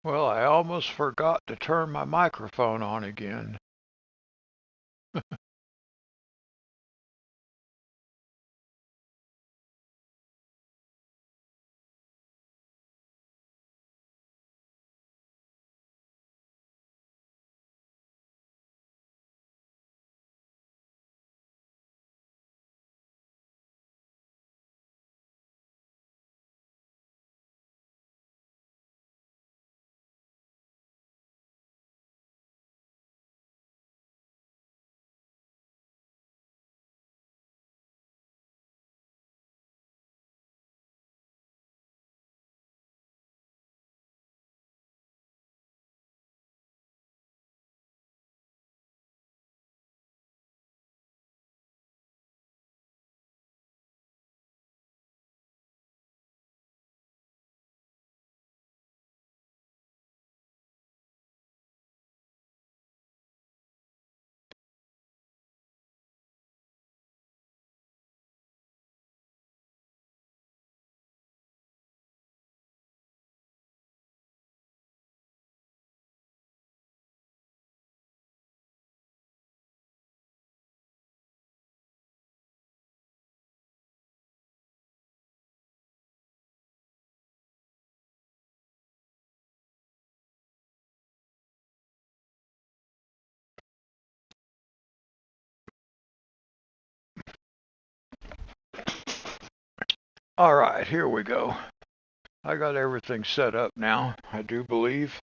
Well, I almost forgot to turn my microphone on again. All right, here we go. I got everything set up now, I do believe.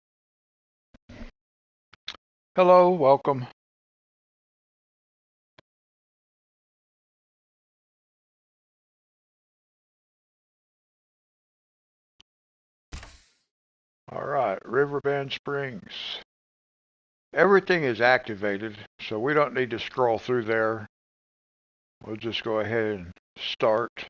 Hello, welcome. All right, Riverbend Springs. Everything is activated, so we don't need to scroll through there. We'll just go ahead and start.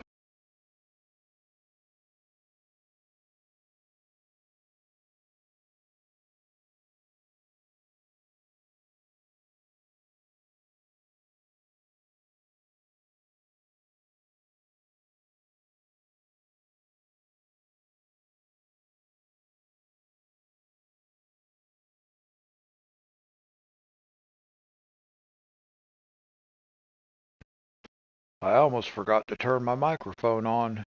I almost forgot to turn my microphone on.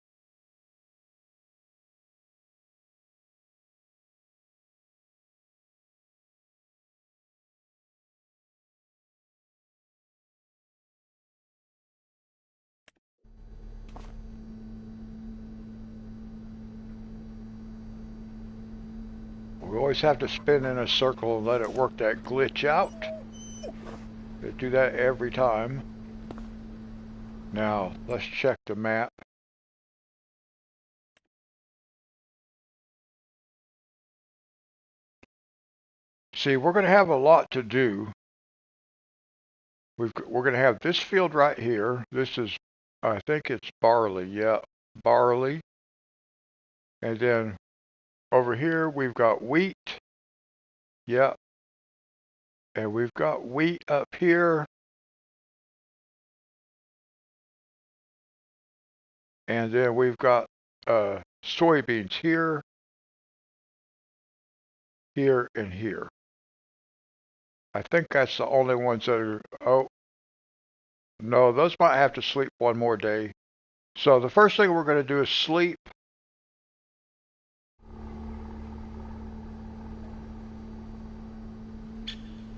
We always have to spin in a circle and let it work that glitch out. They do that every time. Now, let's check the map. See, we're going to have a lot to do. We're going to have this field right here. This is, I think it's barley. Yeah, barley. And then over here we've got wheat. Yeah. And we've got wheat up here. And then we've got soybeans here, here, and here. I think that's the only ones that are, oh, no, those might have to sleep one more day. So the first thing we're going to do is sleep.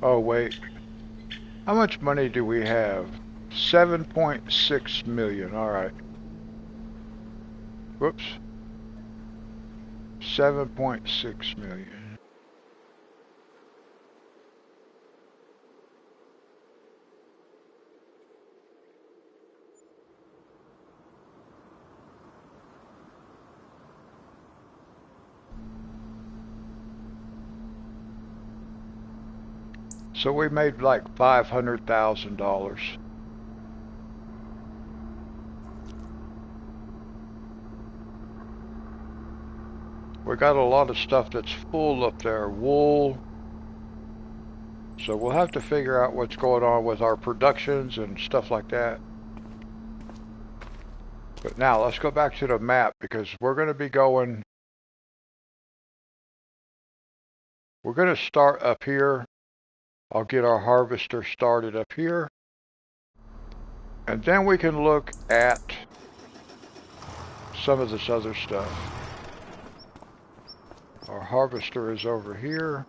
Oh, wait. How much money do we have? 7.6 million. All right. Whoops. 7.6 million. So we made like $500,000. We got a lot of stuff that's full up there. Wool. So we'll have to figure out what's going on with our productions and stuff like that. But now let's go back to the map because we're going to be going, We're going to start up here. I'll get our harvester started up here. And then we can look at some of this other stuff. Our harvester is over here.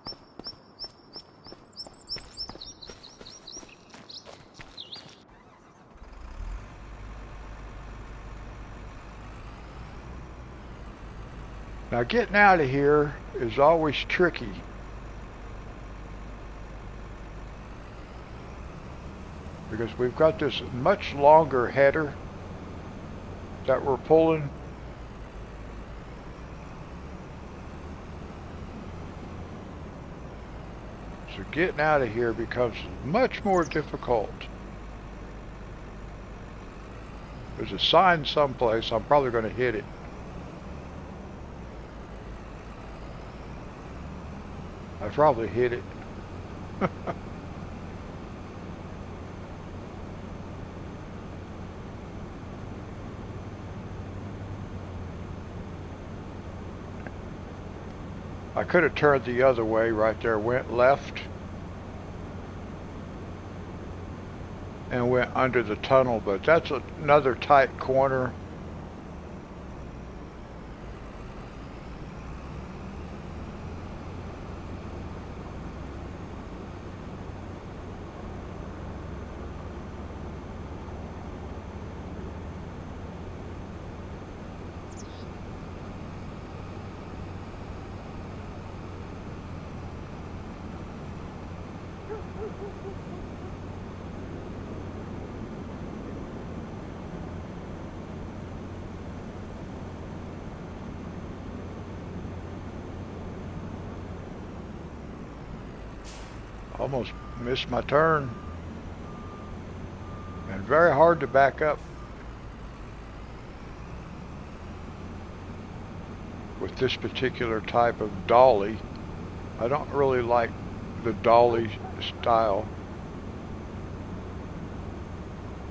Now getting out of here is always tricky. Because we've got this much longer header that we're pulling. So getting out of here becomes much more difficult. There's a sign someplace, I'm probably going to hit it. I probably hit it. I could have turned the other way right there, went left and went under the tunnel, but that's another tight corner. Almost missed my turn. And very hard to back up with this particular type of dolly. I don't really like the dolly style.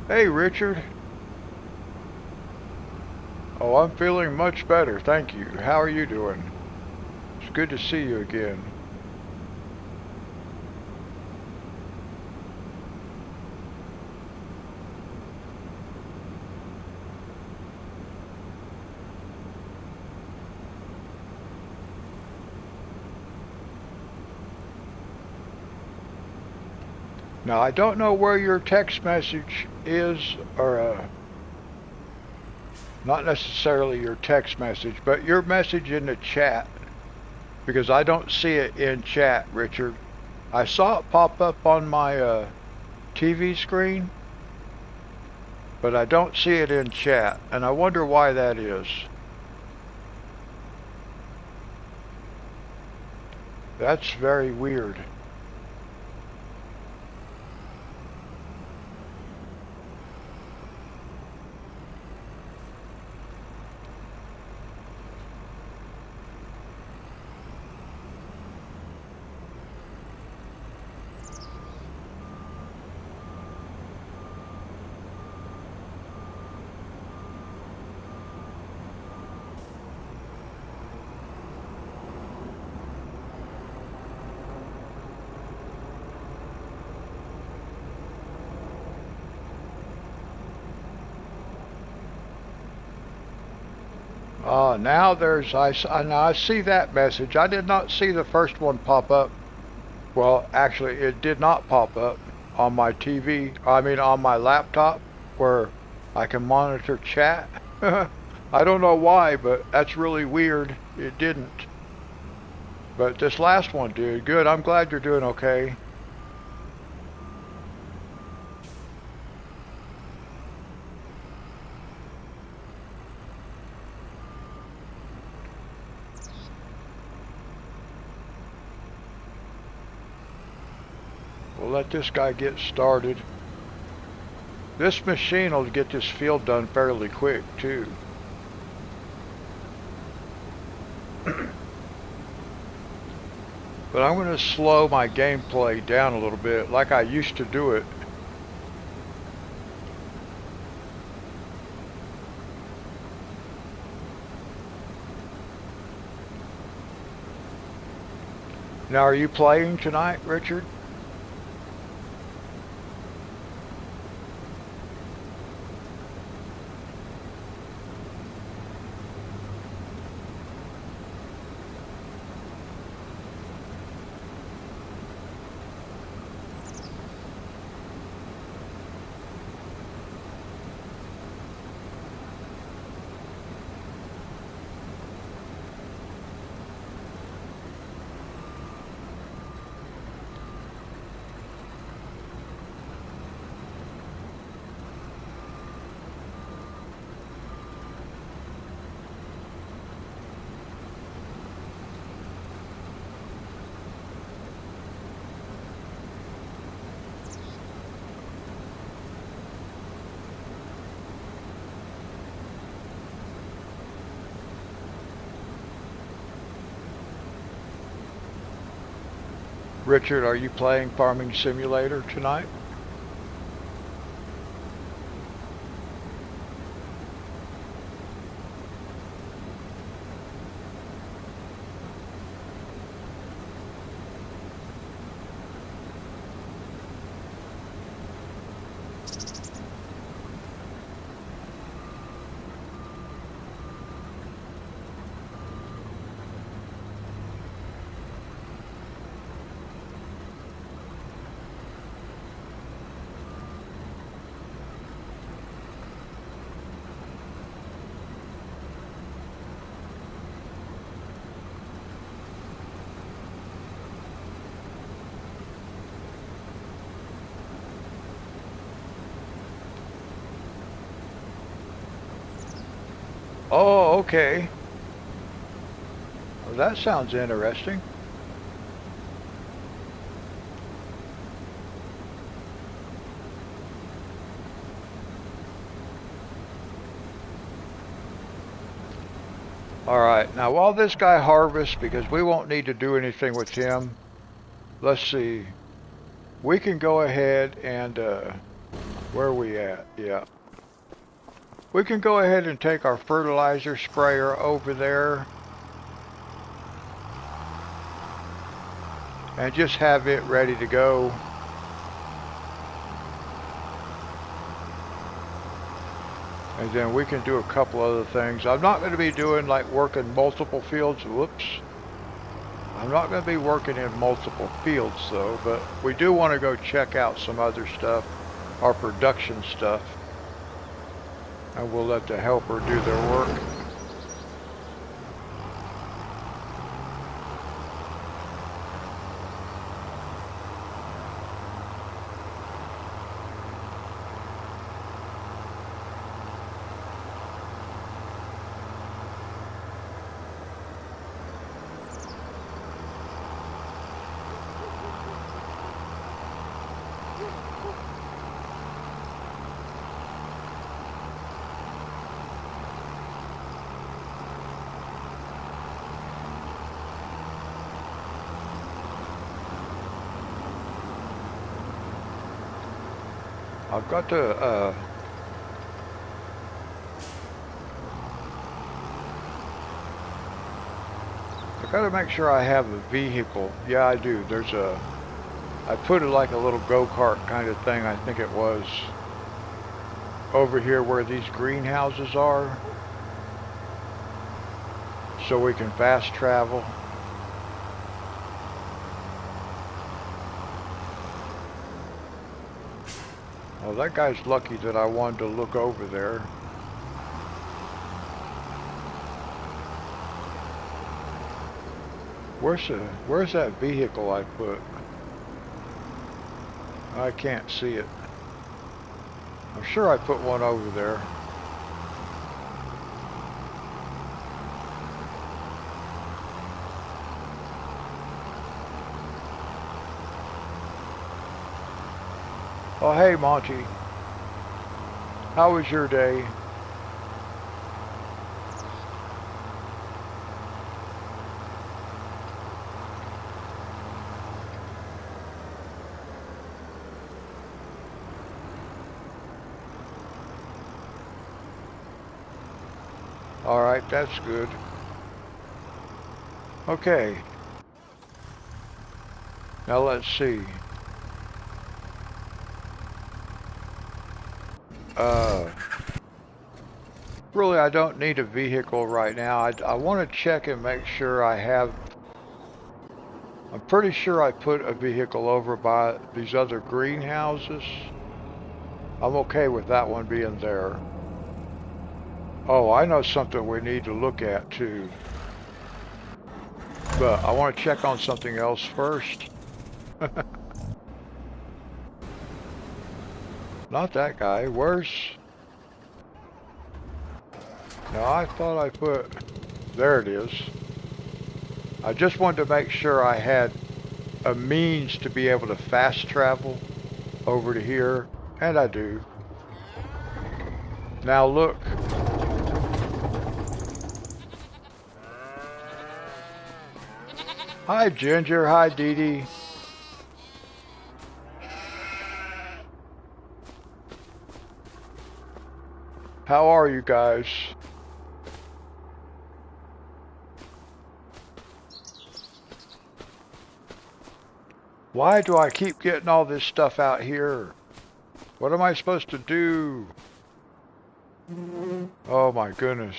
Hey, Richard. Oh, I'm feeling much better, thank you. How are you doing? It's good to see you again. Now, I don't know where your text message is, or not necessarily your text message, but your message in the chat, because I don't see it in chat, Richard. I saw it pop up on my TV screen, but I don't see it in chat, and I wonder why that is. That's very weird. Now I see that message. I did not see the first one pop up. Well, actually, it did not pop up on my TV. I mean, on my laptop, where I can monitor chat. I don't know why, but that's really weird. It didn't. But this last one did. Good. I'm glad you're doing okay. We'll let this guy get started. This machine will get this field done fairly quick, too. But I'm going to slow my gameplay down a little bit, like I used to do it. Now, are you playing tonight, Richard? Richard, are you playing Farming Simulator tonight? Oh, okay. Well, that sounds interesting. All right, now while this guy harvests, because we won't need to do anything with him, let's see. We can go ahead and, where are we at? Yeah. We can go ahead and take our fertilizer sprayer over there and just have it ready to go. And then we can do a couple other things. I'm not going to be doing like working multiple fields. Whoops. I'm not going to be working in multiple fields though, but we do want to go check out some other stuff, our production stuff. And we'll let the helper do their work. I've got to, I gotta make sure I have a vehicle. Yeah, I do. I put it like a little go-kart kind of thing, I think it was, over here where these greenhouses are, so we can fast travel. Well, that guy's lucky that I wanted to look over there. Where's that vehicle I put? I can't see it. I'm sure I put one over there. Oh, hey, Monty. How was your day? All right, that's good. Okay. Now let's see. Uh, Really, I don't need a vehicle right now. I want to check and make sure I have. I'm pretty sure I put a vehicle over by these other greenhouses. I'm okay with that one being there. Oh, I know something we need to look at too. But I want to check on something else first. Not that guy. Where's... No, I thought I put... There it is. I just wanted to make sure I had a means to be able to fast travel over to here. And I do. Now look. Hi Ginger, hi Dee Dee. How are you guys? Why do I keep getting all this stuff out here? What am I supposed to do? Oh my goodness.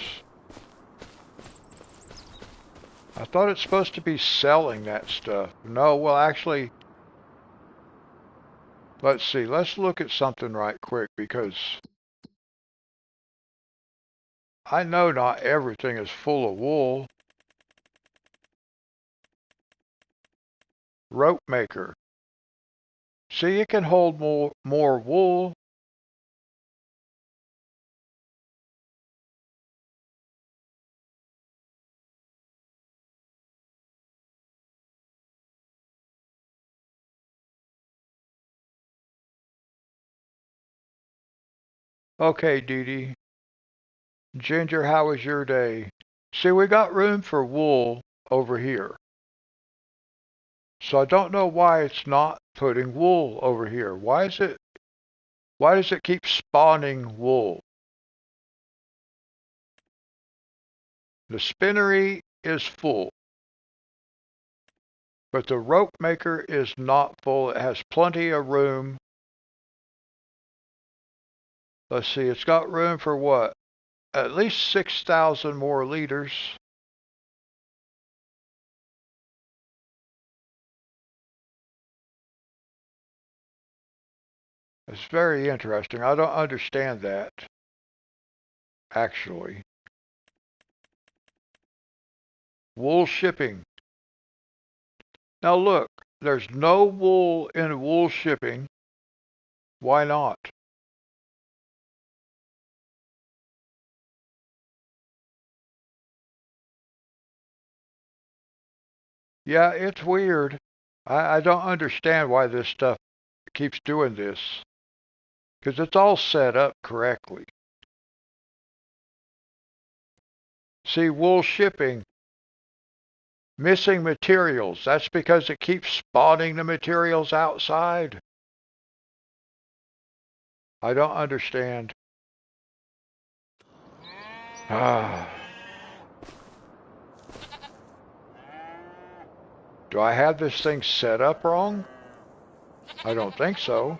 I thought it's supposed to be selling that stuff. No, well actually, let's see. Let's look at something right quick because I know not everything is full of wool. Rope maker. See, it can hold more wool. Okay, Dee Dee. Ginger, how was your day? See, we got room for wool over here. So I don't know why it's not putting wool over here. Why does it keep spawning wool? The spinnery is full, but the rope maker is not full. It has plenty of room. Let's see, it's got room for what? At least 6,000 more liters. It's very interesting. I don't understand that, actually. Wool shipping. Now look, there's no wool in wool shipping. Why not? Yeah, it's weird. I don't understand why this stuff keeps doing this. Because it's all set up correctly. See, wool shipping, missing materials. That's because it keeps spawning the materials outside. I don't understand. Ah. Do I have this thing set up wrong? I don't think so.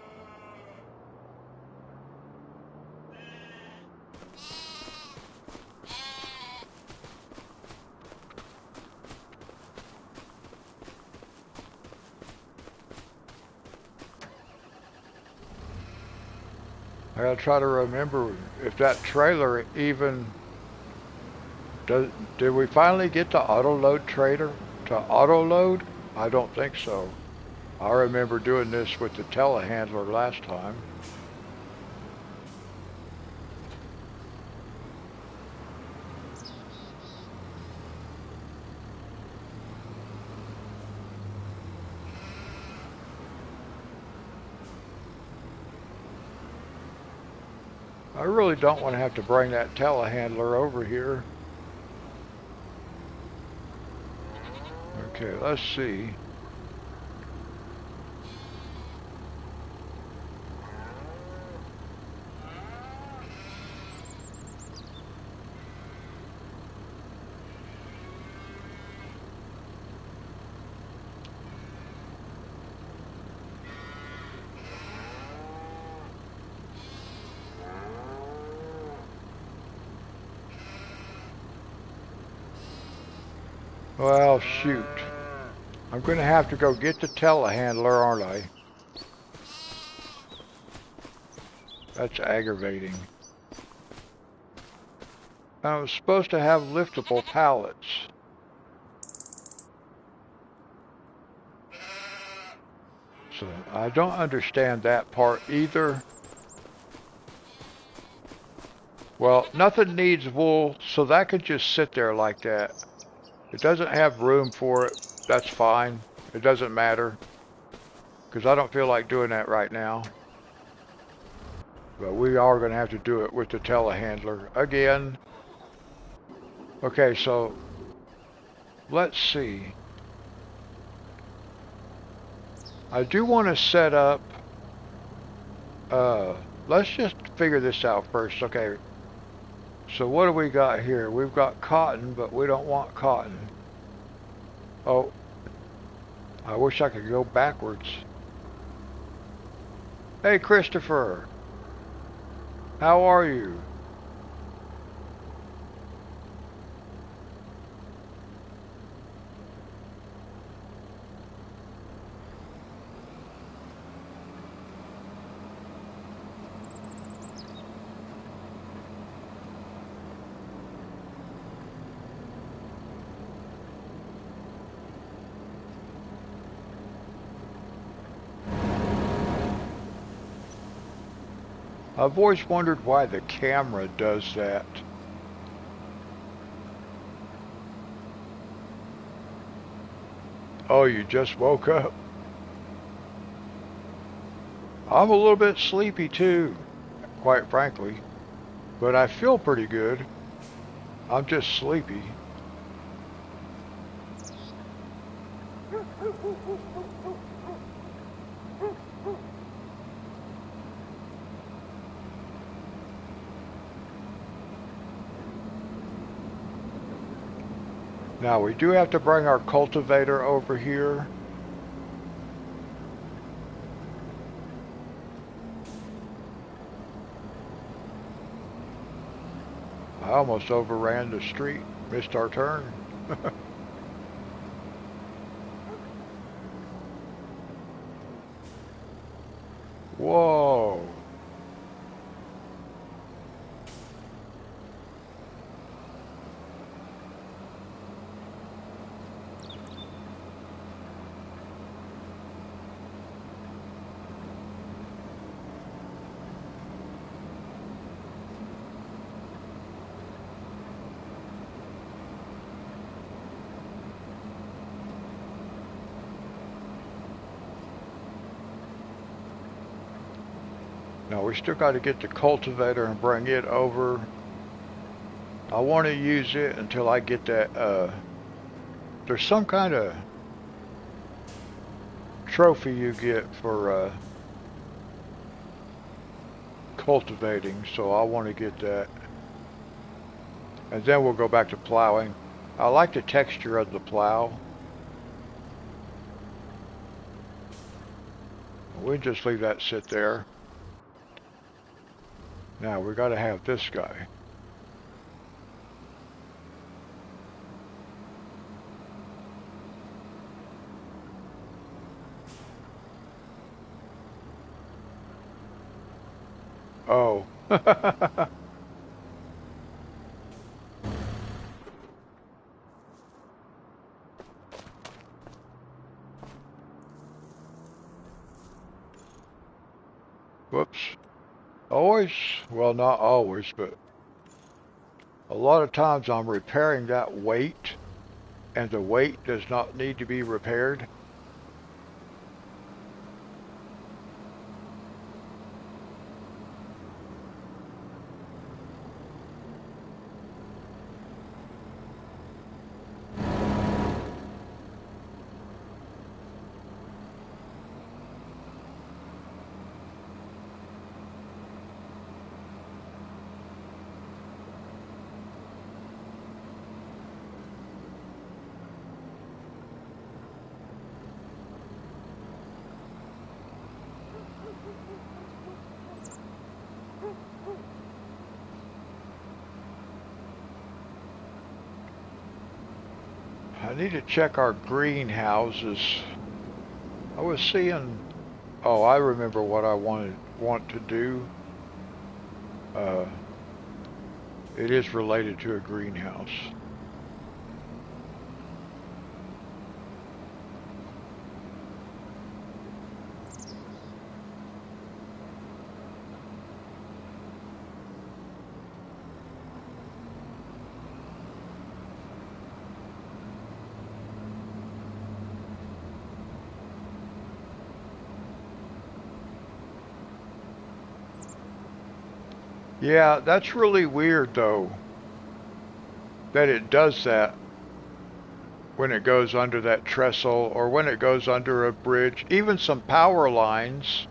I gotta try to remember if that trailer even... Did we finally get the auto-load trailer to auto-load? I don't think so. I remember doing this with the telehandler last time. I really don't want to have to bring that telehandler over here. Okay, let's see. Well, shoot. I'm going to have to go get the telehandler, aren't I? That's aggravating. I was supposed to have liftable pallets. So I don't understand that part either. Well, nothing needs wool, so that could just sit there like that. It doesn't have room for it. That's fine. It doesn't matter. Because I don't feel like doing that right now. But we are going to have to do it with the telehandler again. Okay, so let's see. I do want to set up, let's just figure this out first. Okay, so what do we got here? We've got cotton, but we don't want cotton. Oh, I wish I could go backwards. Hey, Christopher, how are you? I've always wondered why the camera does that. Oh, you just woke up? I'm a little bit sleepy too, quite frankly. But I feel pretty good. I'm just sleepy. Now we do have to bring our cultivator over here. I almost overran the street, missed our turn. Whoa. Now we still got to get the cultivator and bring it over. I want to use it until I get that, there's some kind of trophy you get for cultivating, so I want to get that. And then we'll go back to plowing. I like the texture of the plow. We'll just leave that sit there. Now we got to have this guy. Oh. Whoops. Always, well, not always, but a lot of times I'm repairing that weight, and the weight does not need to be repaired. need to check our greenhouses. I was seeing, oh, I remember what I want to do. It is related to a greenhouse. Yeah, that's really weird though, that it does that when it goes under that trestle or when it goes under a bridge. Even some power lines,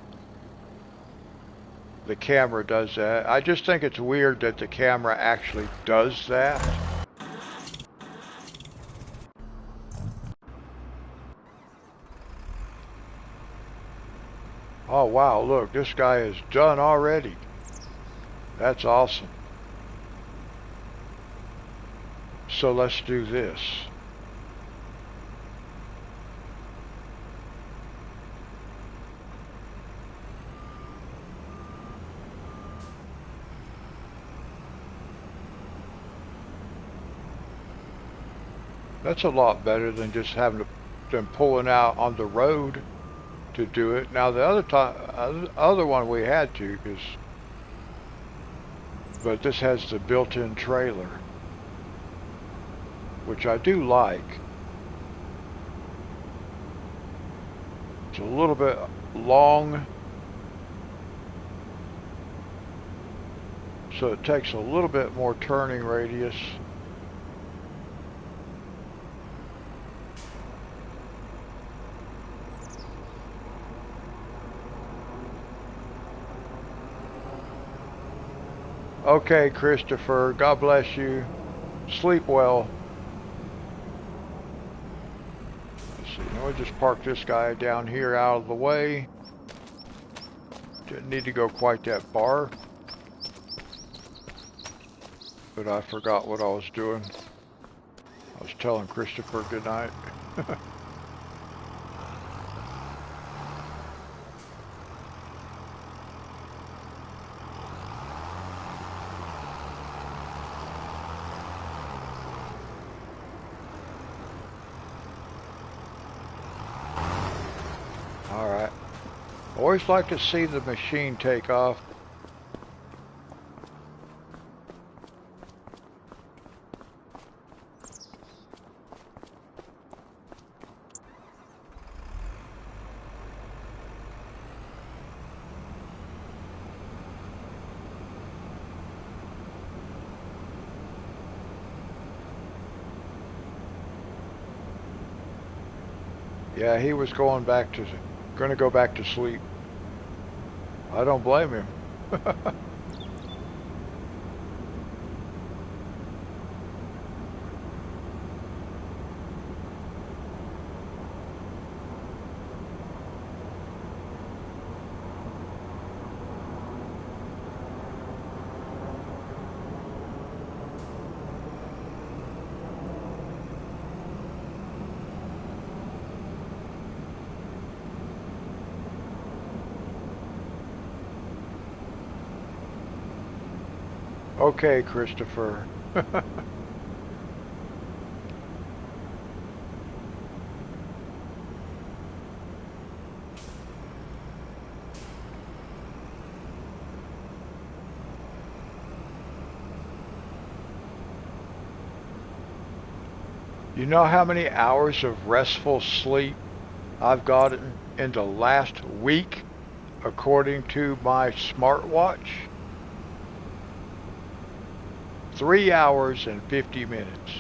the camera does that. I just think it's weird that the camera actually does that. Oh wow, look, this guy is done already. That's awesome. So let's do this. That's a lot better than just having to than pulling out on the road to do it. Now the other one we had to, but this has the built-in trailer, which I do like. It's a little bit long, so it takes a little bit more turning radius. Okay, Christopher, God bless you. Sleep well. Let's see, now we just park this guy down here out of the way. Didn't need to go quite that far, but I forgot what I was doing. I was telling Christopher good night. Alright. Always like to see the machine take off. Yeah, he was gonna go back to sleep. I don't blame him. Okay, Christopher. You know how many hours of restful sleep I've gotten in the last week, according to my smartwatch? 3 hours and 50 minutes.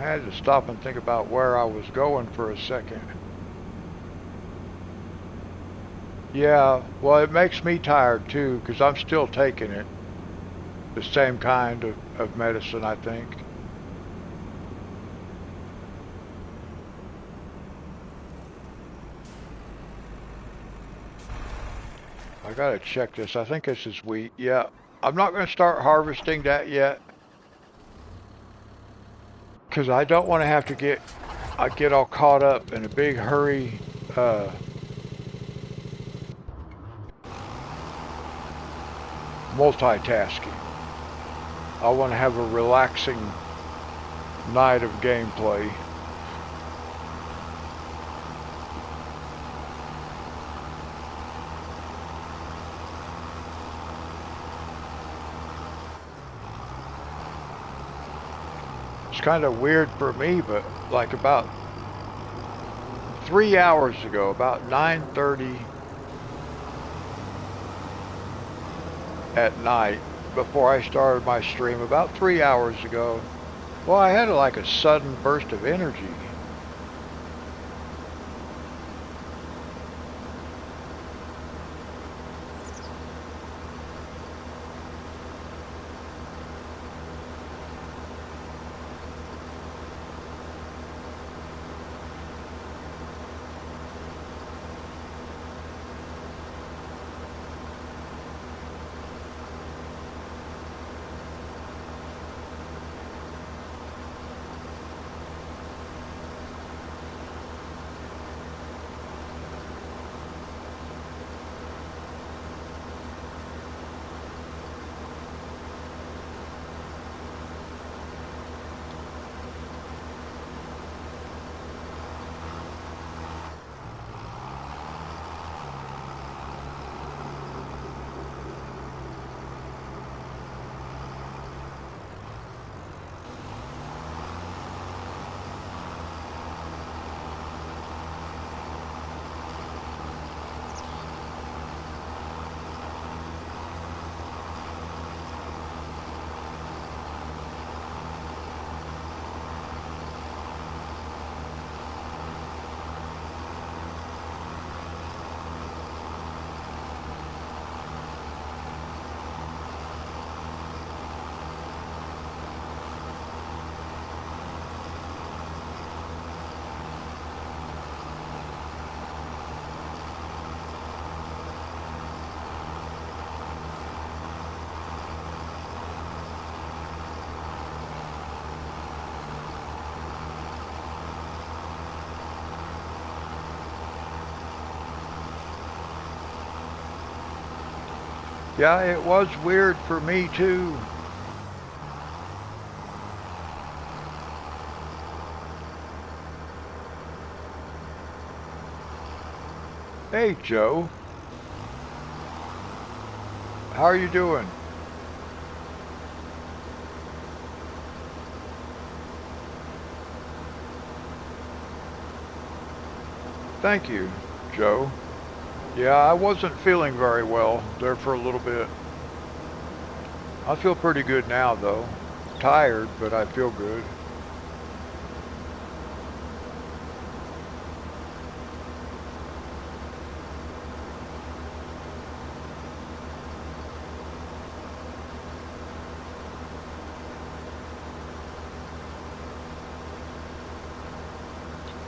I had to stop and think about where I was going for a second. Yeah, well, it makes me tired too, because I'm still taking it. The same kind of medicine, I think. I gotta check this. I think this is wheat. Yeah, I'm not gonna start harvesting that yet, because I don't want to have to get all caught up in a big hurry, uh, multitasking. I want to have a relaxing night of gameplay. It's kind of weird for me, but like about 3 hours ago, about 9:30 at night, before I started my stream, about 3 hours ago, well, I had like a sudden burst of energy. Yeah, it was weird for me too. Hey, Joe, how are you doing? Thank you, Joe. Yeah, I wasn't feeling very well there for a little bit. I feel pretty good now, though. Tired, but I feel good.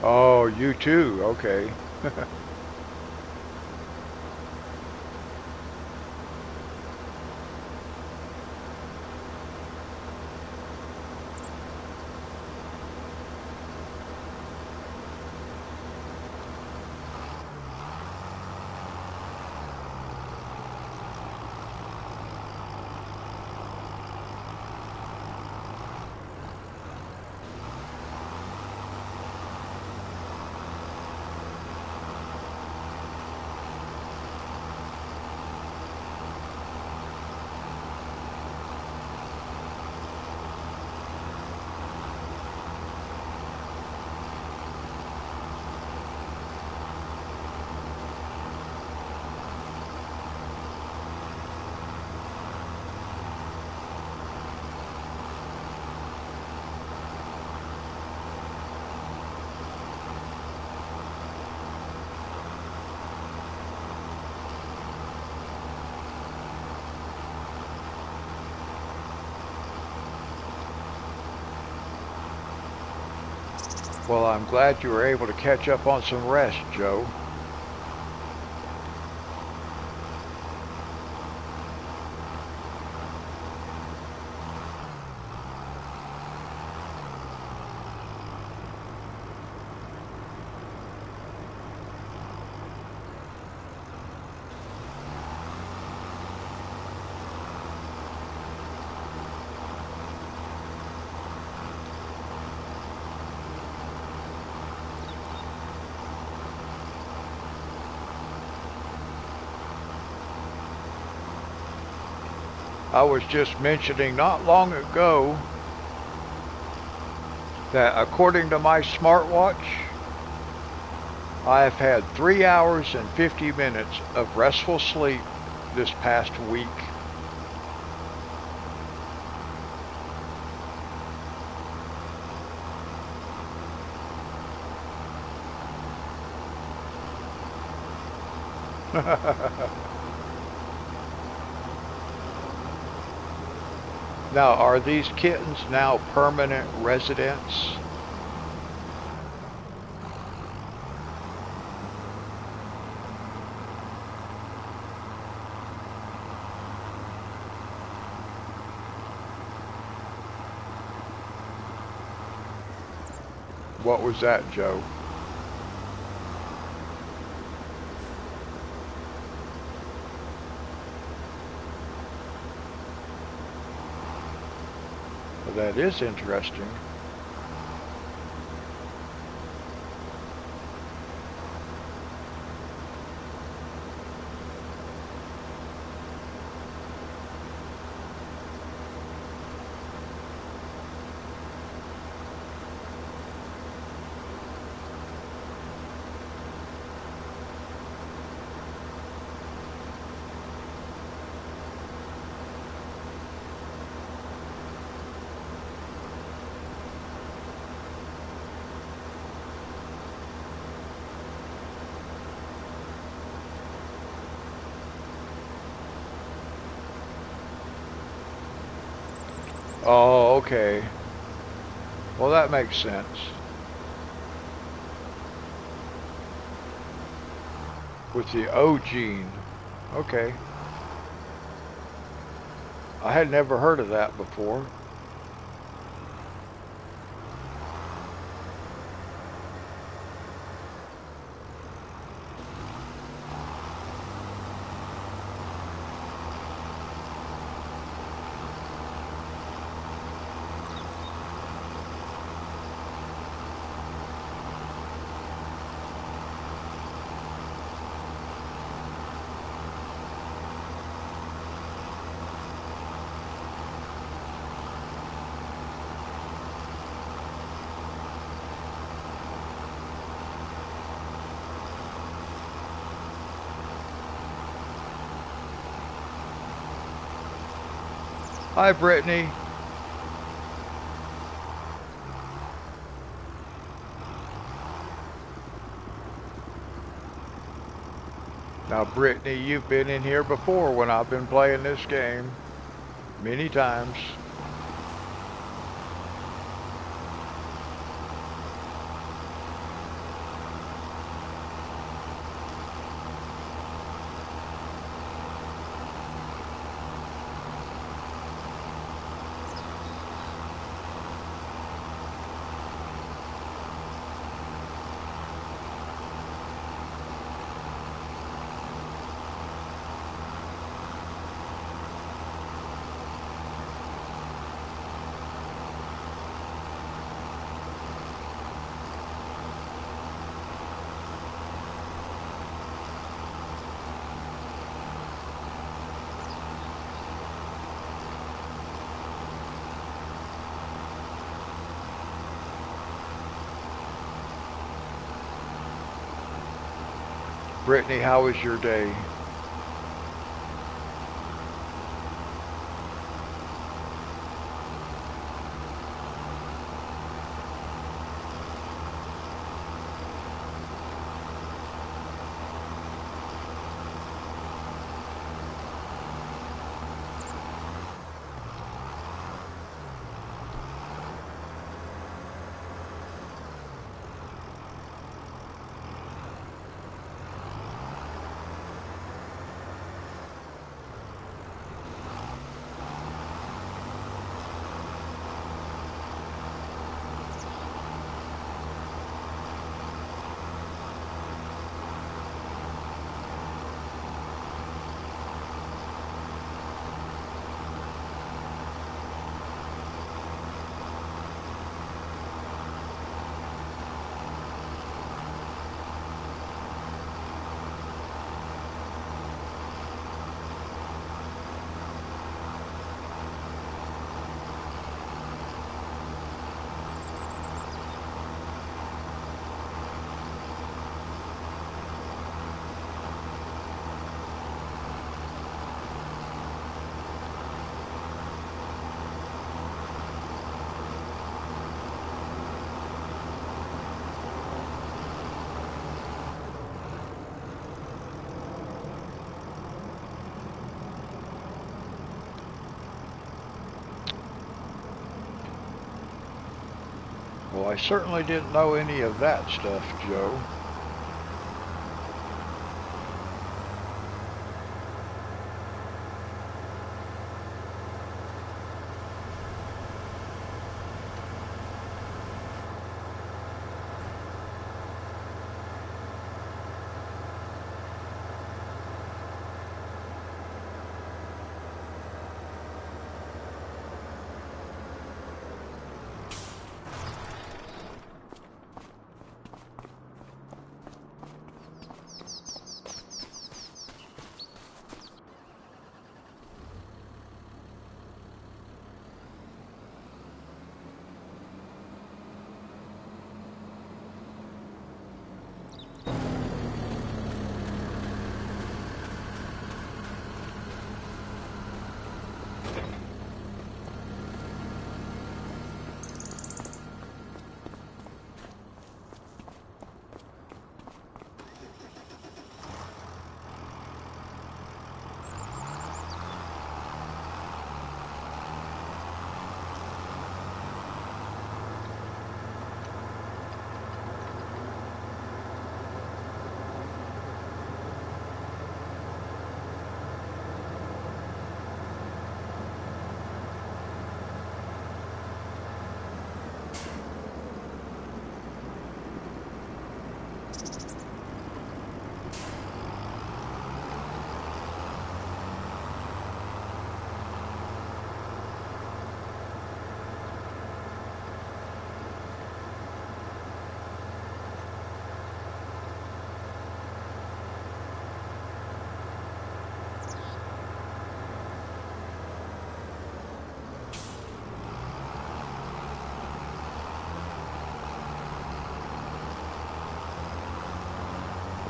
Oh, you too. Okay. Well, I'm glad you were able to catch up on some rest, Joe. I was just mentioning not long ago that according to my smartwatch, I've had 3 hours and 50 minutes of restful sleep this past week. Now, are these kittens now permanent residents? What was that, Joe? Well, that is interesting. Oh, okay. Well, that makes sense. With the O gene. Okay. I had never heard of that before. Hi, Brittany. Now, Brittany, you've been in here before when I've been playing this game. Many times. Brittany, how was your day? Well, I certainly didn't know any of that stuff, Joe.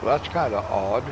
Well, that's kind of odd.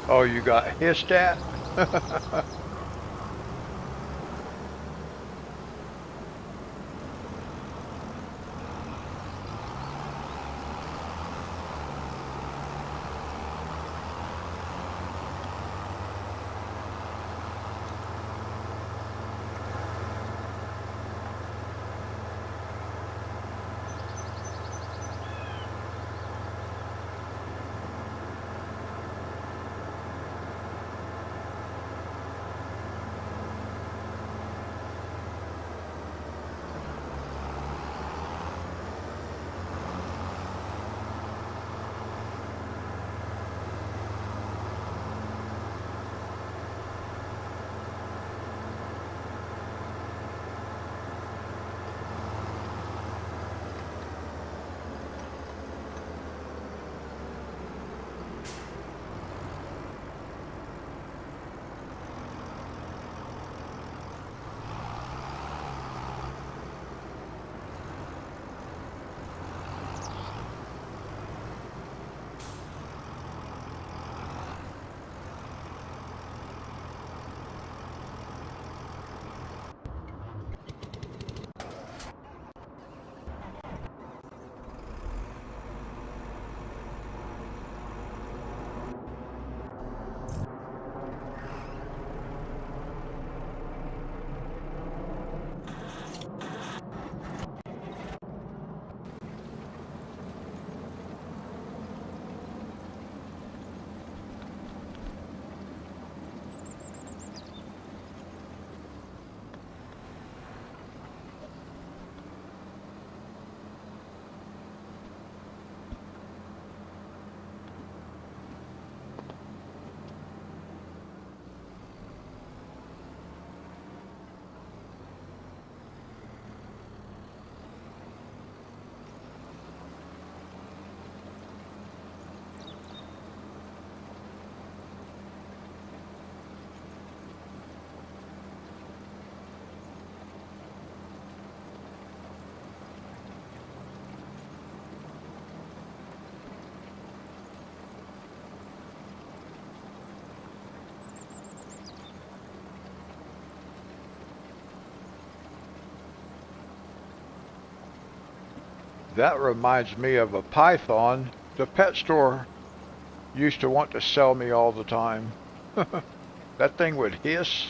Oh, you got hissed at? That reminds me of a python the pet store used to want to sell me all the time. That thing would hiss.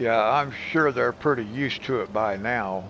Yeah, I'm sure they're pretty used to it by now.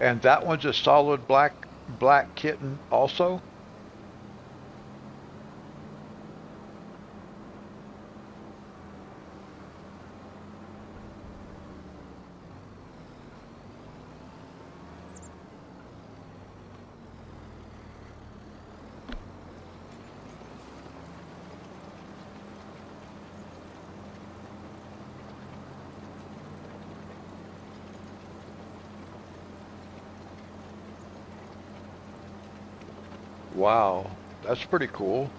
And that one's a solid black kitten also? Wow, that's pretty cool.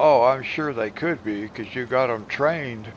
Oh, I'm sure they could be, because you got them trained.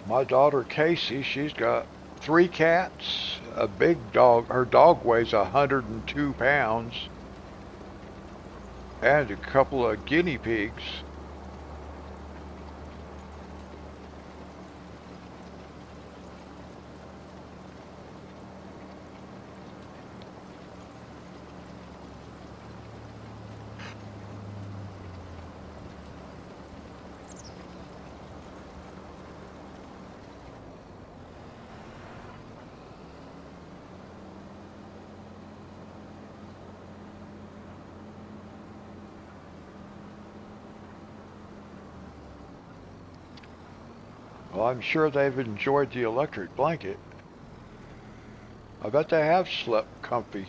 My daughter Casey, she's got 3 cats, a big dog. Her dog weighs 102 pounds, and a couple of guinea pigs. Well, I'm sure they've enjoyed the electric blanket. I bet they have slept comfy.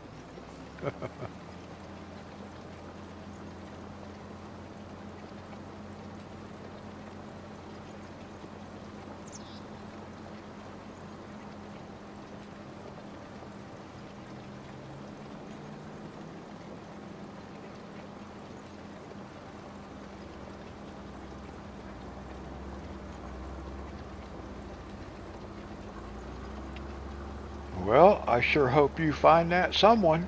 Well, I sure hope you find that someone.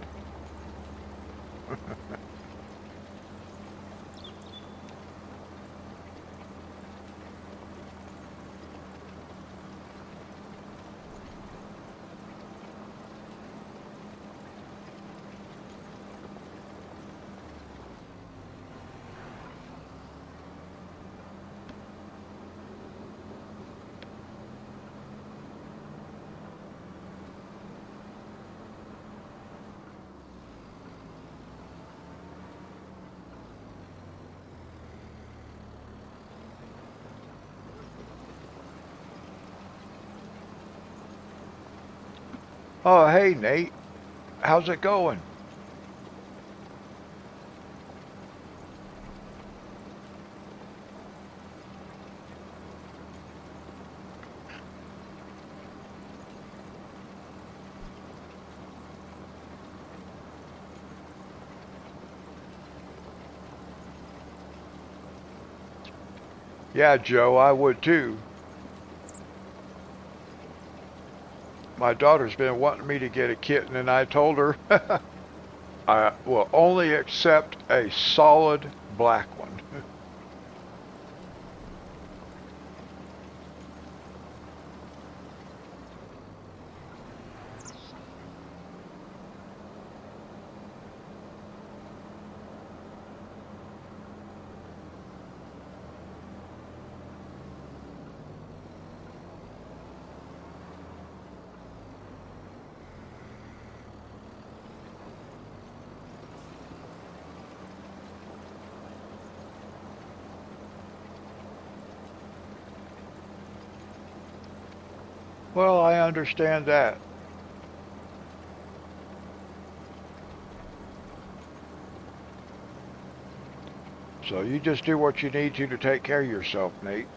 Oh, hey, Nate. How's it going? Yeah, Joe, I would too. My daughter's been wanting me to get a kitten, and I told her I will only accept a solid black one. Well, I understand that. So you just do what you need to take care of yourself, Nate.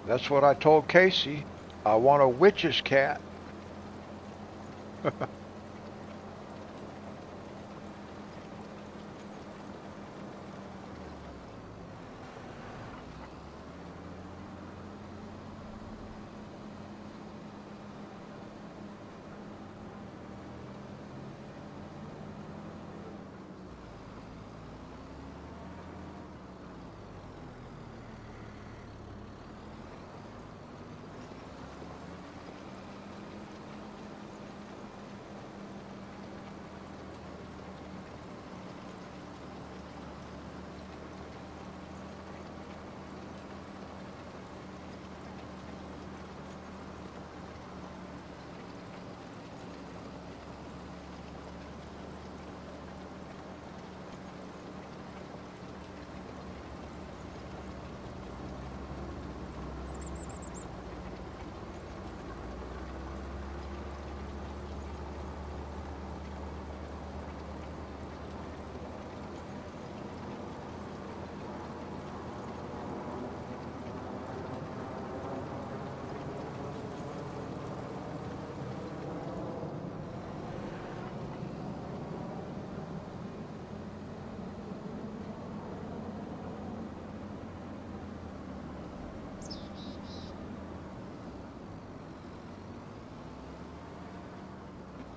That's what I told Casey. I want a witch's cat.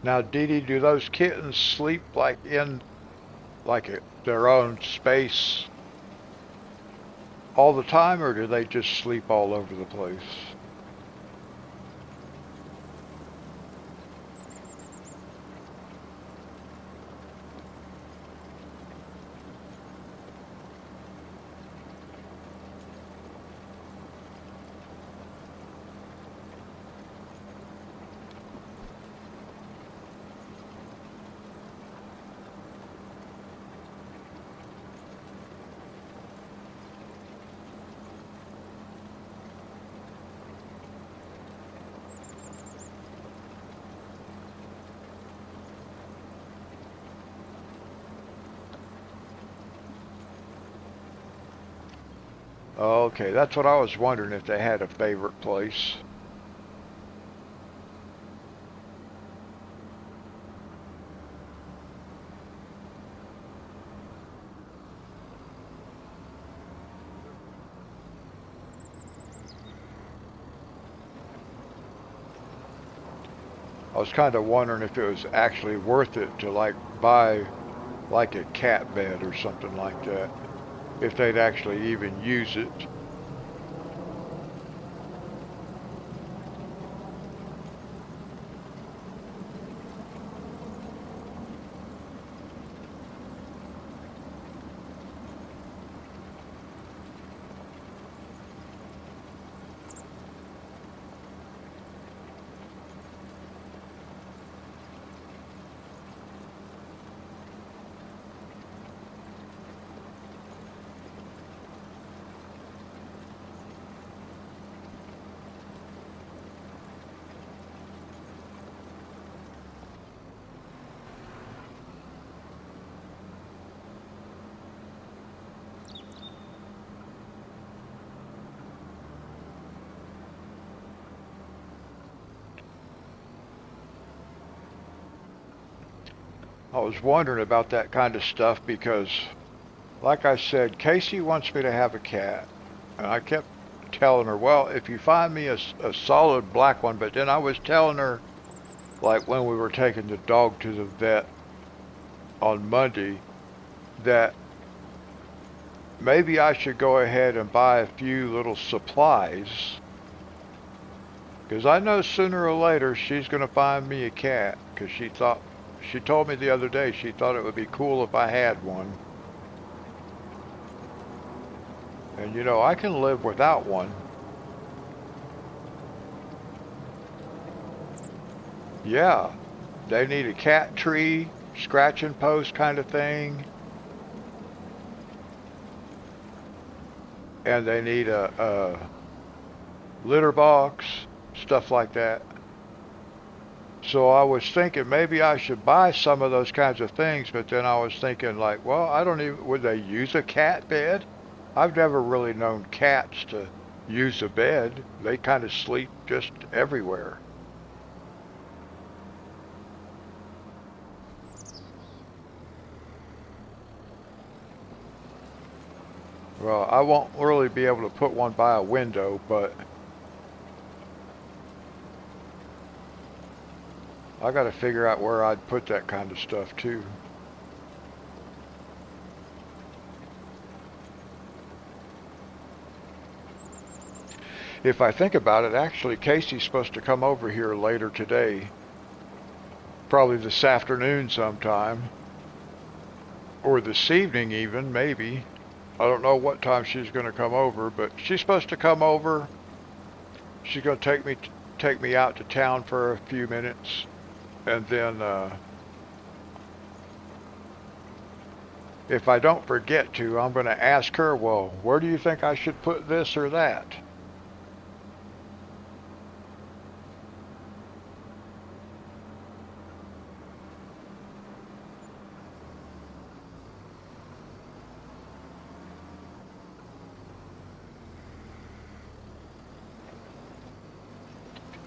Now, Dee Dee, do those kittens sleep like in their own space all the time, or do they just sleep all over the place? Okay, that's what I was wondering if they had a favorite place. I was kind of wondering if it was actually worth it to like buy like a cat bed or something like that, if they'd actually even use it. I was wondering about that kind of stuff because, like I said, Casey wants me to have a cat. And I kept telling her, well, if you find me a solid black one, but then I was telling her, like when we were taking the dog to the vet on Monday, that maybe I should go ahead and buy a few little supplies. Because I know sooner or later she's going to find me a cat. Because she told me the other day she thought it would be cool if I had one. And you know, I can live without one. Yeah, they need a cat tree, scratch and post kind of thing. And they need a litter box, stuff like that. So I was thinking maybe I should buy some of those kinds of things, but then I was thinking like, well, I don't even, would they use a cat bed? I've never really known cats to use a bed. They kind of sleep just everywhere. Well, I won't really be able to put one by a window, but I got to figure out where I'd put that kind of stuff too. If I think about it, actually, Casey's supposed to come over here later today, probably this afternoon sometime, or this evening even, maybe. I don't know what time she's going to come over, but she's supposed to come over. She's going to take me out to town for a few minutes, and then if I don't forget to, I'm going to ask her, well, where do you think I should put this or that?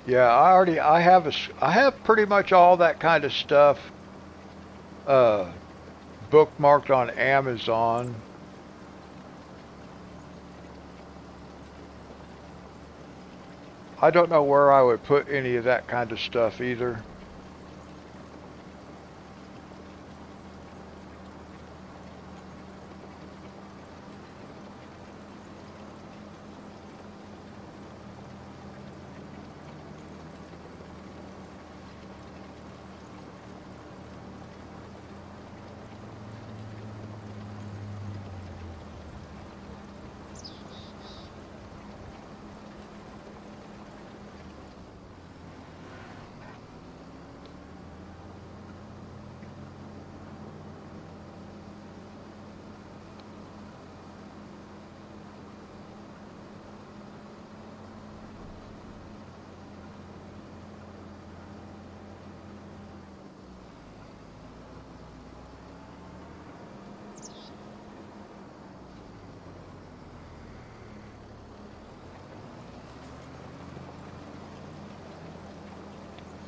Yeah, I have pretty much all that kind of stuff uh, bookmarked on Amazon. I don't know where I would put any of that kind of stuff either.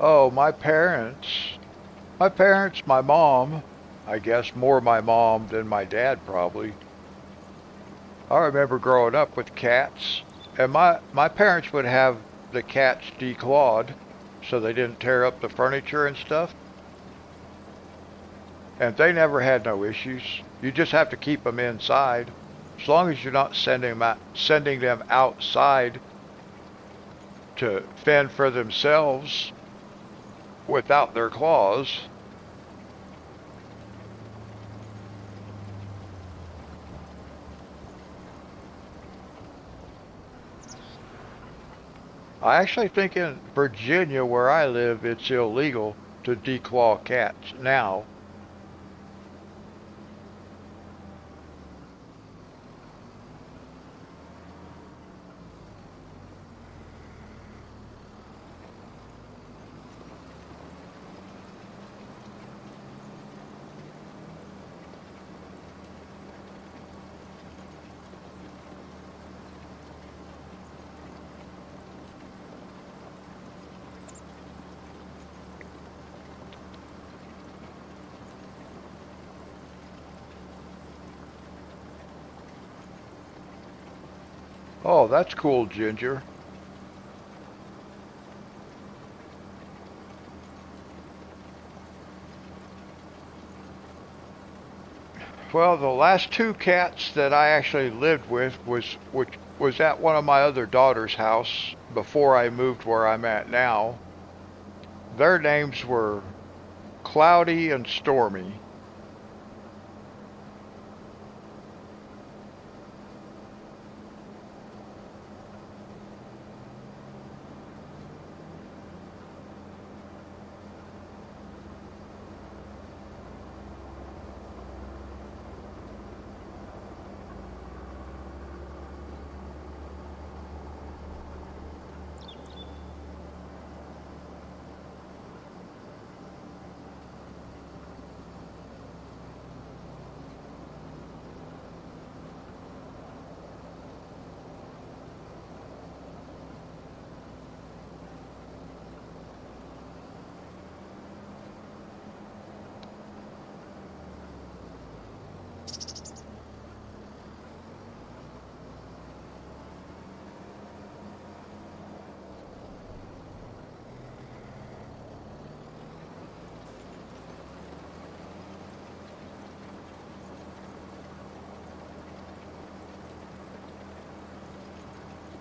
Oh, my mom, I guess more my mom than my dad probably. I remember growing up with cats, and my parents would have the cats declawed so they didn't tear up the furniture and stuff, and they never had no issues. You just have to keep them inside. As long as you're not sending them outside to fend for themselves without their claws. I actually think in Virginia, where I live, it's illegal to declaw cats now. Oh, that's cool, Ginger. Well, the last two cats that I actually lived with was at one of my other daughter's house before I moved where I'm at now. Their names were Cloudy and Stormy.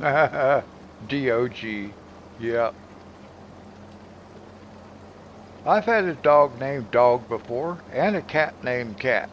DOG. Yeah. I've had a dog named Dog before, and a cat named Cat.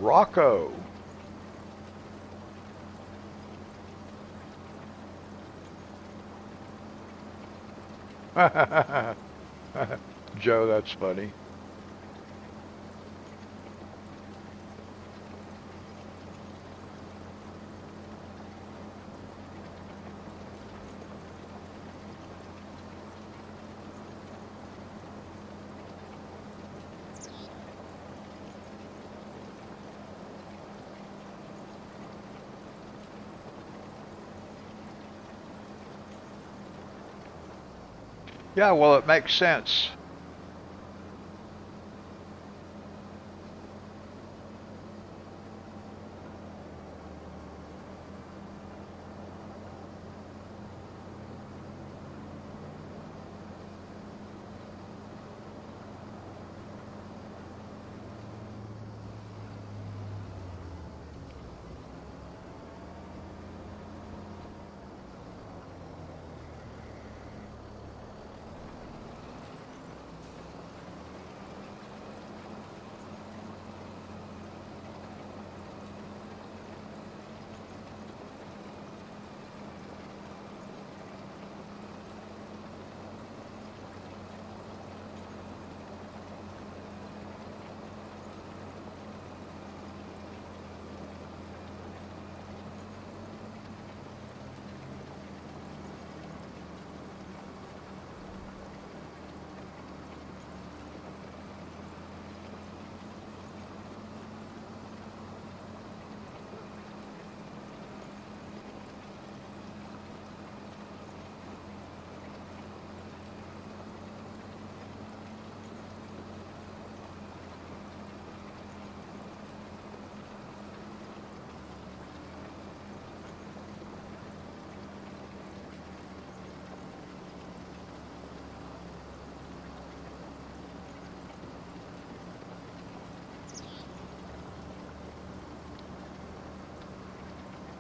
Rocco. Joe, that's funny. Yeah, well, it makes sense.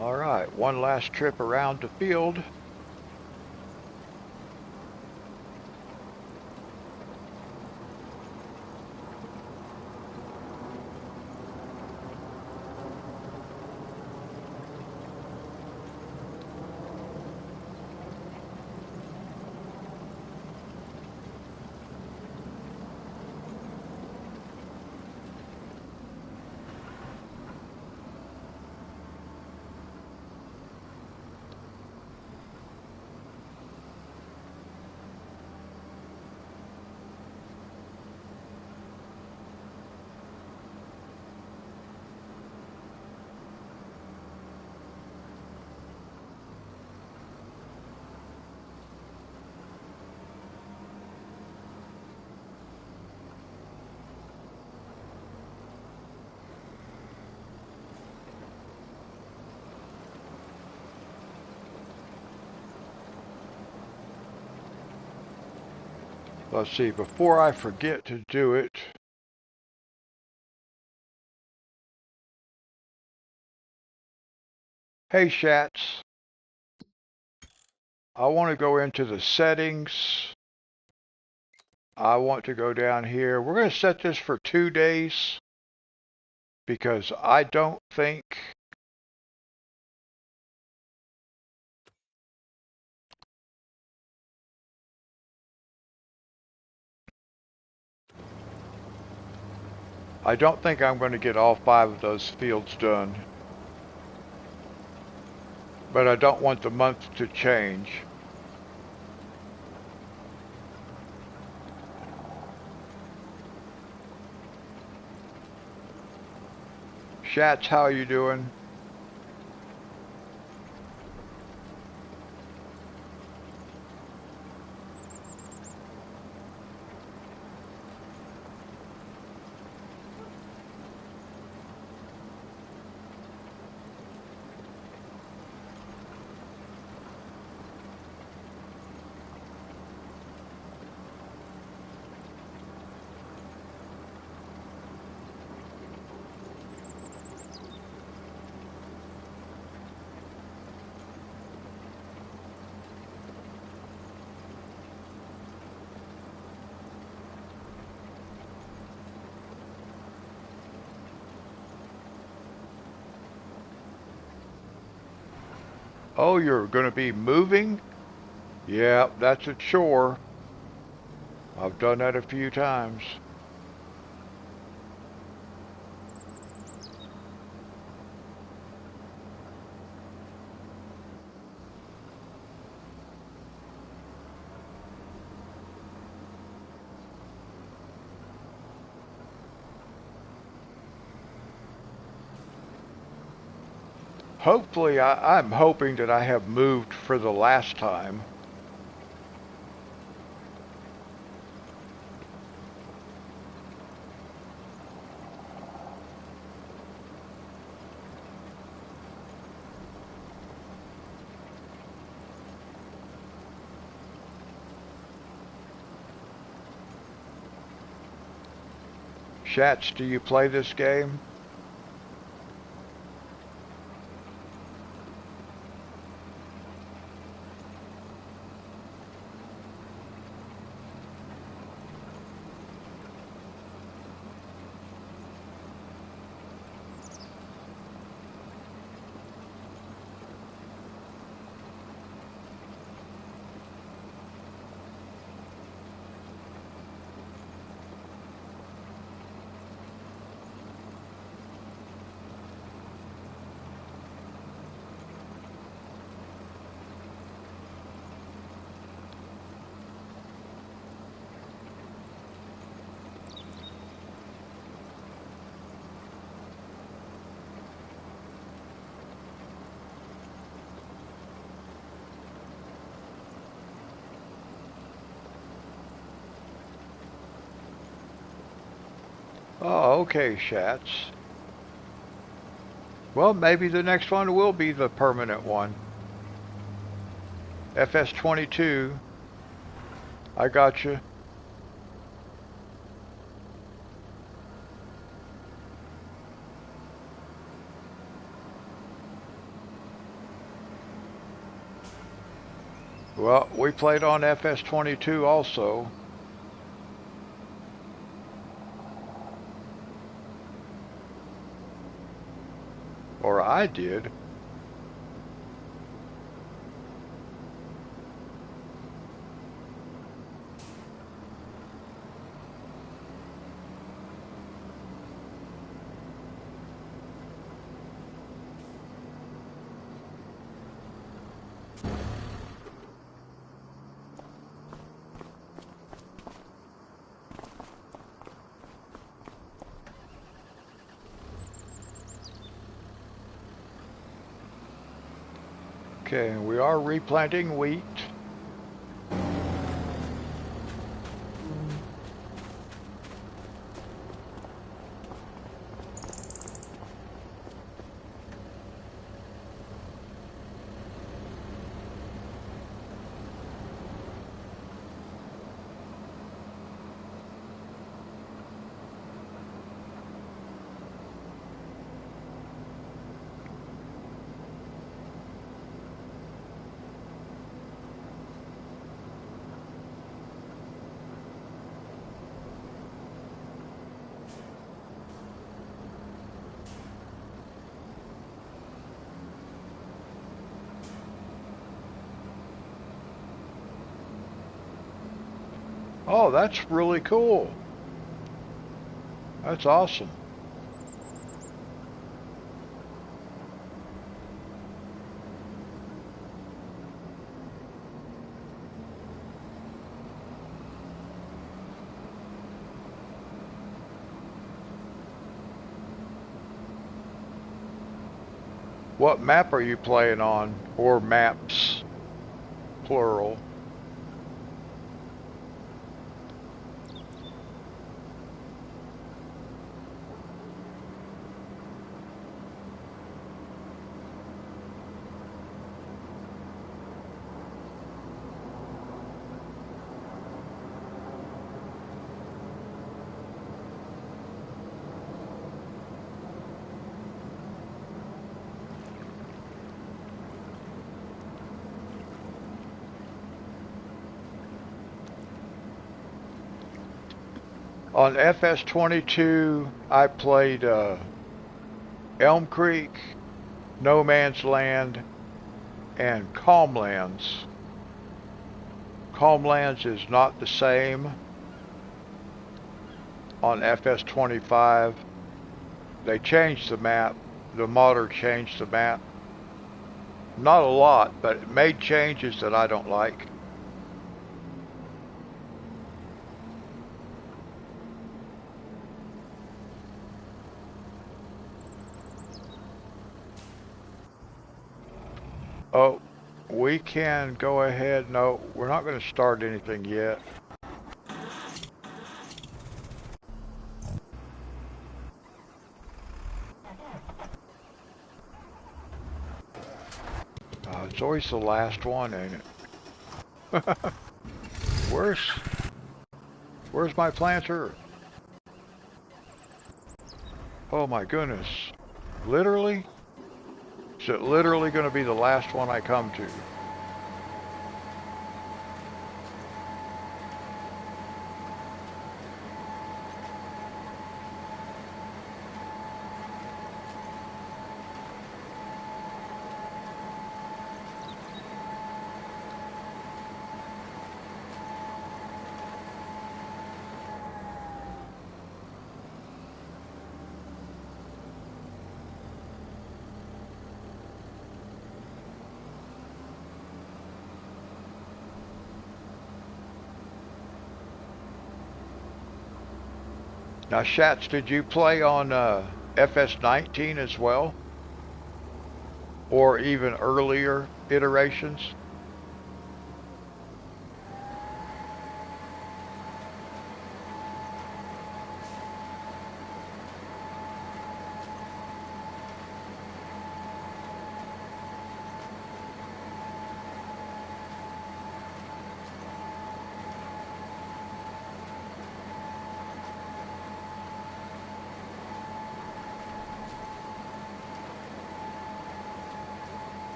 All right, one last trip around the field. Let's see, before I forget to do it, hey Shats, I want to go into the settings. I want to go down here. We're going to set this for 2 days because I don't think I'm going to get all 5 of those fields done. But I don't want the month to change. Shats, how you doing? Oh, you're going to be moving? Yeah, that's a chore. I've done that a few times. Hopefully, I'm hoping that I have moved for the last time. Shats, do you play this game? Oh, okay, Shats. Well, maybe the next one will be the permanent one. FS22. I got you. Well, we played on FS22 also. Or I did. Okay, we are replanting wheat. Oh, that's really cool. That's awesome. What map are you playing on? Or maps, plural. On FS22, I played Elm Creek, No Man's Land, and Calmlands. Calmlands is not the same on FS25. They changed the map. The modder changed the map. Not a lot, but it made changes that I don't like. Oh, we can go ahead. No, we're not going to start anything yet. It's always the last one, ain't it? Where's my planter? Oh my goodness. Literally? Is it literally going to be the last one I come to? Now, Shats, did you play on FS19 as well? Or even earlier iterations?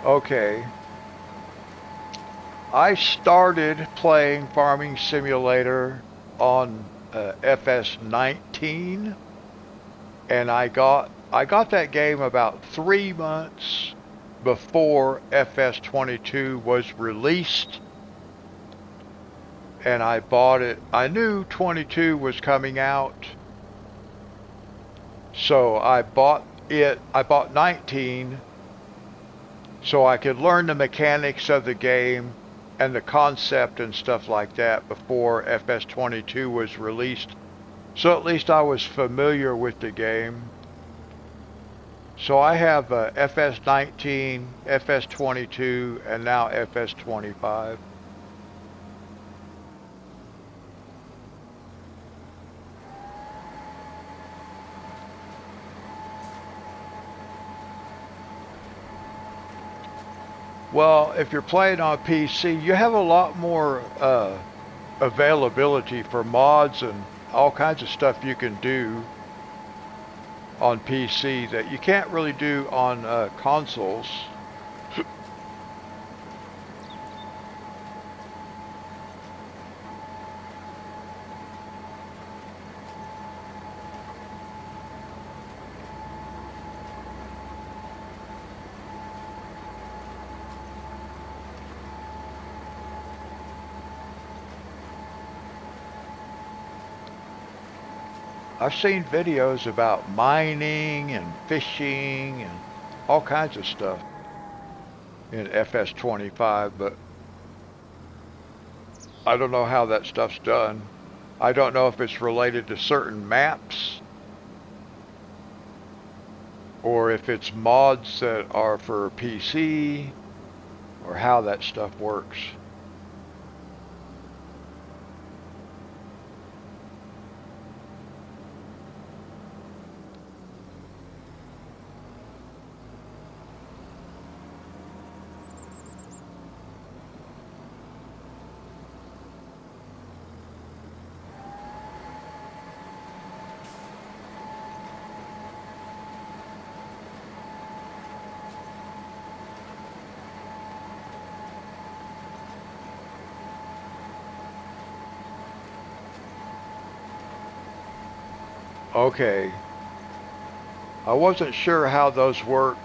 Okay. I started playing Farming Simulator on FS19, and I got that game about 3 months before FS22 was released, and I bought it. I knew 22 was coming out, so I bought it. I bought 19 so I could learn the mechanics of the game and the concept and stuff like that before FS22 was released. So at least I was familiar with the game. So I have FS19, FS22, and now FS25. Well, if you're playing on PC, you have a lot more availability for mods and all kinds of stuff you can do on PC that you can't really do on consoles. I've seen videos about mining and fishing and all kinds of stuff in FS25, but I don't know how that stuff's done. I don't know if it's related to certain maps or if it's mods that are for PC or how that stuff works. Okay. I wasn't sure how those work.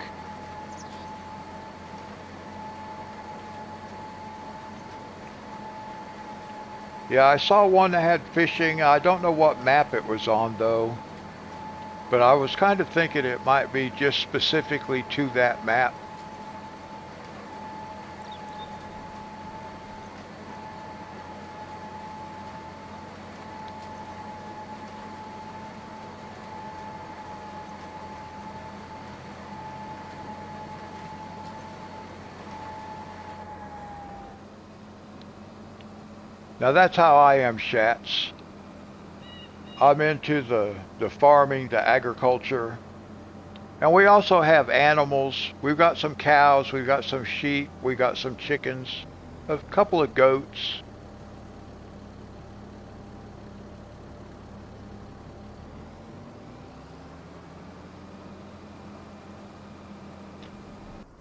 Yeah, I saw one that had fishing. I don't know what map it was on though, but I was kind of thinking it might be just specifically to that map. Now that's how I am, Shats. I'm into the farming, the agriculture. And we also have animals. We've got some cows, we've got some sheep, we've got some chickens, a couple of goats.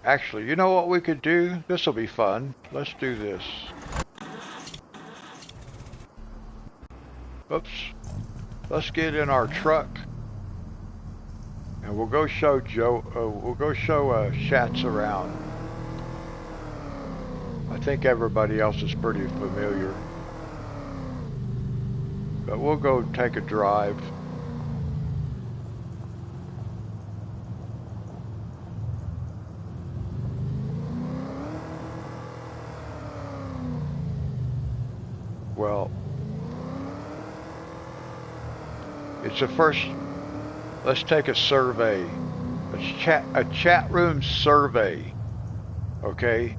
Actually, you know what we could do? This will be fun. Let's do this. Oops. Let's get in our truck and we'll go show Shats around. I think everybody else is pretty familiar. But we'll go take a drive. Well, it's the first. Let's take a survey. A chat room survey. Okay.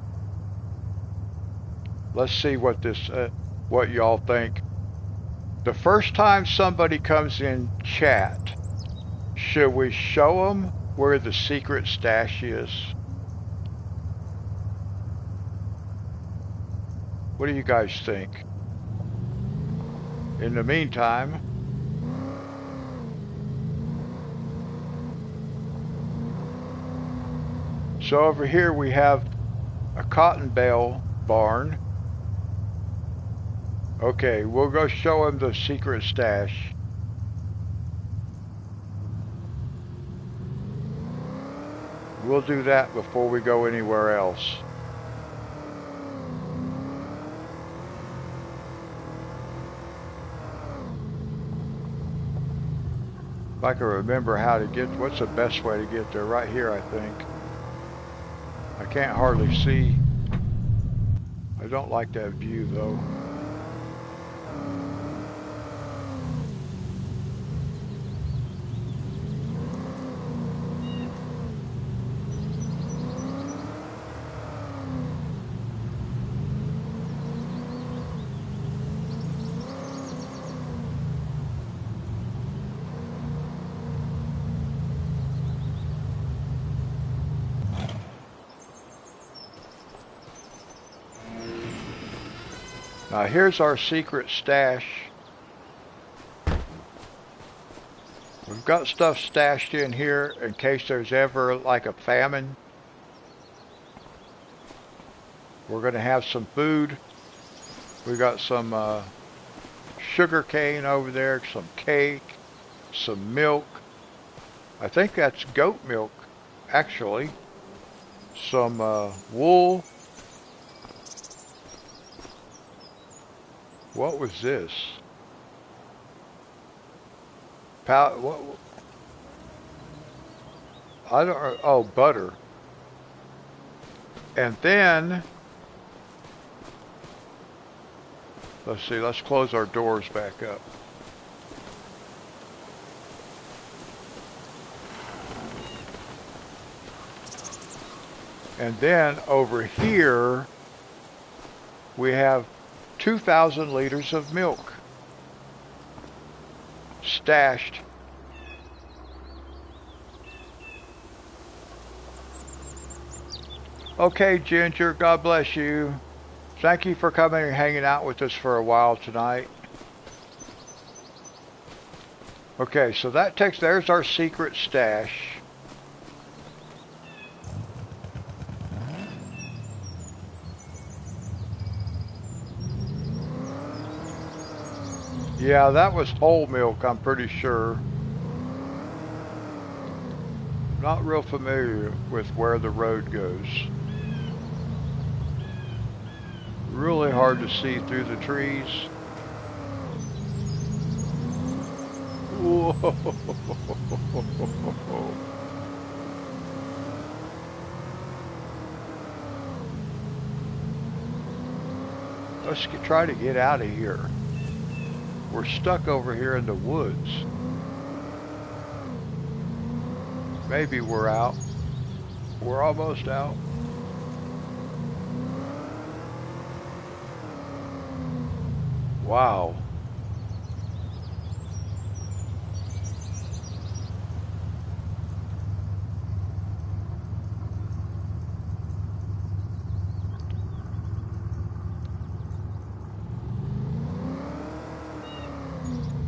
Let's see what what y'all think. The first time somebody comes in chat, should we show them where the secret stash is? What do you guys think? In the meantime, so over here we have a cotton bale barn. Okay, we'll go show him the secret stash. We'll do that before we go anywhere else. If I can remember how to get, what's the best way to get there? Right here, I think. I can't hardly see. I don't like that view though. Now here's our secret stash. We've got stuff stashed in here in case there's ever like a famine. We're going to have some food. We got some sugar cane over there, some cake, some milk. I think that's goat milk, actually. Some wool. What was this? What? I don't. Oh, butter. And then, let's see. Let's close our doors back up. And then over here, we have 2,000 liters of milk stashed. Okay, Ginger, God bless you. Thank you for coming and hanging out with us for a while tonight. Okay, so there's our secret stash. Yeah, that was whole milk, I'm pretty sure. Not real familiar with where the road goes. Really hard to see through the trees. Whoa. Try to get out of here. We're stuck over here in the woods. Maybe we're out. We're almost out. Wow.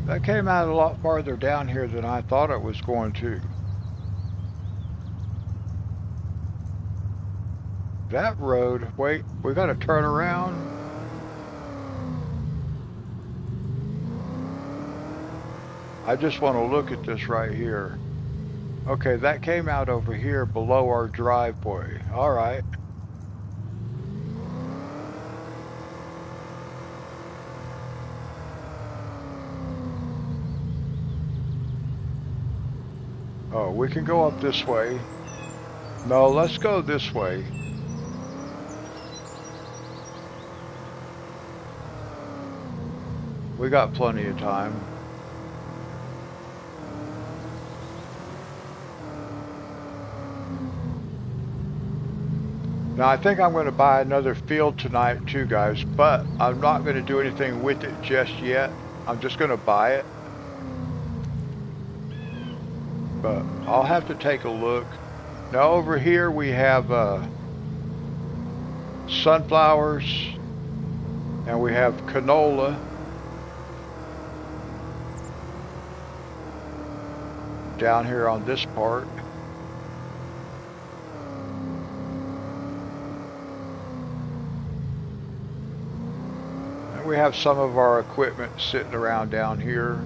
That came out a lot farther down here than I thought it was going to. That road, wait, we gotta turn around. I just want to look at this right here. Okay, that came out over here below our driveway. All right. Oh, we can go up this way. No, let's go this way. We got plenty of time. Now, I think I'm going to buy another field tonight too, guys, but I'm not going to do anything with it just yet. I'm just going to buy it. But I'll have to take a look. Now, over here we have sunflowers, and we have canola. Down here on this part. And we have some of our equipment sitting around down here.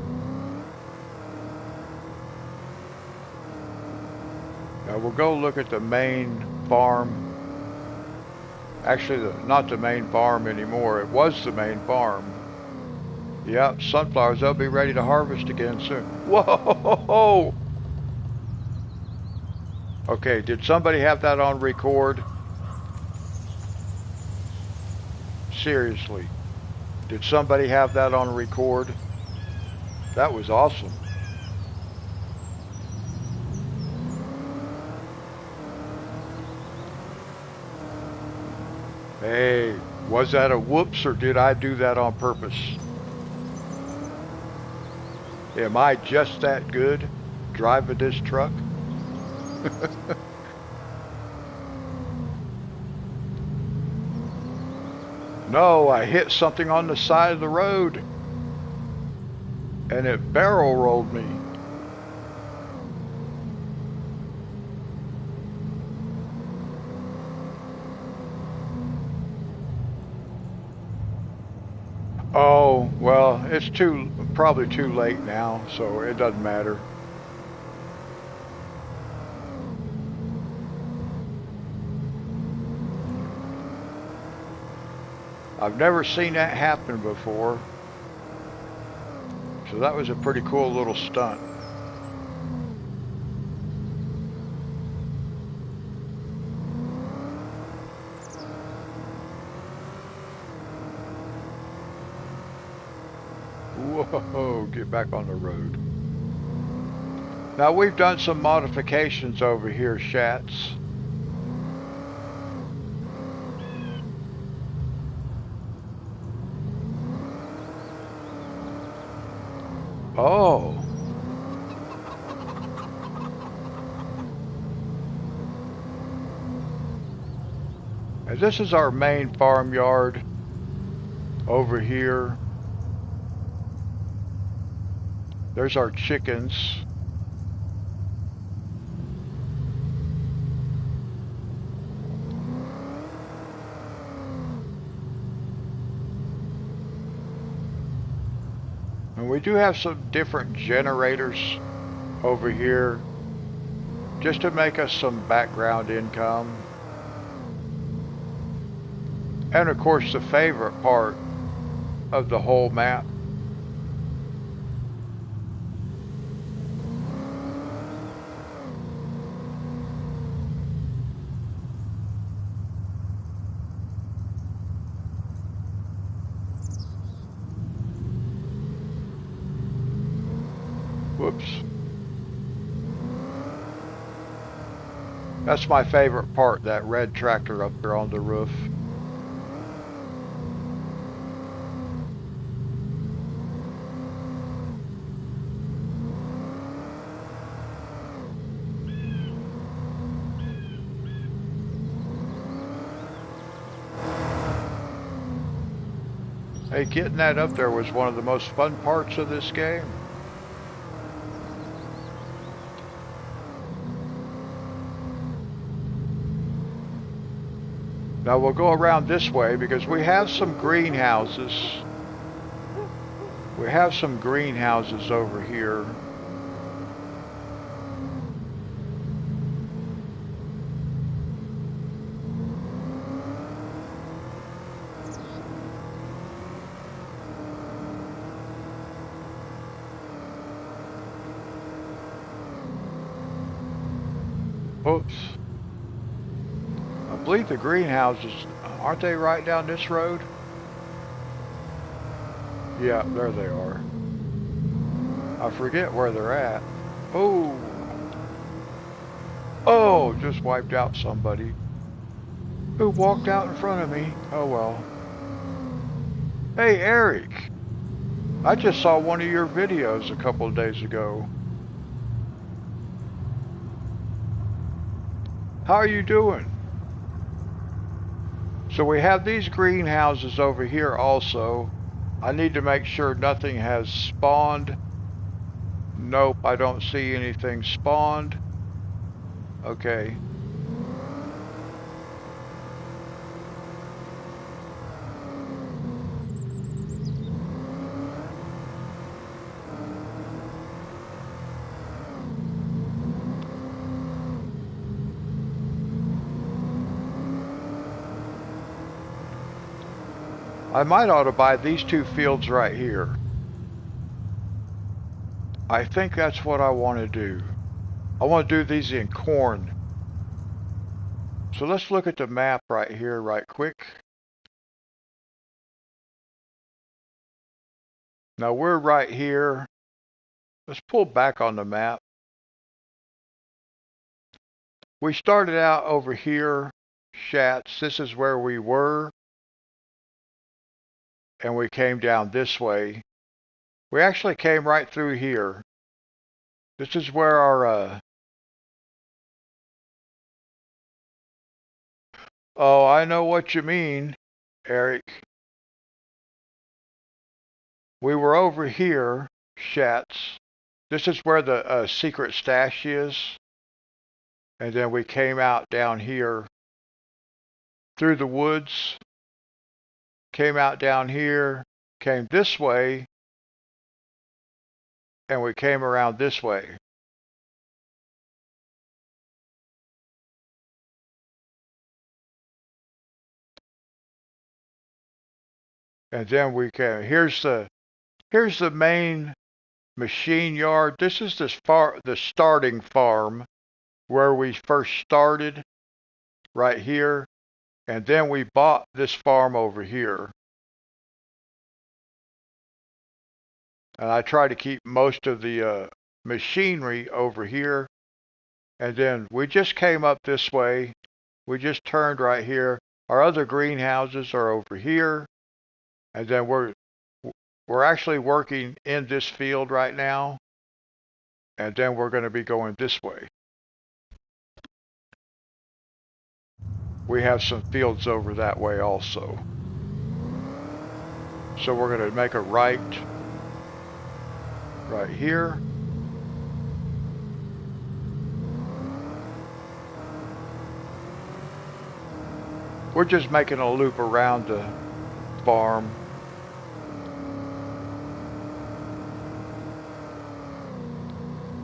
Now we'll go look at the main farm. Actually, not the main farm anymore. It was the main farm. Yep, sunflowers, they'll be ready to harvest again soon. Whoa! Okay, did somebody have that on record? Seriously, did somebody have that on record? That was awesome. Hey, was that a whoops or did I do that on purpose? Am I just that good driving this truck? No, I hit something on the side of the road and it barrel rolled me. Oh, well, it's probably too late now, so it doesn't matter. I've never seen that happen before. So that was a pretty cool little stunt. Whoa, get back on the road. Now we've done some modifications over here, Shats. Oh. And this is our main farmyard over here. There's our chickens. And we do have some different generators over here just to make us some background income. And of course the favorite part of the whole map. Whoops. That's my favorite part, that red tractor up there on the roof. Hey, getting that up there was one of the most fun parts of this game. Now we'll go around this way because we have some greenhouses. We have some greenhouses over here. Oops. I believe the greenhouses, aren't they right down this road? Yeah, there they are. I forget where they're at. Oh. Oh, just wiped out somebody who walked out in front of me. Oh well. Hey, Eric. I just saw one of your videos a couple of days ago. How are you doing? So we have these greenhouses over here also. I need to make sure nothing has spawned. Nope, I don't see anything spawned. Okay. I might ought to buy these two fields right here. I think that's what I want to do. I want to do these in corn. So let's look at the map right here right quick. Now we're right here. Let's pull back on the map. We started out over here, Shats. This is where we were. And we came down this way. We actually came right through here. This is where our, oh, I know what you mean, Eric. We were over here, Shats. This is where the secret stash is. And then we came out down here through the woods. Came out down here, came this way, and we came around this way. And then we came, here's the main machine yard. This is the starting farm where we first started, right here. And then we bought this farm over here. And I try to keep most of the machinery over here. And then we just came up this way. We just turned right here. Our other greenhouses are over here. And then we're actually working in this field right now. And then we're going to be going this way. We have some fields over that way also. So we're going to make a right here. We're just making a loop around the farm.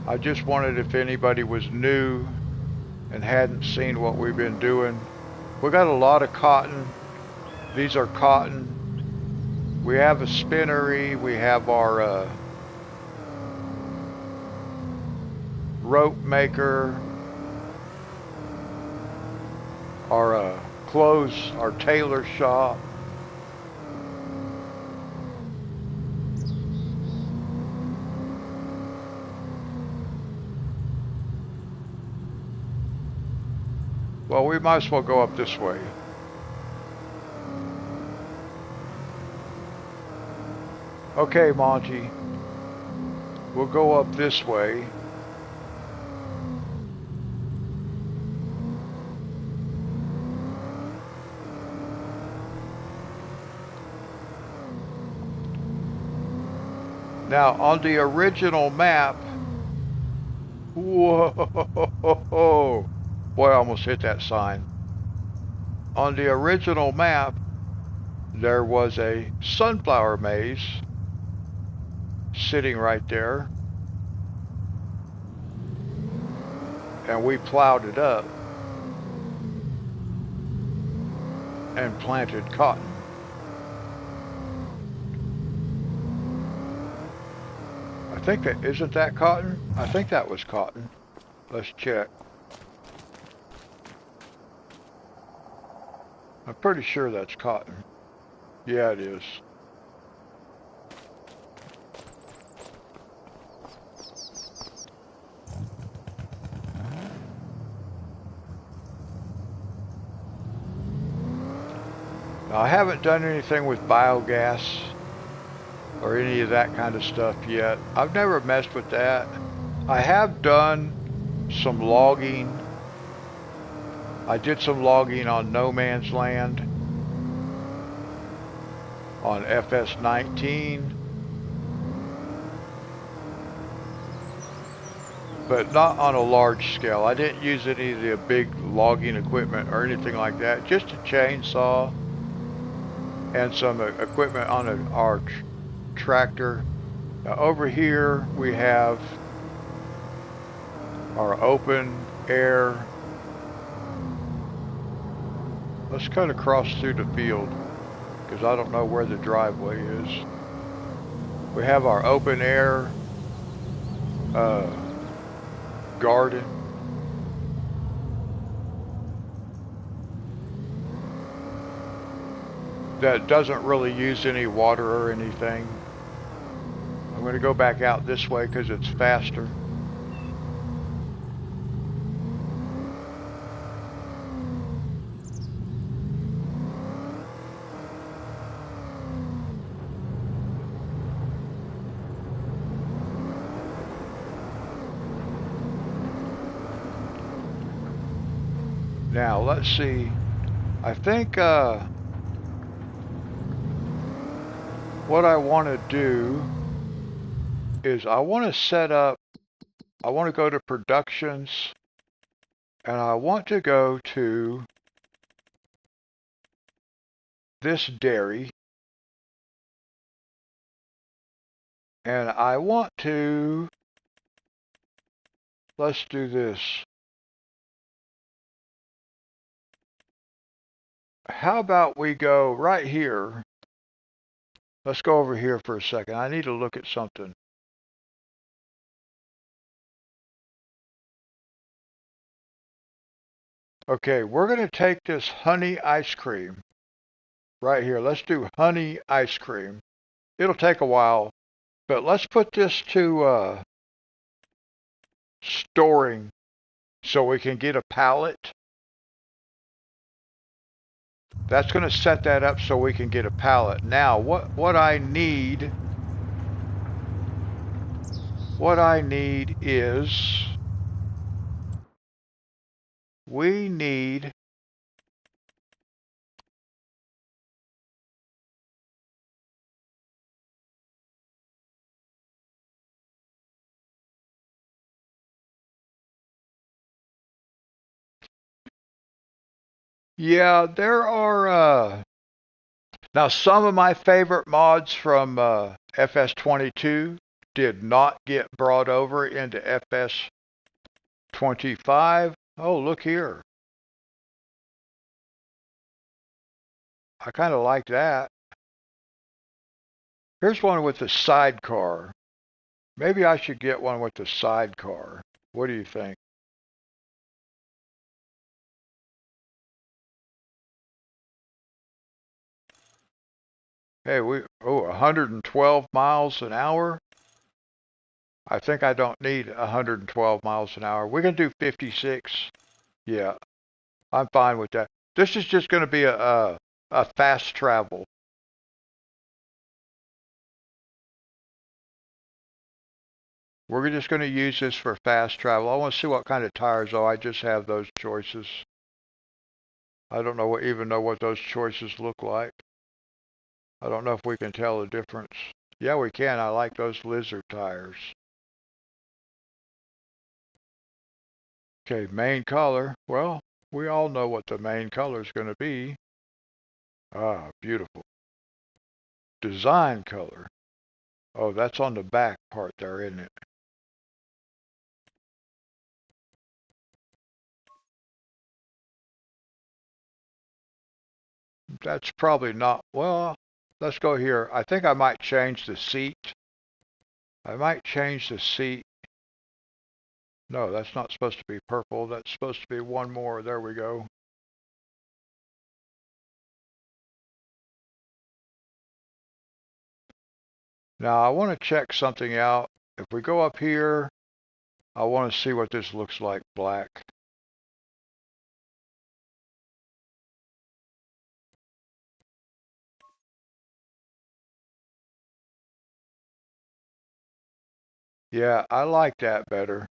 I just wanted, if anybody was new and hadn't seen what we've been doing. We got a lot of cotton. These are cotton. We have a spinnery. We have our rope maker, our clothes, our tailor shop. Well, we might as well go up this way. Okay, Monty. We'll go up this way. Now, on the original map, whoa, boy, I almost hit that sign. On the original map, there was a sunflower maze sitting right there, and we plowed it up and planted cotton. I think that, isn't that cotton? I think that was cotton. Let's check. I'm pretty sure that's cotton. Yeah, it is. Now, I haven't done anything with biogas or any of that kind of stuff yet. I've never messed with that. I have done some logging. I did some logging on No Man's Land on FS19, but not on a large scale. I didn't use any of the big logging equipment or anything like that, just a chainsaw and some equipment on our tractor. Now over here we have our open air. Let's cut across through the field because I don't know where the driveway is. We have our open air garden. That doesn't really use any water or anything. I'm going to go back out this way because it's faster. Now let's see. I think what I want to do is I want to set up, I want to go to productions, and I want to go to this dairy, and I want to, let's do this. How about we go right here? Let's go over here for a second. I need to look at something. Okay, we're going to take this honey ice cream right here. Let's do honey ice cream. It'll take a while, but let's put this to storing so we can get a pallet. That's going to set that up so we can get a pallet. Now, what I need is we need yeah, there are now some of my favorite mods from FS22 did not get brought over into FS25. Oh, look here. I kind of like that. Here's one with the sidecar. Maybe I should get one with the sidecar. What do you think? Hey, 112 miles an hour? I think I don't need 112 miles an hour. We can do 56. Yeah, I'm fine with that. This is just going to be a fast travel. We're just going to use this for fast travel. I want to see what kind of tires. Oh, I just have those choices. I don't know even know what those choices look like. I don't know if we can tell the difference. Yeah, we can. I like those lizard tires. Okay, main color. Well, we all know what the main color is going to be. Ah, beautiful. Design color. Oh, that's on the back part there, isn't it? That's probably not, well, let's go here. I think I might change the seat. I might change the seat. No, that's not supposed to be purple. That's supposed to be one more. There we go. Now I want to check something out. If we go up here, I want to see what this looks like black. Yeah, I like that better.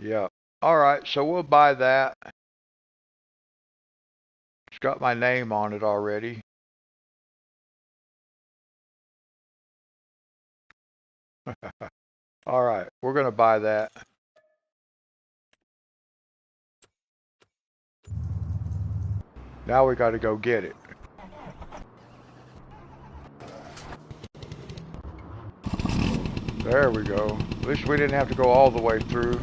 Yeah. All right, so we'll buy that. It's got my name on it already. All right, we're going to buy that. Now we got to go get it. There we go. At least we didn't have to go all the way through.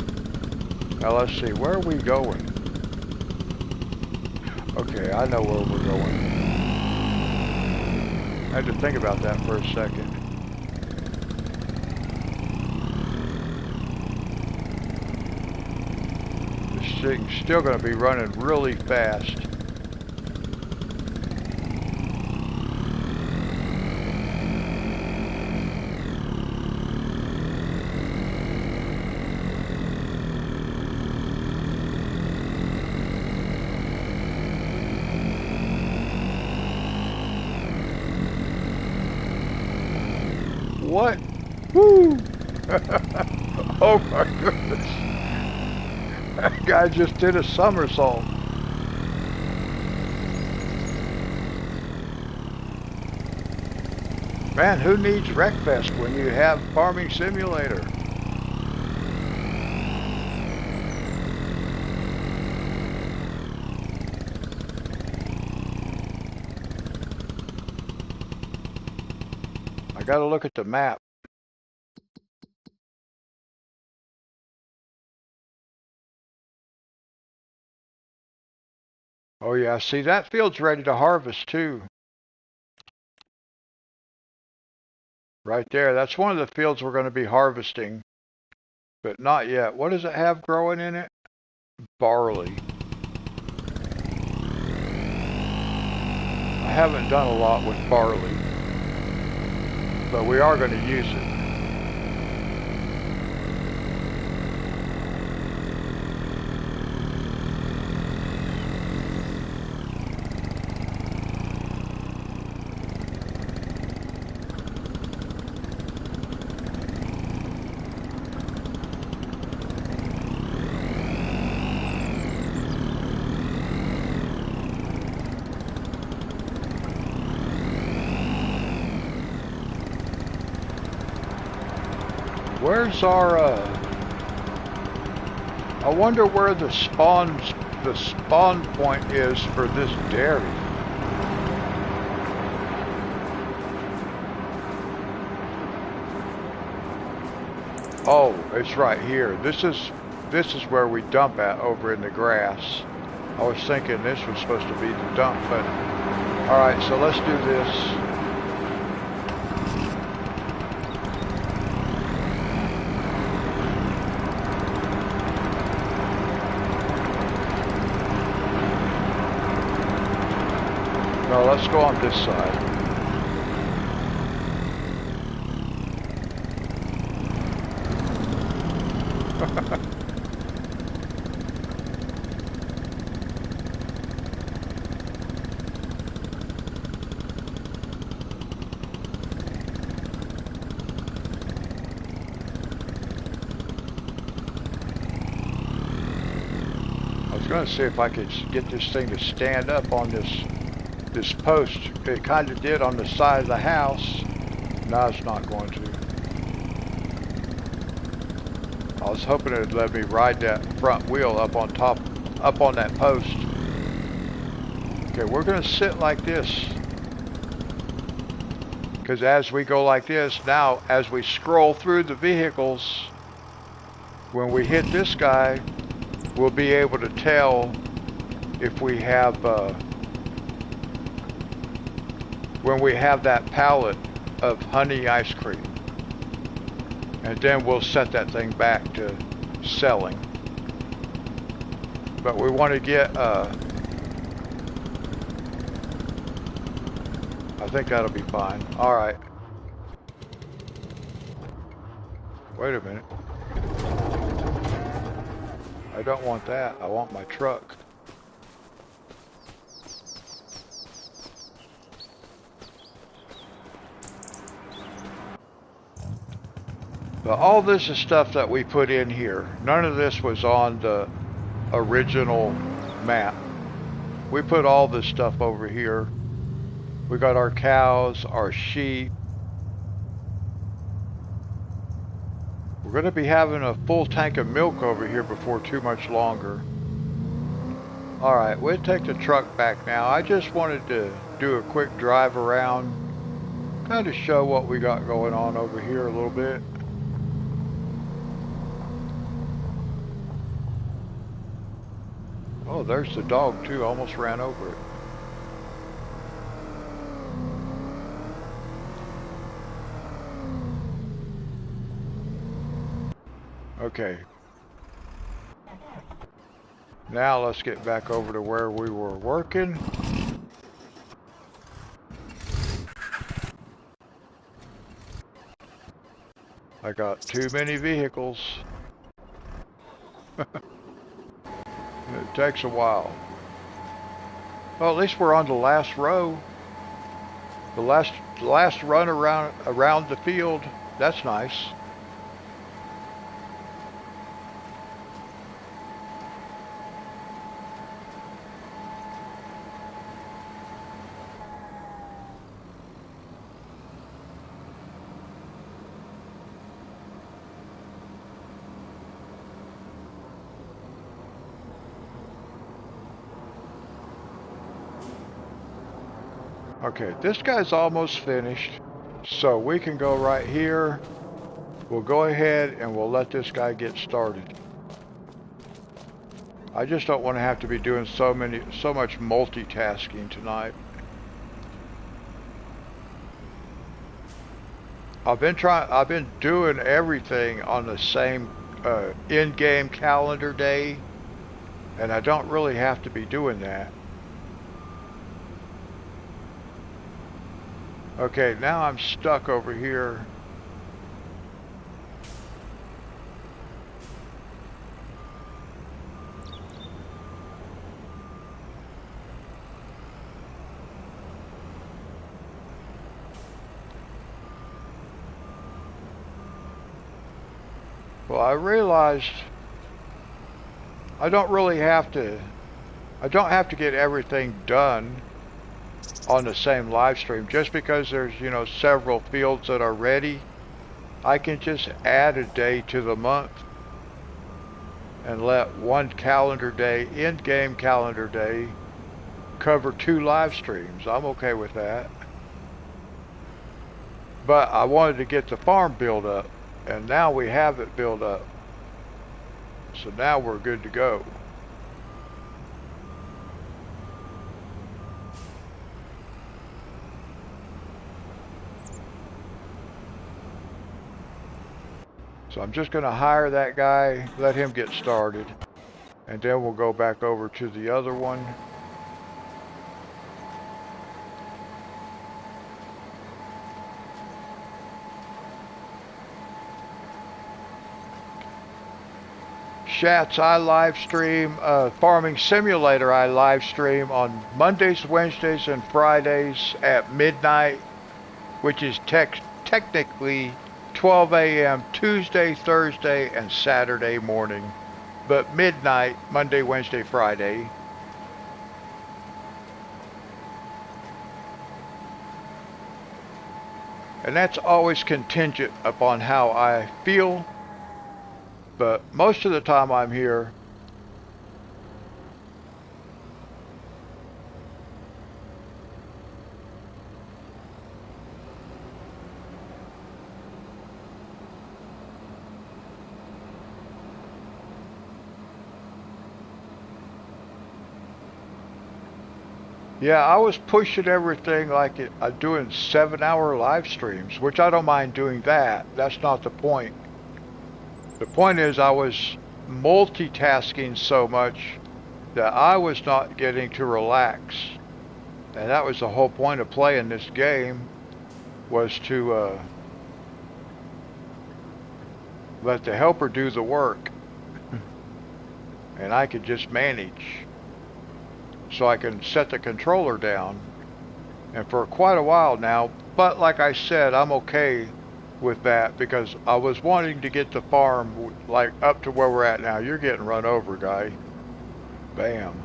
Now let's see, where are we going? Okay, I know where we're going. I had to think about that for a second. This thing's still going to be running really fast. What? Woo! Oh my goodness. That guy just did a somersault. Man, who needs Wreckfest when you have Farming Simulator? I gotta look at the map. Oh yeah, see that field's ready to harvest too. Right there, that's one of the fields we're going to be harvesting, but not yet. What does it have growing in it? Barley. I haven't done a lot with barley, but we are going to use it. Where's our, I wonder where the spawn point is for this dairy. Oh, it's right here. This is where we dump at over in the grass. I was thinking this was supposed to be the dump, but all right, so let's do this. No, let's go on this side. I was going to see if I could get this thing to stand up on this post. It kind of did on the side of the house. No, it's not going to. I was hoping it would let me ride that front wheel up on top, up on that post. Okay, we're going to sit like this. Because as we go like this, now as we scroll through the vehicles, when we hit this guy, we'll be able to tell if we have, when we have that pallet of honey ice cream. And then we'll set that thing back to selling. But we want to get, I think that'll be fine. All right. Wait a minute. I don't want that. I want my truck. But all this is stuff that we put in here. None of this was on the original map. We put all this stuff over here. We got our cows, our sheep. We're going to be having a full tank of milk over here before too much longer. Alright, we'll take the truck back now. I just wanted to do a quick drive around, kind of show what we got going on over here a little bit. Oh, there's the dog too, almost ran over it. Okay. Now let's get back over to where we were working. I got too many vehicles. It takes a while. Well, at least we're on the last row. The last run around the field. That's nice. Okay, this guy's almost finished, so we can go right here. We'll go ahead and we'll let this guy get started. I just don't want to have to be doing so much multitasking tonight. I've been doing everything on the same in-game calendar day, and I don't really have to be doing that. Okay, now I'm stuck over here. Well, I realized I don't have to get everything done on the same live stream. Just because there's, several fields that are ready, I can just add a day to the month and let one calendar day, in-game calendar day, cover 2 live streams. I'm okay with that. But I wanted to get the farm built up. And now we have it built up. So now we're good to go. So I'm just going to hire that guy, let him get started, and then we'll go back over to the other one. Shats, I live stream, Farming Simulator I live stream on Mondays, Wednesdays, and Fridays at midnight, which is technically 12 a.m. Tuesday, Thursday, and Saturday morning, but midnight, Monday, Wednesday, Friday. And that's always contingent upon how I feel, but most of the time I'm here. Yeah, I was pushing everything like doing 7-hour live streams, which I don't mind doing that. That's not the point. The point is I was multitasking so much that I was not getting to relax. And that was the whole point of playing this game, was to let the helper do the work. And I could just manage. So I can set the controller down. And for quite a while now, but like I said, I'm okay with that because I was wanting to get the farm like up to where we're at now. You're getting run over, guy. Bam.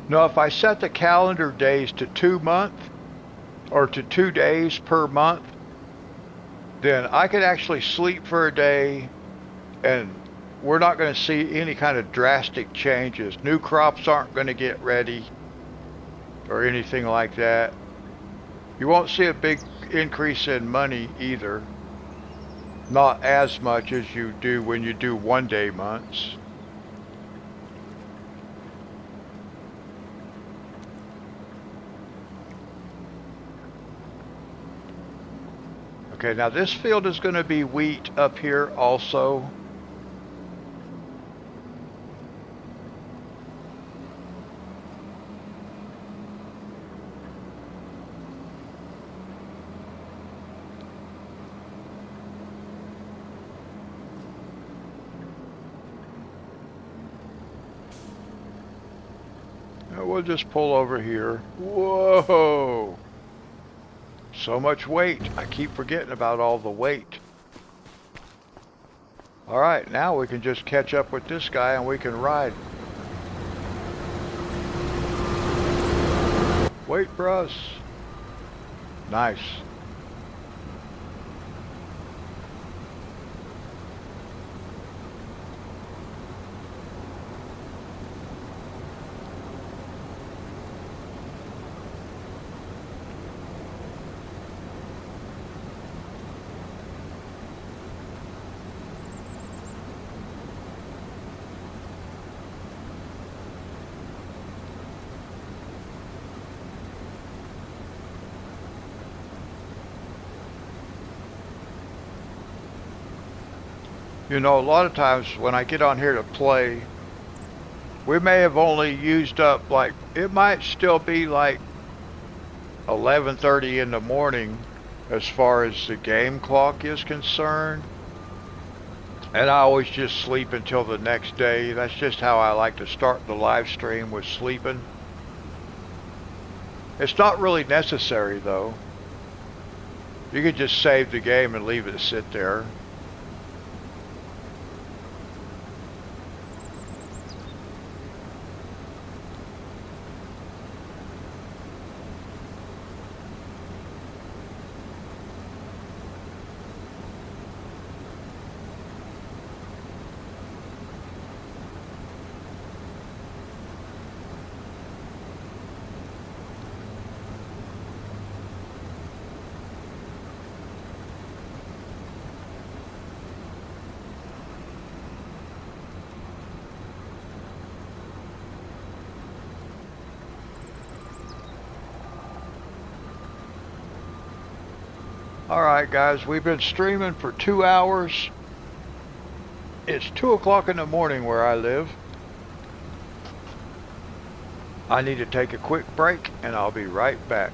No, if I set the calendar days to 2 months or to 2 days per month, then I could actually sleep for a day and we're not going to see any kind of drastic changes. New crops aren't going to get ready or anything like that. You won't see a big increase in money either. Not as much as you do when you do 1-day months. Okay, now this field is going to be wheat up here also. Now we'll just pull over here. Whoa! So much weight. I keep forgetting about all the weight. Alright, now we can just catch up with this guy and we can ride. Wait for us. Nice. You know, a lot of times when I get on here to play, we may have only used up, like, it might still be like 11:30 in the morning as far as the game clock is concerned. And I always just sleep until the next day. That's just how I like to start the live stream, with sleeping. It's not really necessary though. You could just save the game and leave it sit there. Alright guys, we've been streaming for 2 hours. It's 2 o'clock in the morning where I live. I need to take a quick break and I'll be right back.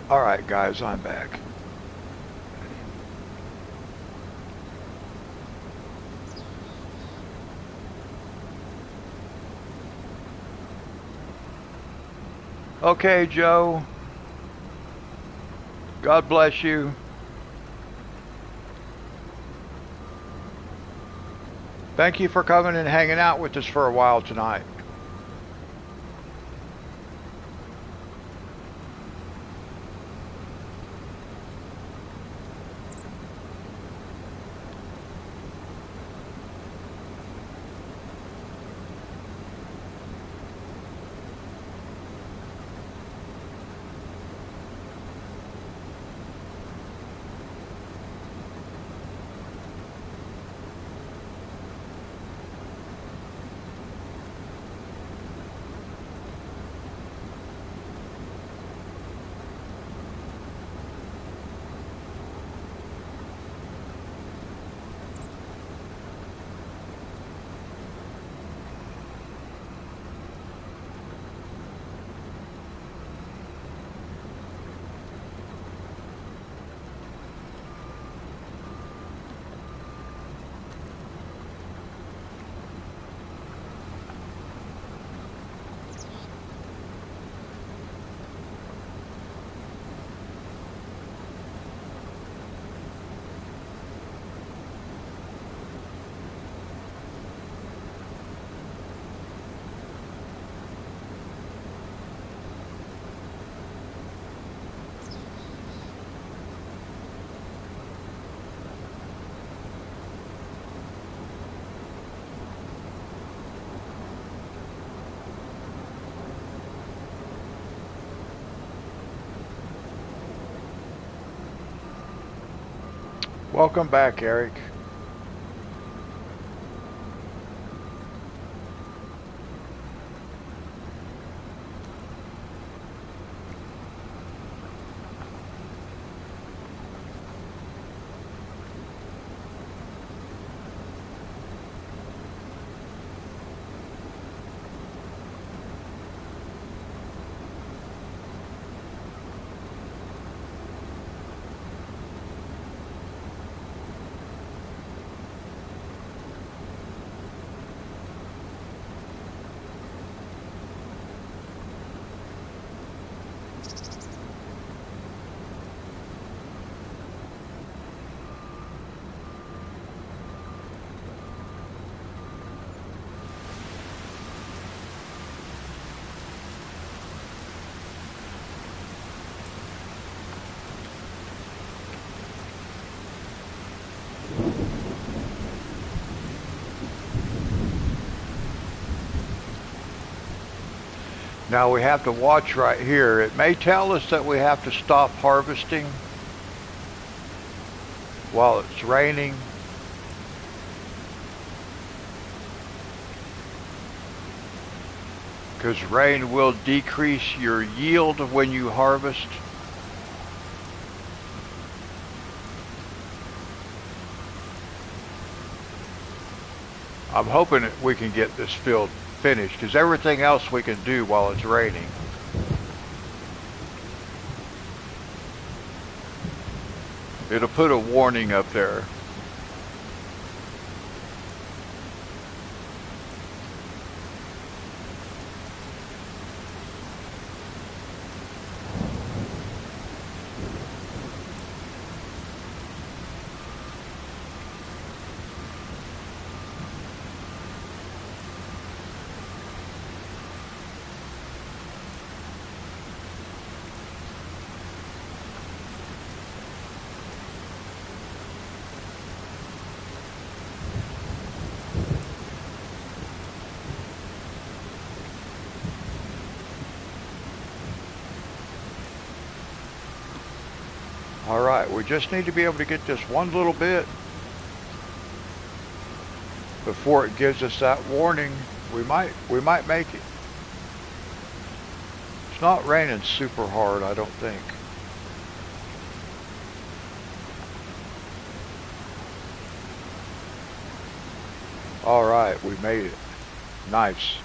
Alright guys, I'm back. Okay, Joe. God bless you. Thank you for coming and hanging out with us for a while tonight. Welcome back, Eric. Now we have to watch right here. It may tell us that we have to stop harvesting while it's raining. Because rain will decrease your yield when you harvest. I'm hoping that we can get this field finished because everything else we can do while it's raining. It'll put a warning up there. All right, we just need to be able to get this one little bit before it gives us that warning. We might make it. It's not raining super hard, I don't think. All right, we made it. Nice.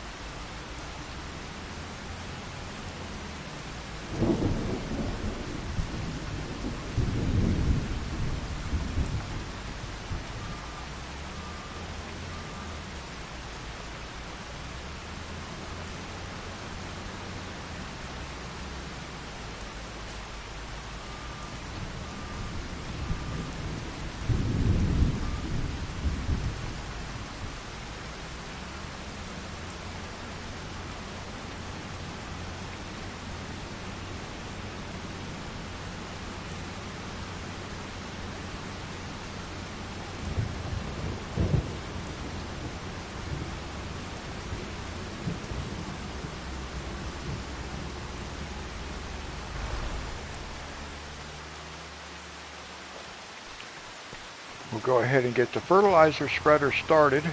We'll go ahead and get the fertilizer spreader started.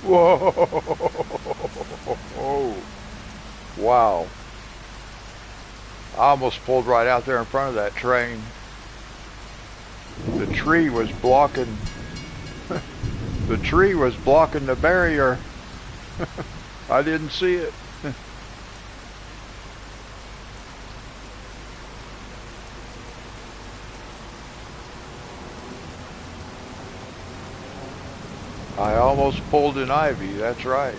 Whoa! Wow. I almost pulled right out there in front of that train. The tree was blocking the tree was blocking the barrier. I didn't see it. I almost pulled an ivy, that's right.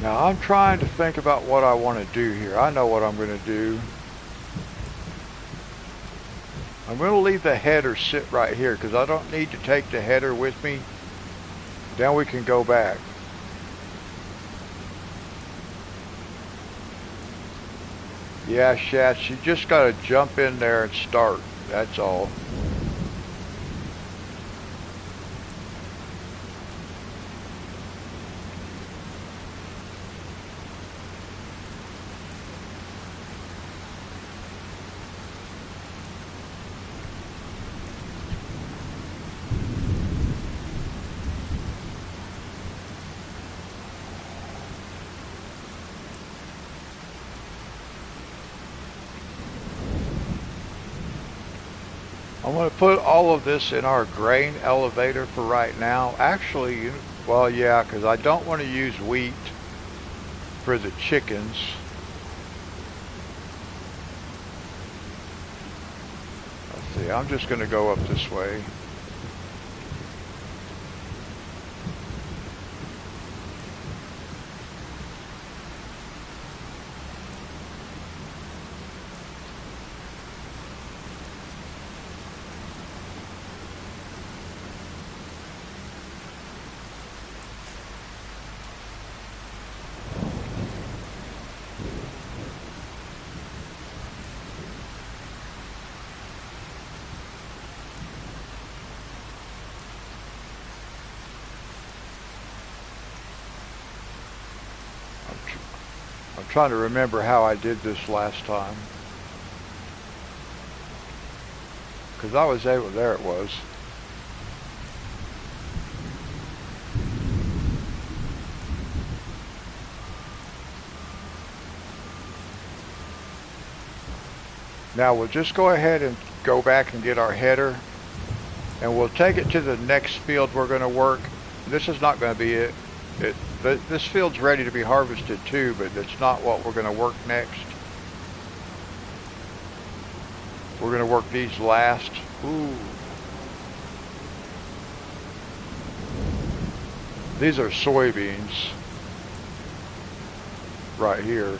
Now I'm trying to think about what I want to do here. I know what I'm going to do. I'm going to leave the header sit right here because I don't need to take the header with me. Then we can go back. Yeah, Shats, you just got to jump in there and start. That's all. I'm going to put all of this in our grain elevator for right now. Actually, well, yeah, because I don't want to use wheat for the chickens. Let's see, I'm just going to go up this way. I'm trying to remember how I did this last time. Because I was able, there it was. Now we'll just go ahead and go back and get our header, and we'll take it to the next field we're going to work. This is not going to be it. This field's ready to be harvested too, but it's not what we're going to work next. We're going to work these last. Ooh. These are soybeans right here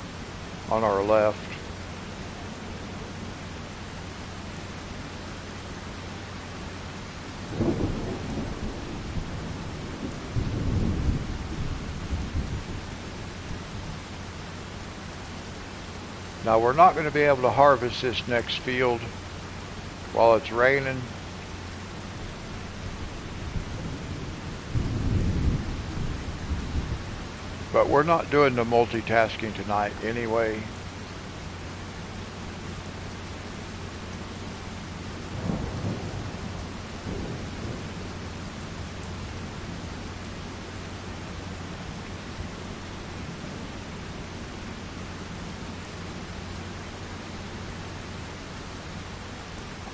on our left. Now we're not going to be able to harvest this next field while it's raining. But we're not doing the multitasking tonight anyway.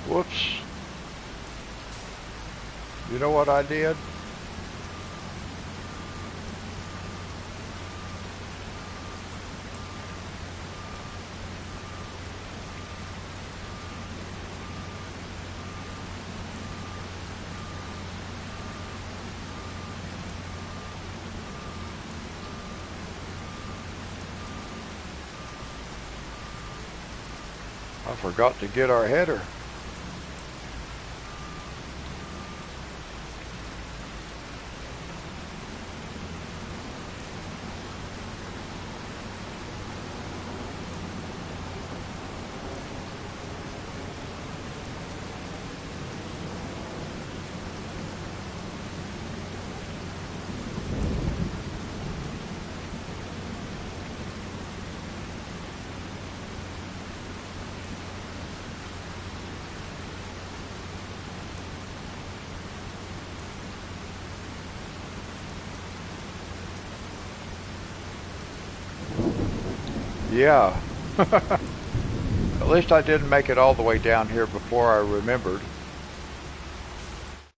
Whoops. You know what I did? I forgot to get our header. Yeah. At least I didn't make it all the way down here before I remembered.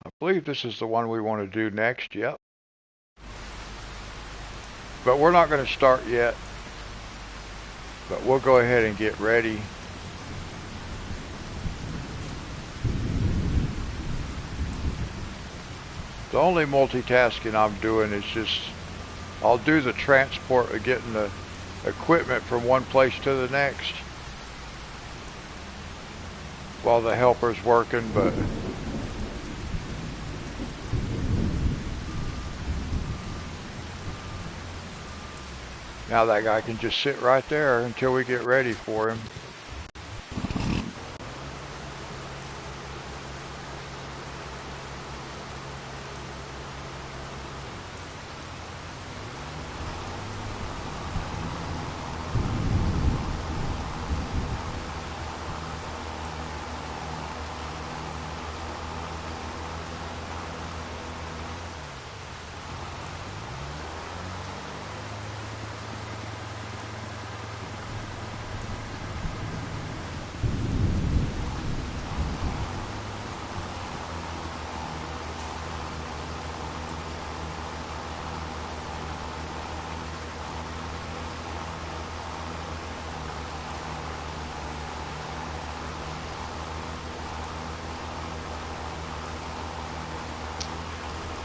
I believe this is the one we want to do next, yep. But we're not going to start yet. But we'll go ahead and get ready. The only multitasking I'm doing is just, I'll do the transport of getting the equipment from one place to the next while the helper's working, but now that guy can just sit right there until we get ready for him.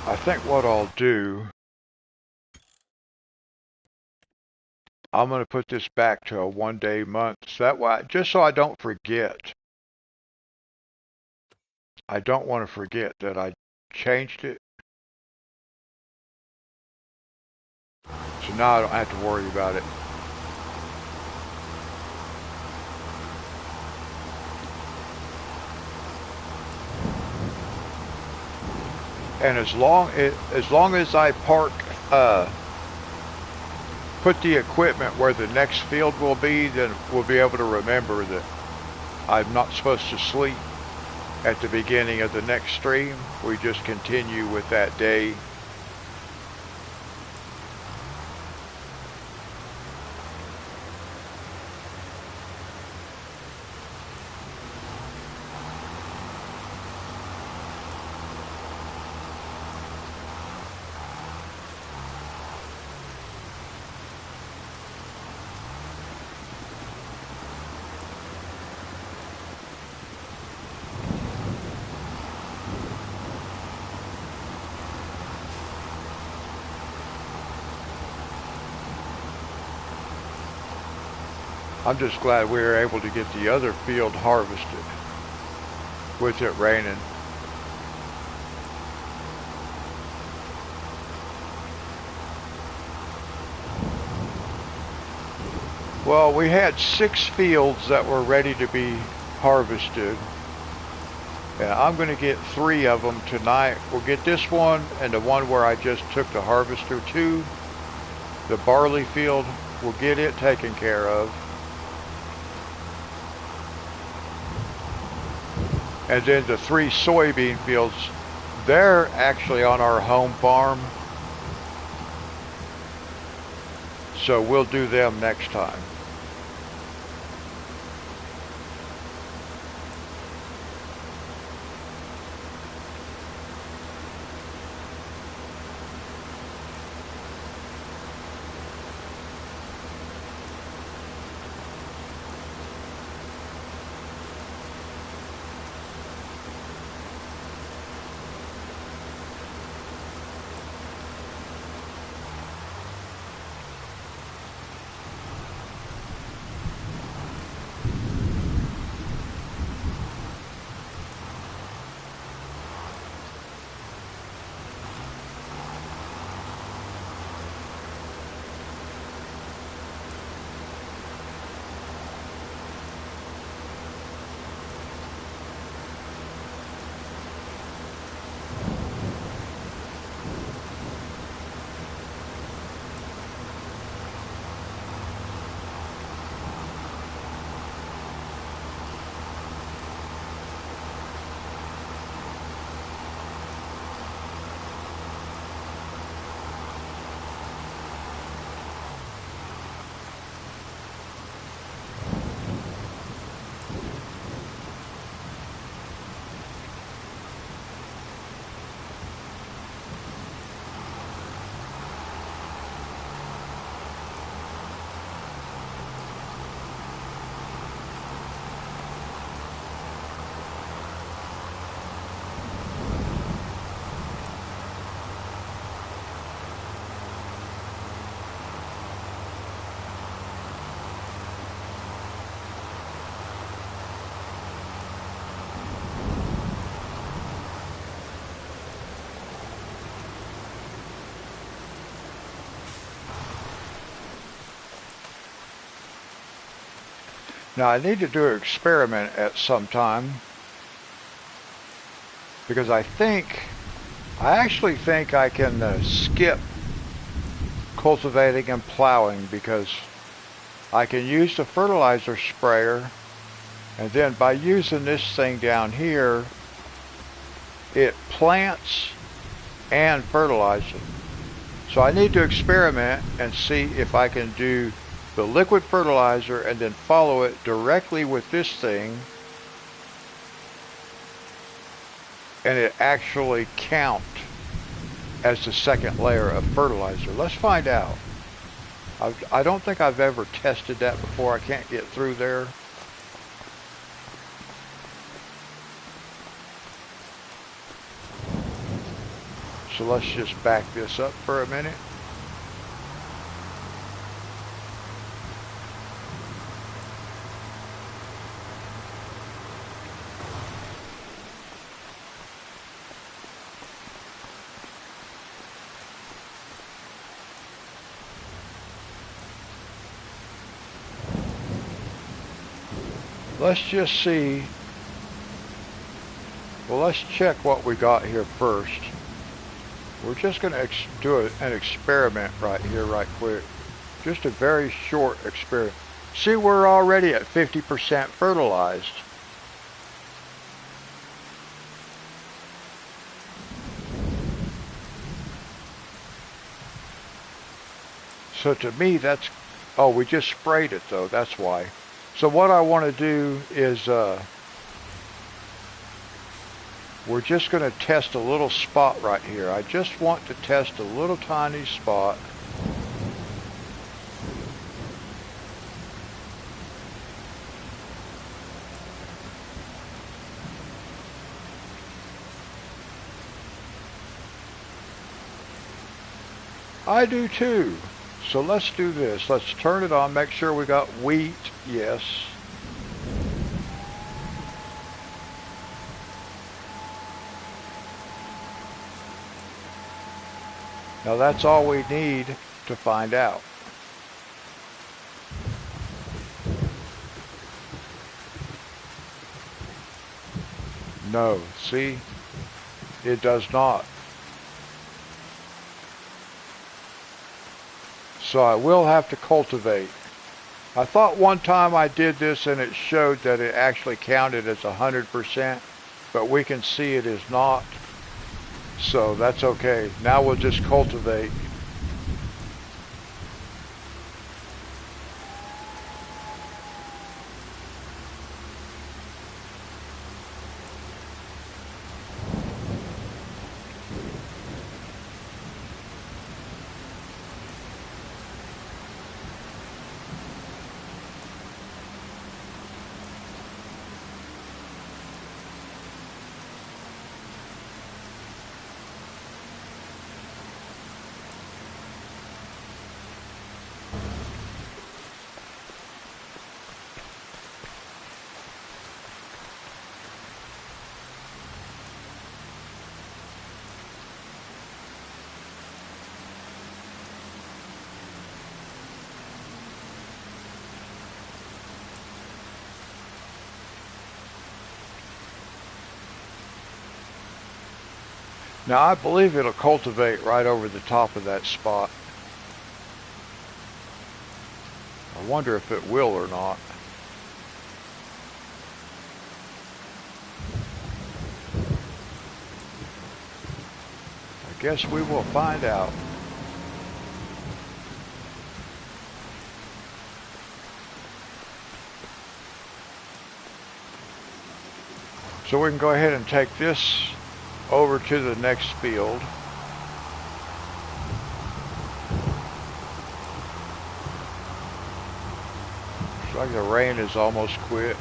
I think what I'll do, I'm going to put this back to a 1 day month. So that way, just so I don't forget. I don't want to forget that I changed it. So now I don't have to worry about it. And as long as I park put the equipment where the next field will be, then we'll be able to remember that I'm not supposed to sleep at the beginning of the next stream. We just continue with that day. I'm just glad we were able to get the other field harvested with it raining. Well, we had 6 fields that were ready to be harvested. And I'm going to get 3 of them tonight. We'll get this one and the one where I just took the harvester to. The barley field, we'll get it taken care of. And then the 3 soybean fields, they're actually on our home farm. So we'll do them next time. Now I need to do an experiment at some time because I actually think I can skip cultivating and plowing because I can use the fertilizer sprayer, and then by using this thing down here, it plants and fertilizes. So I need to experiment and see if I can do the liquid fertilizer and then follow it directly with this thing and it actually count as the second layer of fertilizer. Let's find out. I don't think I've ever tested that before. I can't get through there. So let's just back this up for a minute. Let's just see. Well, let's check what we got here first. We're just going to do an experiment right here, right quick. Just a very short experiment. See, we're already at 50% fertilized. So to me, that's, oh, we just sprayed it though, that's why. So what I want to do is, we're just going to test a little spot right here. I just want to test a little tiny spot. I do too. So let's do this. Let's turn it on, make sure we got wheat. Yes. Now that's all we need to find out. No, see? It does not. So I will have to cultivate. I thought one time I did this and it showed that it actually counted as 100%, but we can see it is not. So that's okay. Now we'll just cultivate. Now I believe it'll cultivate right over the top of that spot. I wonder if it will or not. I guess we will find out. So we can go ahead and take this over to the next field. Looks like the rain is almost quit.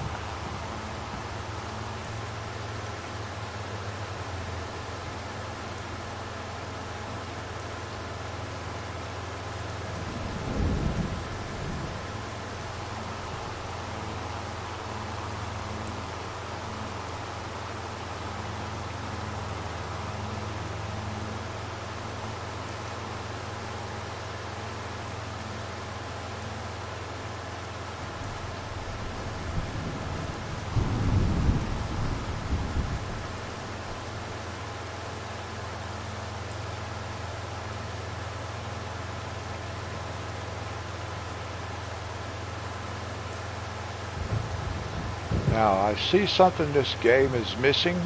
Now I see something this game is missing,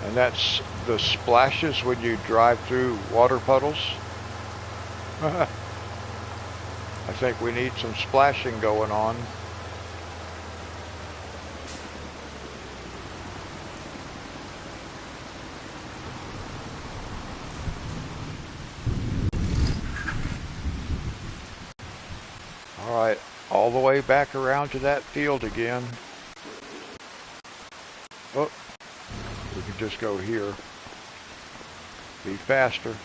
and that's the splashes when you drive through water puddles. I think we need some splashing going on. Alright, all the way back around to that field again. Oh, we can just go here. Be faster.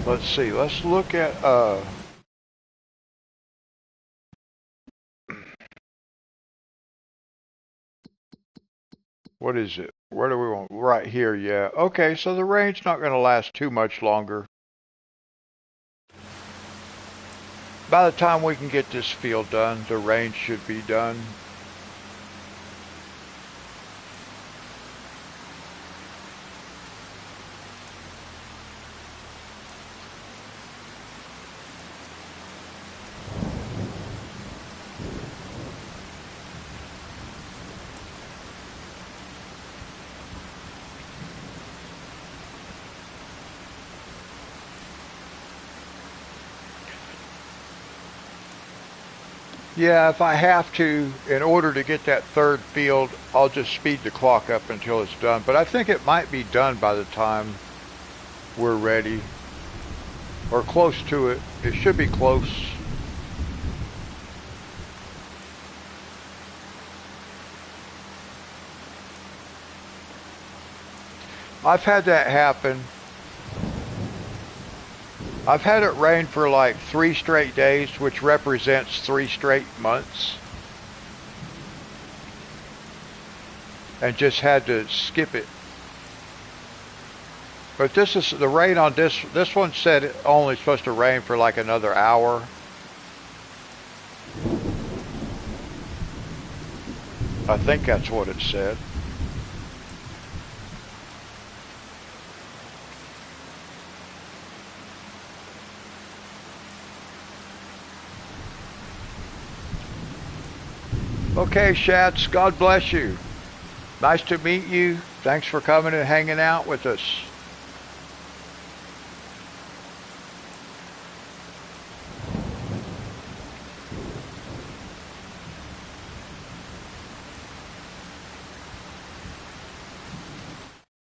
Let's see. Let's look at what is it? Where do we want? Right here, yeah. Okay, so the rain's not going to last too much longer. By the time we can get this field done, the rain should be done. Yeah, if I have to, in order to get that third field, I'll just speed the clock up until it's done. But I think it might be done by the time we're ready, or close to it. It should be close. I've had that happen. I've had it rain for like 3 straight days, which represents 3 straight months, and just had to skip it. But this is the rain on this one said it only supposed to rain for like another hour. I think that's what it said. Okay, Shats, God bless you. Nice to meet you. Thanks for coming and hanging out with us.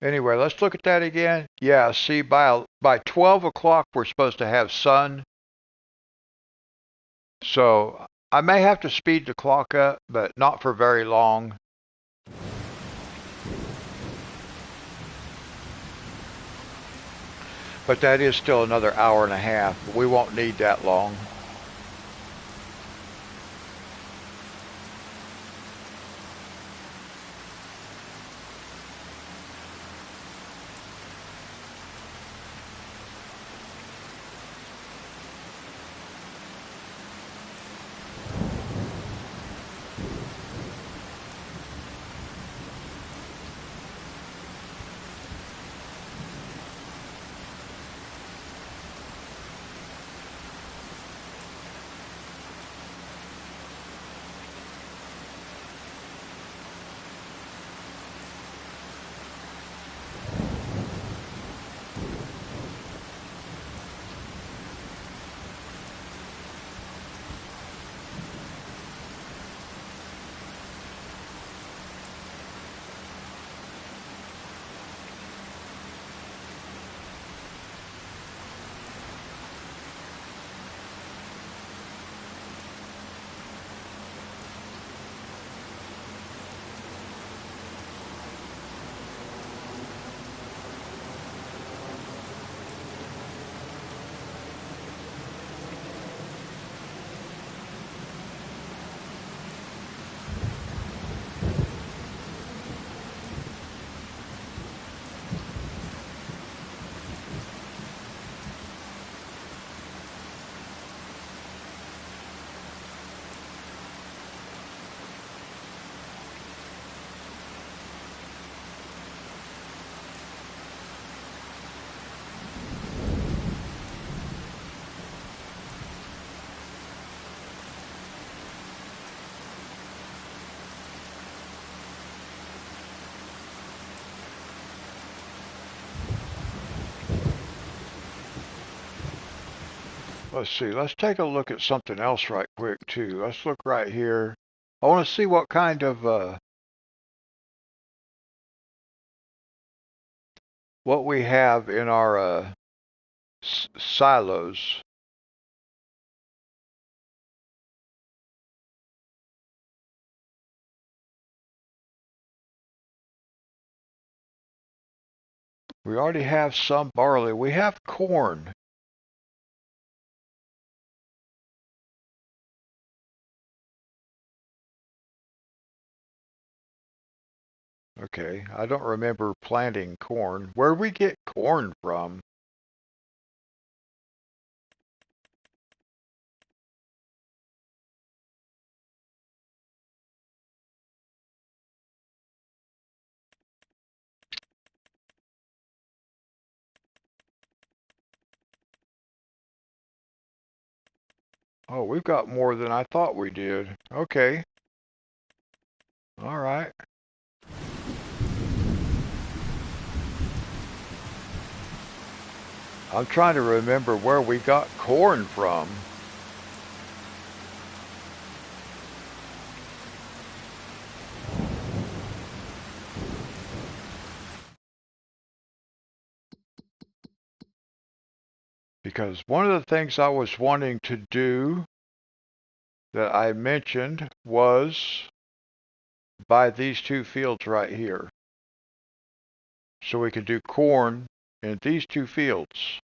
Anyway, let's look at that again. Yeah, see, by 12 o'clock we're supposed to have sun. So I may have to speed the clock up, but not for very long. But that is still another hour and a half. We won't need that long. Let's see. Let's take a look at something else right quick too. Let's look right here. I want to see what kind of what we have in our silos. We already have some barley. We have corn. Okay, I don't remember planting corn. Where'd we get corn from? Oh, we've got more than I thought we did. Okay, all right. I'm trying to remember where we got corn from. Because one of the things I was wanting to do that I mentioned was buy these two fields right here. So we could do corn in these two fields.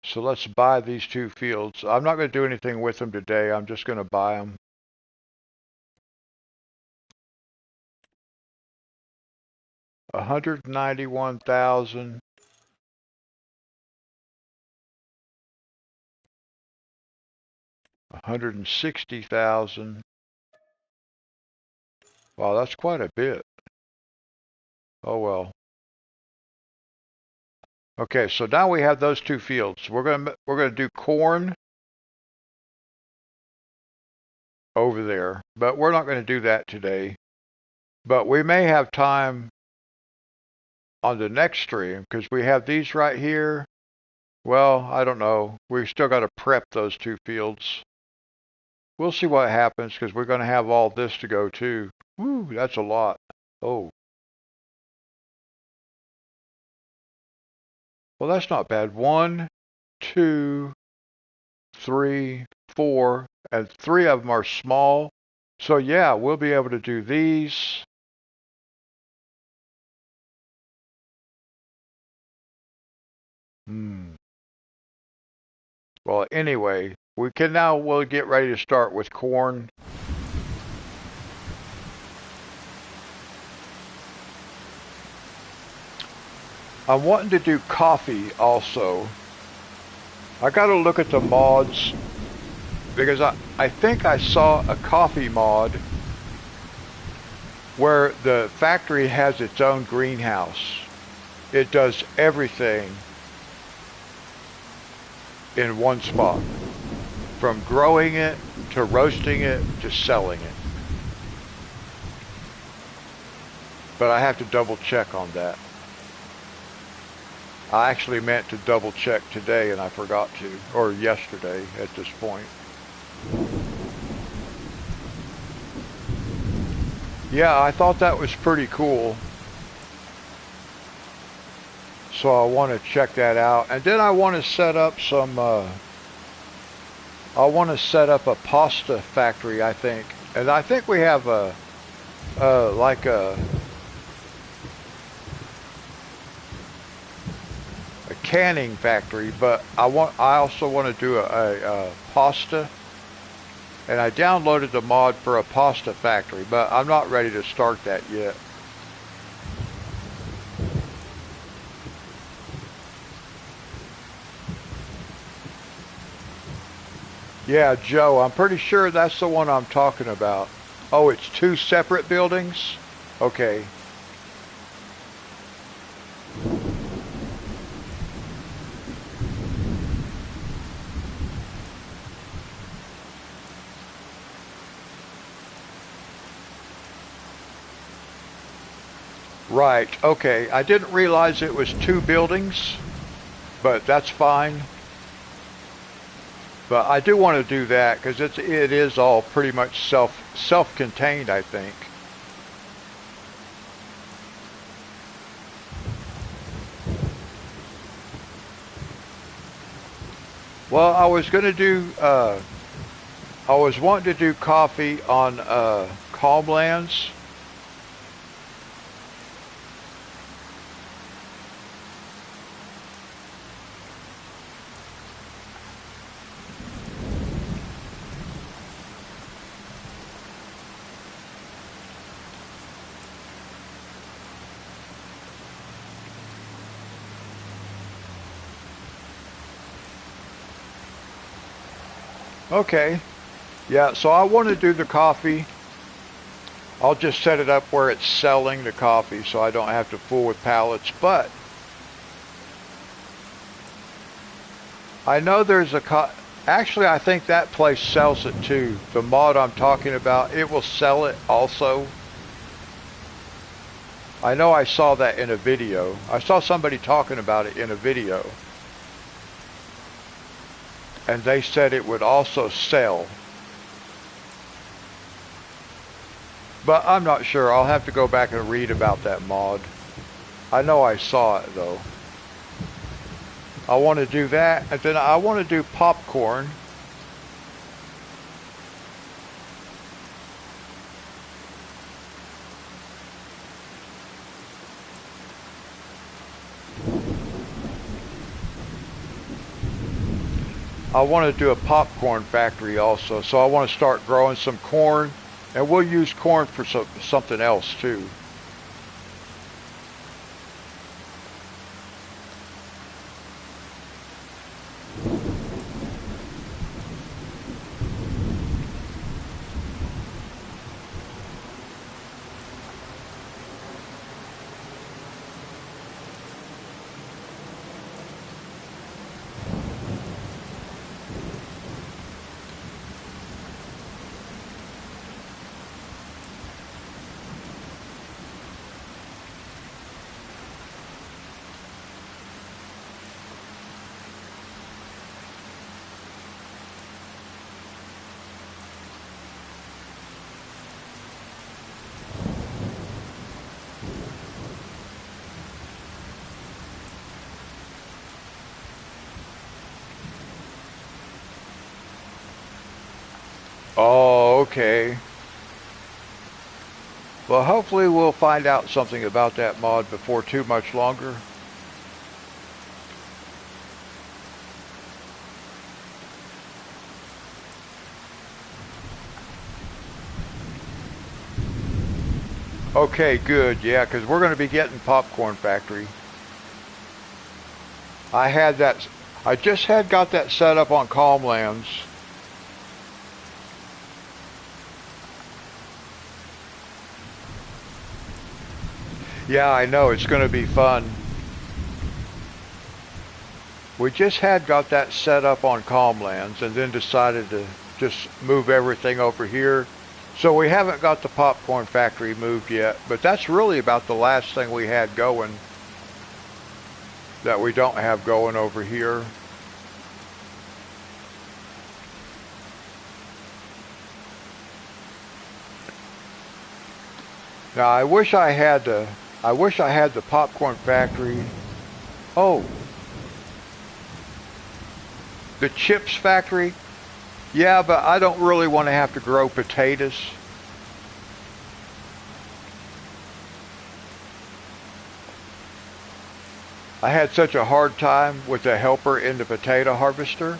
So let's buy these two fields. I'm not going to do anything with them today. I'm just going to buy them. $191,000. $160,000. Wow, that's quite a bit. Oh well. Okay, so now we have those two fields. We're gonna do corn over there, but we're not going to do that today. But we may have time on the next stream because we have these right here. Well, I don't know. We still got to prep those two fields. We'll see what happens because we're going to have all this to go too. Woo, that's a lot. Oh, well, that's not bad. 1, 2, 3, 4, and 3 of them are small. So yeah, we'll be able to do these. Hmm. Well, anyway, we'll get ready to start with corn. I'm wanting to do coffee also. I got to look at the mods because I think I saw a coffee mod where the factory has its own greenhouse. It does everything in one spot, from growing it to roasting it to selling it. But I have to double check on that. I actually meant to double check today and I forgot to, or yesterday at this point. Yeah, I thought that was pretty cool. So I want to check that out. And then I want to set up I want to set up a pasta factory, I think. And I think we have like a canning factory, but I also want to do a pasta. And I downloaded the mod for a pasta factory, but I'm not ready to start that yet. Yeah, Joe, I'm pretty sure that's the one I'm talking about. Oh, it's two separate buildings? Okay. Right, okay. I didn't realize it was two buildings, but that's fine. But I do want to do that because it is all pretty much self-contained, I think. Well, I was wanting to do coffee on Calmlands. Okay. Yeah, so I want to do the coffee. I'll just set it up where it's selling the coffee so I don't have to fool with pallets. But I know there's actually, I think that place sells it too. The mod I'm talking about, it will sell it also. I know I saw that in a video. I saw somebody talking about it in a video. And they said it would also sell. But I'm not sure. I'll have to go back and read about that mod. I know I saw it though. I want to do that, and then I want to do popcorn. I want to do a popcorn factory also, so I want to start growing some corn, and we'll use corn for something else too. Oh, okay. Well, hopefully we'll find out something about that mod before too much longer. Okay, good. Yeah, because we're going to be getting popcorn factory. I had that. I just had got that set up on Calmlands. Yeah, I know. It's going to be fun. We just had got that set up on Calmlands and then decided to just move everything over here. So we haven't got the popcorn factory moved yet, but that's really about the last thing we had going that we don't have going over here. Now I wish I had the popcorn factory. Oh, the chips factory. Yeah, but I don't really want to have to grow potatoes. I had such a hard time with the helper in the potato harvester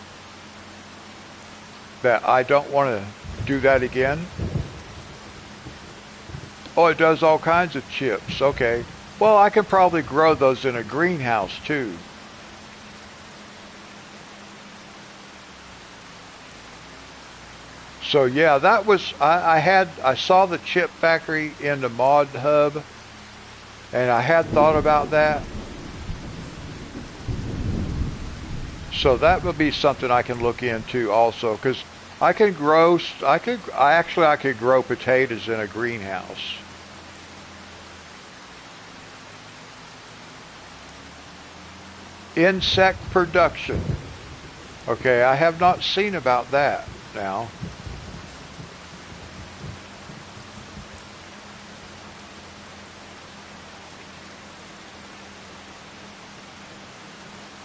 that I don't want to do that again. Oh, it does all kinds of chips. Okay. Well, I can probably grow those in a greenhouse too. So yeah, that was I saw the chip factory in the mod hub, and I had thought about that. So that would be something I can look into also, because I can grow. I could grow potatoes in a greenhouse. Insect production. Okay, I have not seen about that now.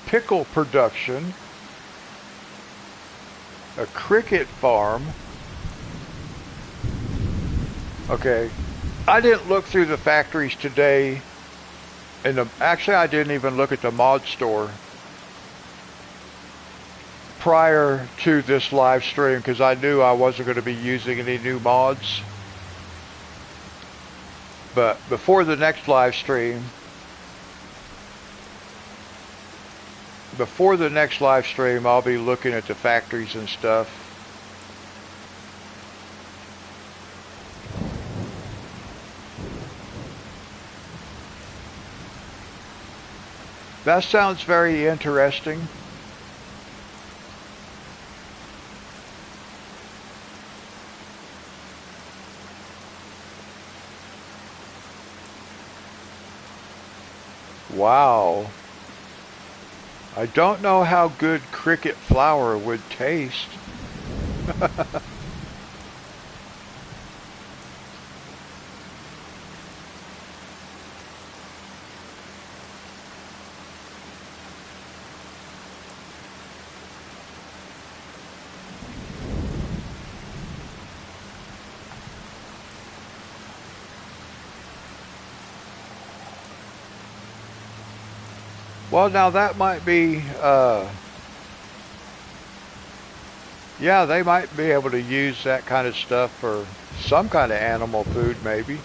Pickle production, a cricket farm. Okay, I didn't look through the factories today, and actually I didn't even look at the mod store prior to this live stream because I knew I wasn't going to be using any new mods. But before the next live stream, I'll be looking at the factories and stuff. That sounds very interesting. Wow. I don't know how good cricket flour would taste. Well, now that might be, yeah, they might be able to use that kind of stuff for some kind of animal food, maybe.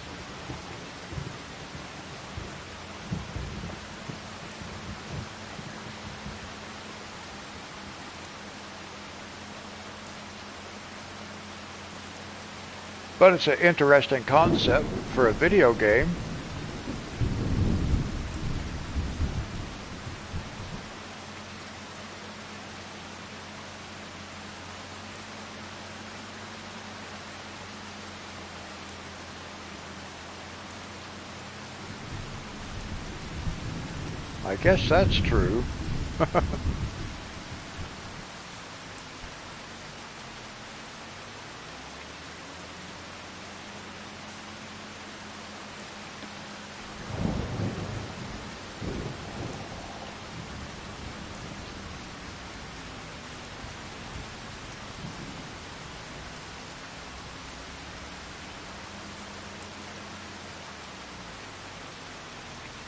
But it's an interesting concept for a video game. I guess that's true.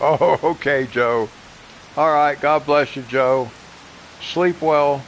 Oh, okay, Joe. All right, God bless you, Joe. Sleep well.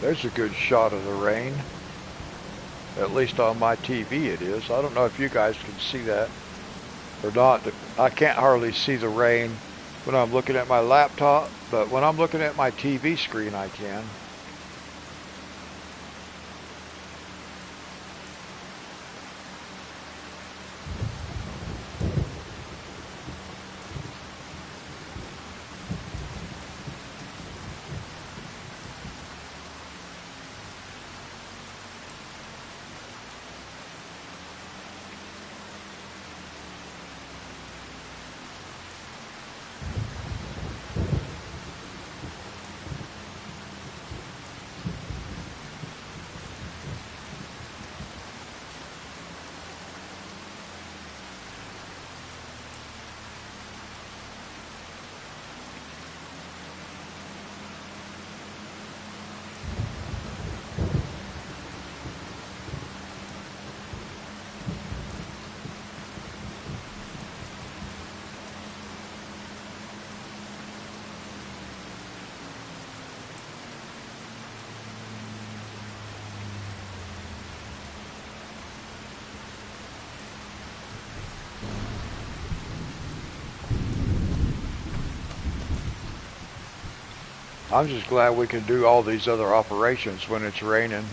There's a good shot of the rain. At least on my TV it is. I don't know if you guys can see that or not. I can't hardly see the rain when I'm looking at my laptop, but when I'm looking at my TV screen I can. I'm just glad we can do all these other operations when it's raining.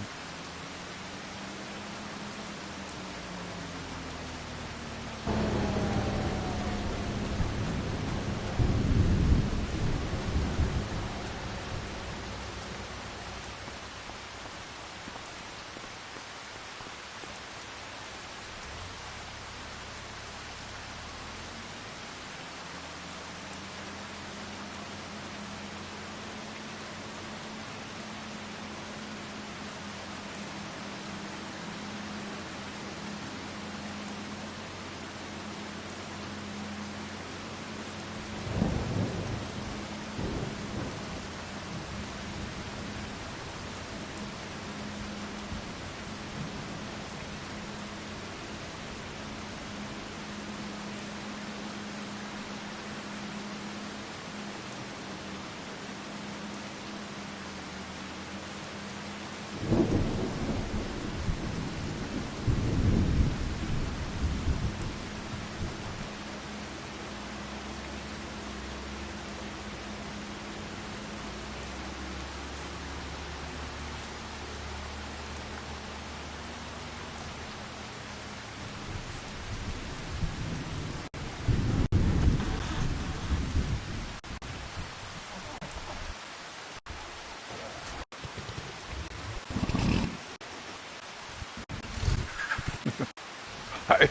I,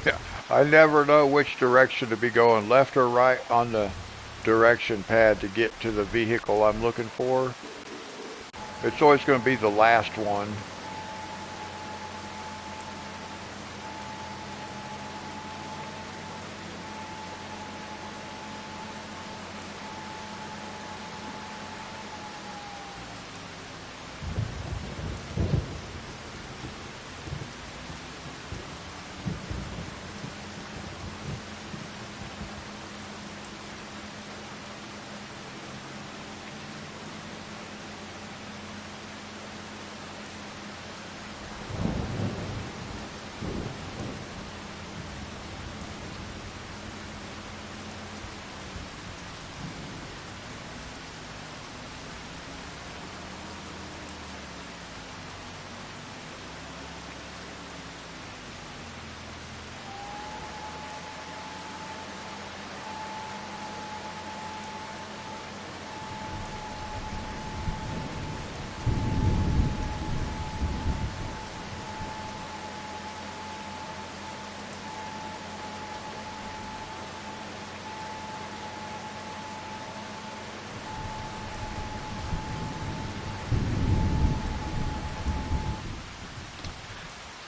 I never know which direction to be going, left or right on the direction pad to get to the vehicle I'm looking for. It's always going to be the last one.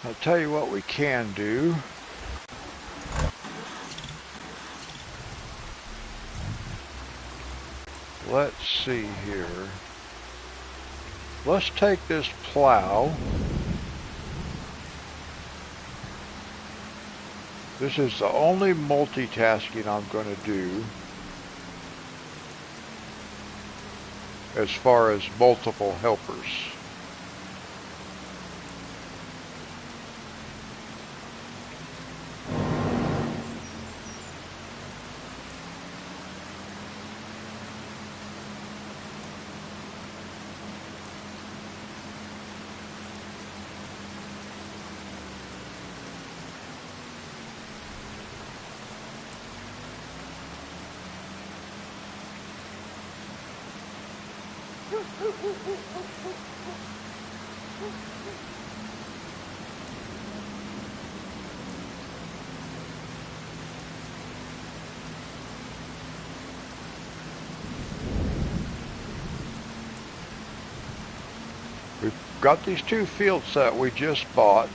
I'll tell you what we can do. Let's see here. Let's take this plow. This is the only multitasking I'm going to do as far as multiple helpers. We've got these two fields that we just bought.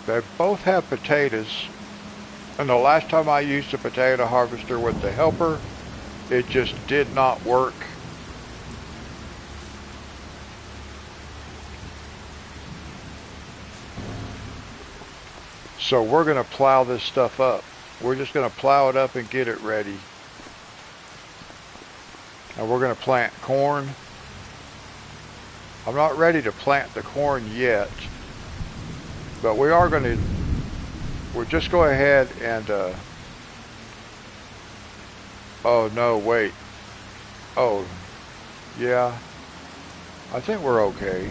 They both have potatoes, and the last time I used a potato harvester with the helper, it just did not work. So we're going to plow this stuff up. We're just going to plow it up and get it ready. And we're going to plant corn. I'm not ready to plant the corn yet, but we are going to we'll just go ahead and, oh no, wait. Oh, yeah, I think we're okay.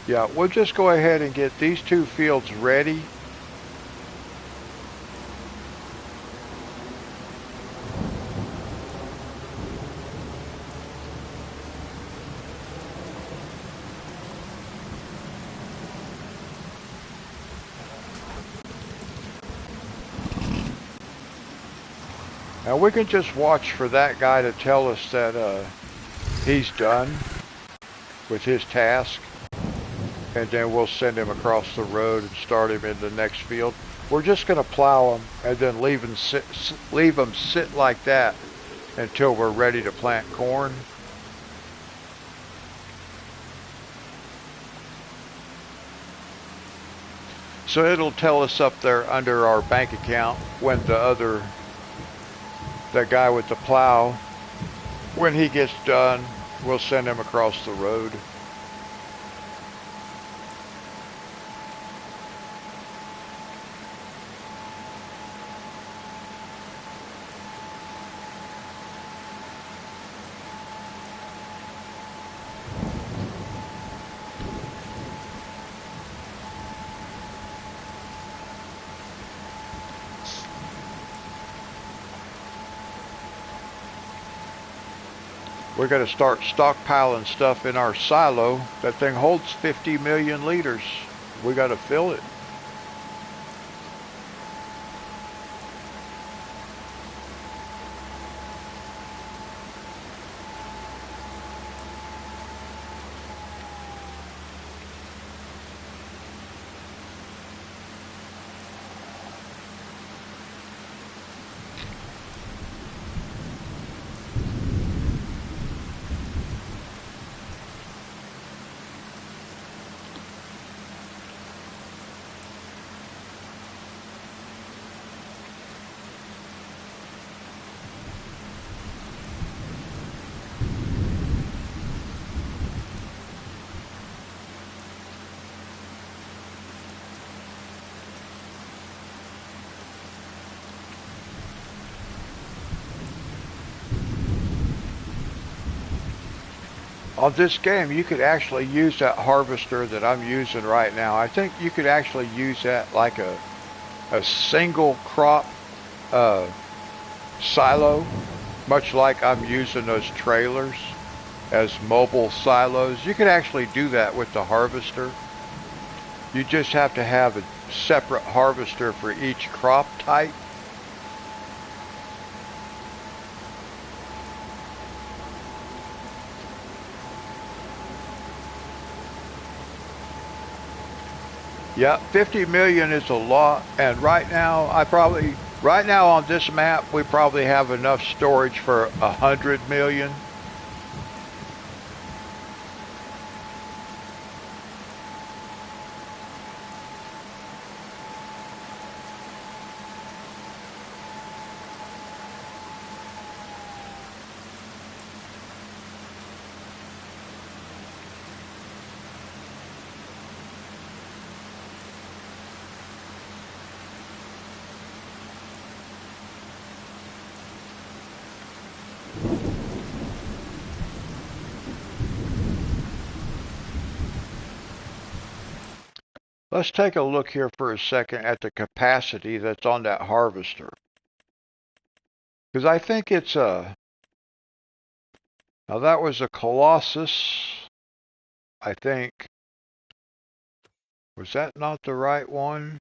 Yeah, we'll just go ahead and get these two fields ready. Now we can just watch for that guy to tell us that he's done with his task, and then we'll send him across the road and start him in the next field. We're just going to plow him and then leave him sit like that until we're ready to plant corn. So it'll tell us up there under our bank account when that guy with the plow, when he gets done, we'll send him across the road. We're going to start stockpiling stuff in our silo. That thing holds 50 million liters. We got to fill it. On this game, you could actually use that harvester that I'm using right now. I think you could actually use that like a single crop uh, silo, much like I'm using those trailers as mobile silos. You could actually do that with the harvester. You just have to have a separate harvester for each crop type. Yeah, 50 million is a lot, and right now on this map, we probably have enough storage for 100 million. Let's take a look here for a second at the capacity that's on that harvester. Because I think it's now that was a Colossus, I think. Was that not the right one?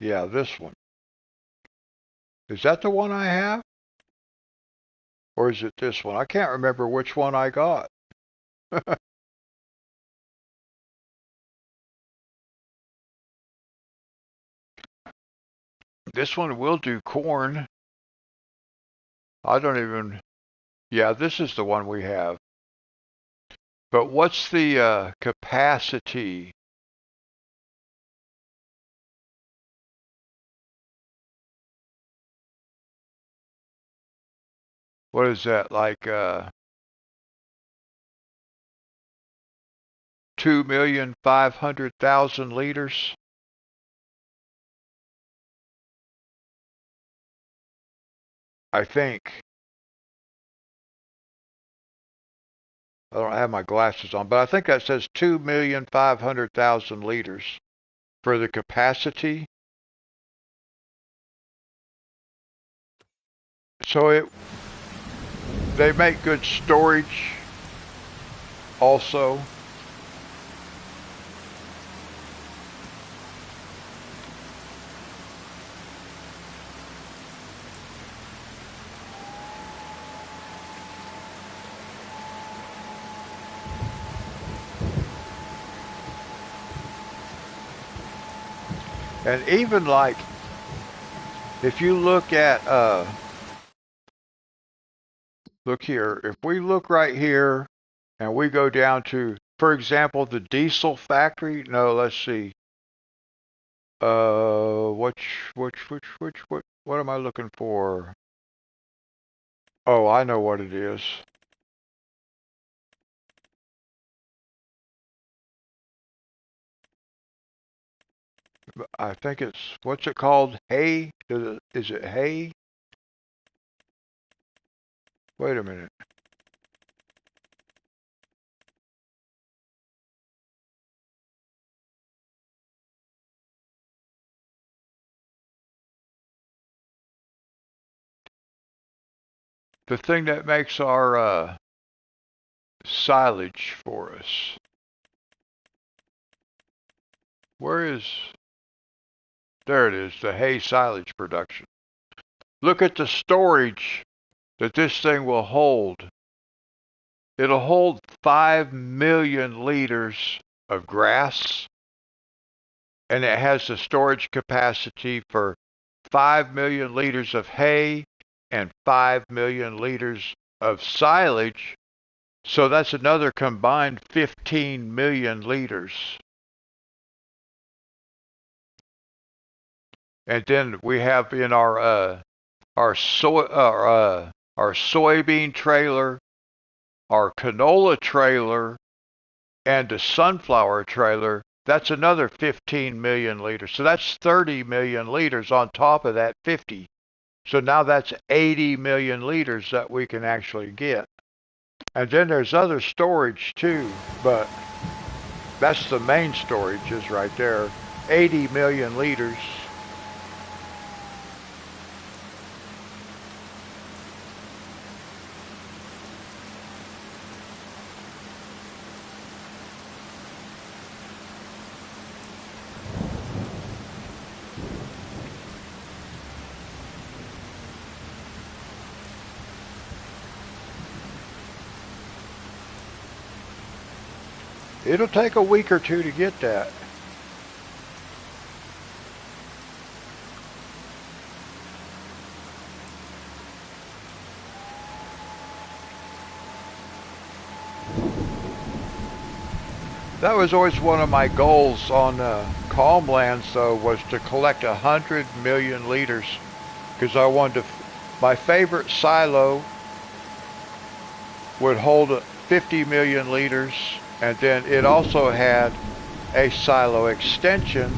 Yeah, this one. Is that the one I have? Or is it this one? I can't remember which one I got. This one will do corn. I don't even. Yeah, this is the one we have. But what's the capacity? what is that, like 2,500,000 liters? I think. I don't have my glasses on, but I think that says 2,500,000 liters for the capacity. So they make good storage also. And even like if you look at look here, if we look right here and we go down to, for example, the diesel factory. No, let's see. What am I looking for? Oh, I know what it is. I think it's, what's it called? Hay? Is it hay? Wait a minute. The thing that makes our silage for us. Where is, there it is, the hay silage production. Look at the storage that this thing will hold. It'll hold 5 million liters of grass, and it has the storage capacity for 5 million liters of hay and 5 million liters of silage. So that's another combined 15 million liters. And then we have in our soybean trailer, our canola trailer, and the sunflower trailer, that's another 15 million liters. So that's 30 million liters on top of that 50. So now that's 80 million liters that we can actually get. And then there's other storage too, but that's the main storage is right there. 80 million liters. It'll take a week or two to get that. That was always one of my goals on Calmlands, though, was to collect 100 million liters, because I wanted to. My favorite silo would hold 50 million liters, and then it also had a silo extension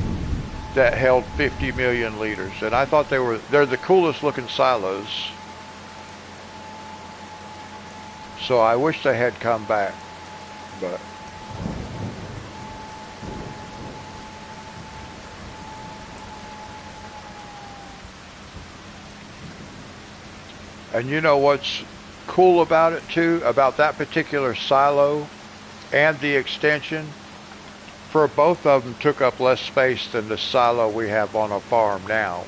that held 50 million liters, and I thought they're the coolest looking silos. So I wish they had come back, but. And you know what's cool about it too, about that particular silo and the extension? For both of them took up less space than the silo we have on a farm now.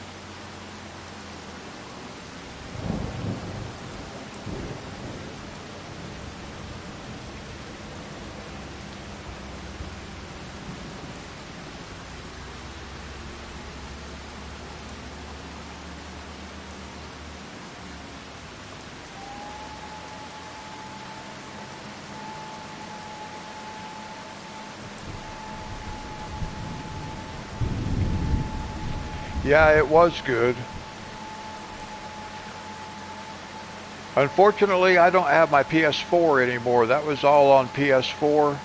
Yeah, it was good. Unfortunately, I don't have my PS4 anymore. That was all on PS4.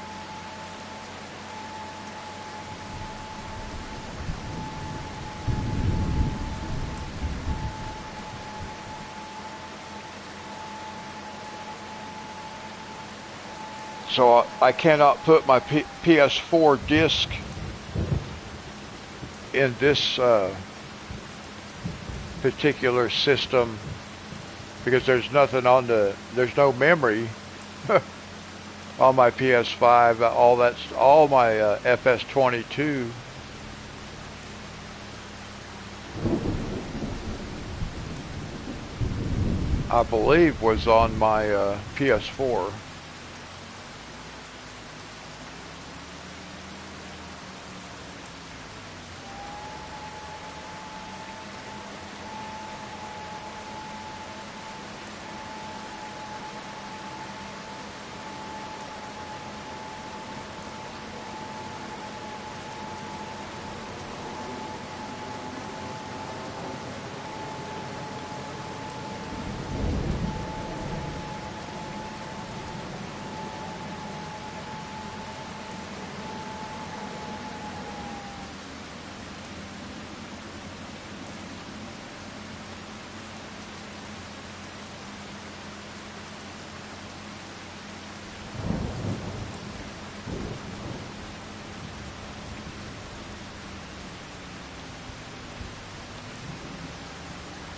So I cannot put my PS4 disc in this particular system because there's nothing on there's no memory on my PS5. All my FS22, I believe, was on my PS4.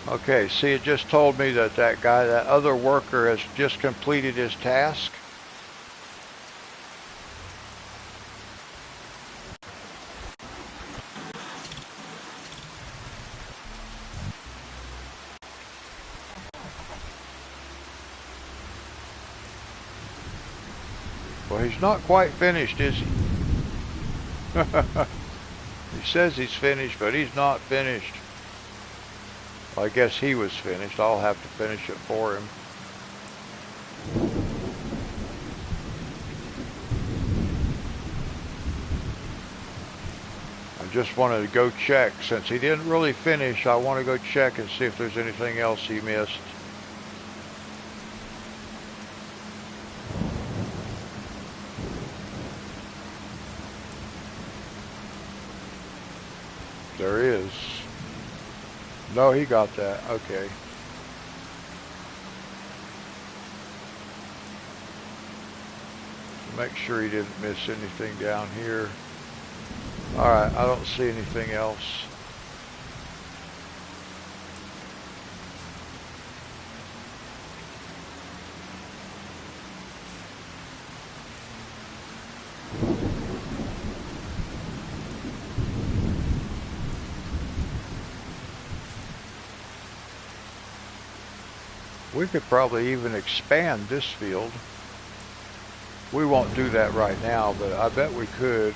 Okay, see, it just told me that that other worker has just completed his task. Well, he's not quite finished, is he? He says he's finished, but he's not finished. Well, I guess he was finished. I'll have to finish it for him. I just wanted to go check. Since he didn't really finish, I want to go check and see if there's anything else he missed. There is. No, he got that. Okay. Make sure he didn't miss anything down here. Alright, I don't see anything else. We could probably even expand this field. We won't do that right now, but I bet we could.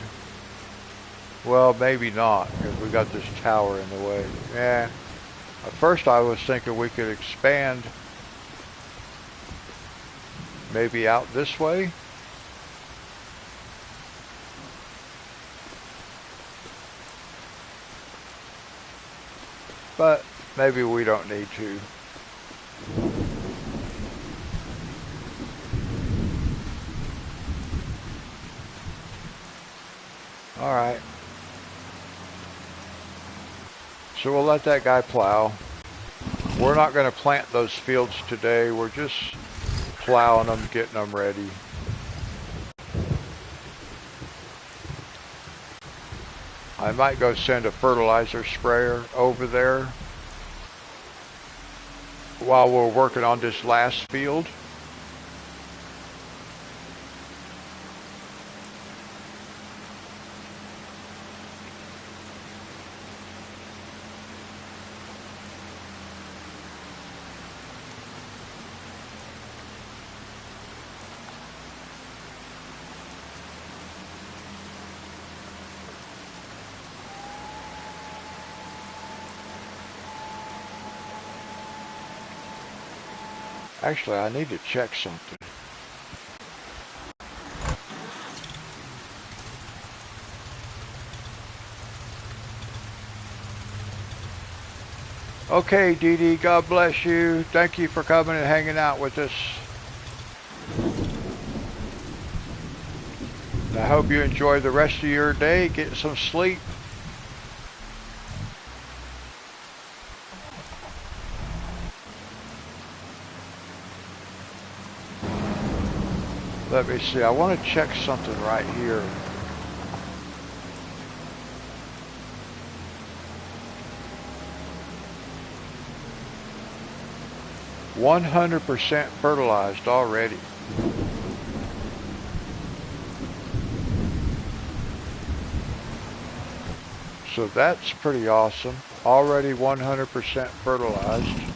Well, maybe not, because we got this tower in the way. Yeah. At first I was thinking we could expand maybe out this way. But maybe we don't need to. Alright. So we'll let that guy plow. We're not going to plant those fields today. We're just plowing them, getting them ready. I might go send a fertilizer sprayer over there while we're working on this last field. Actually, I need to check something. Okay, Dee Dee, God bless you. Thank you for coming and hanging out with us. And I hope you enjoy the rest of your day, get some sleep. Let me see, I want to check something right here. %100 fertilized already. So that's pretty awesome. Already 100% fertilized.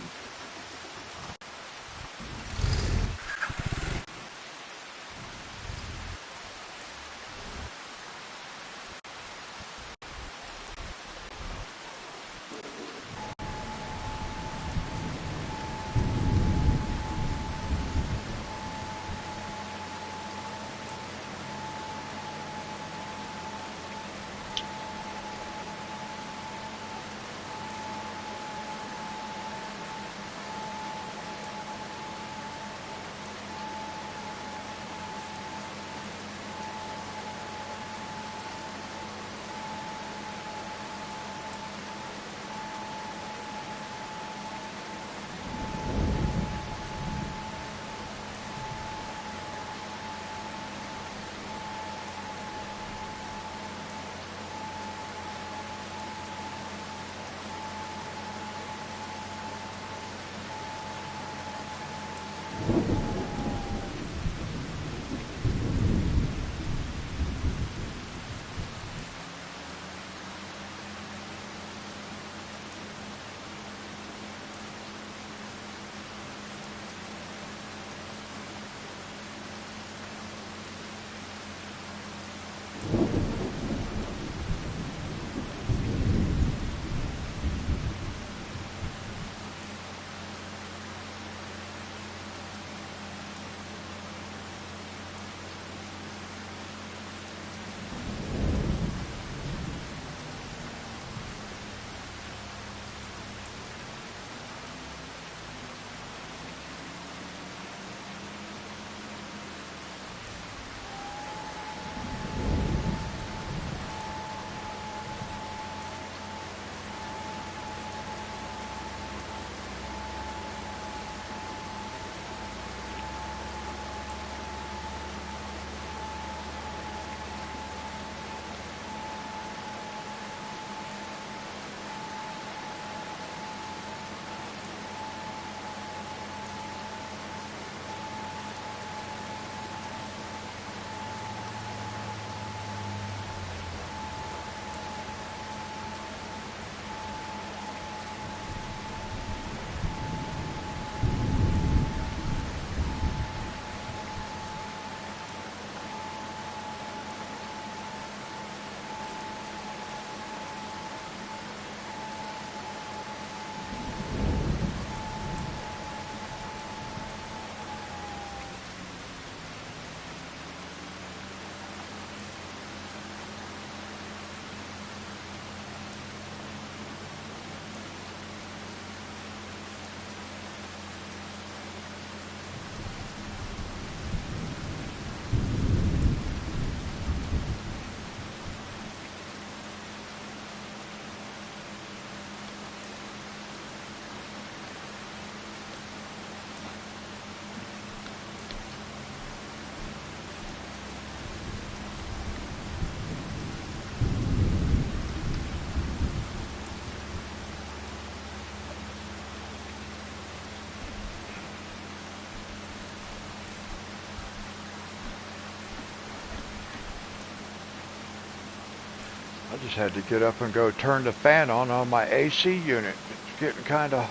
I just had to get up and go turn the fan on my AC unit. It's getting kind of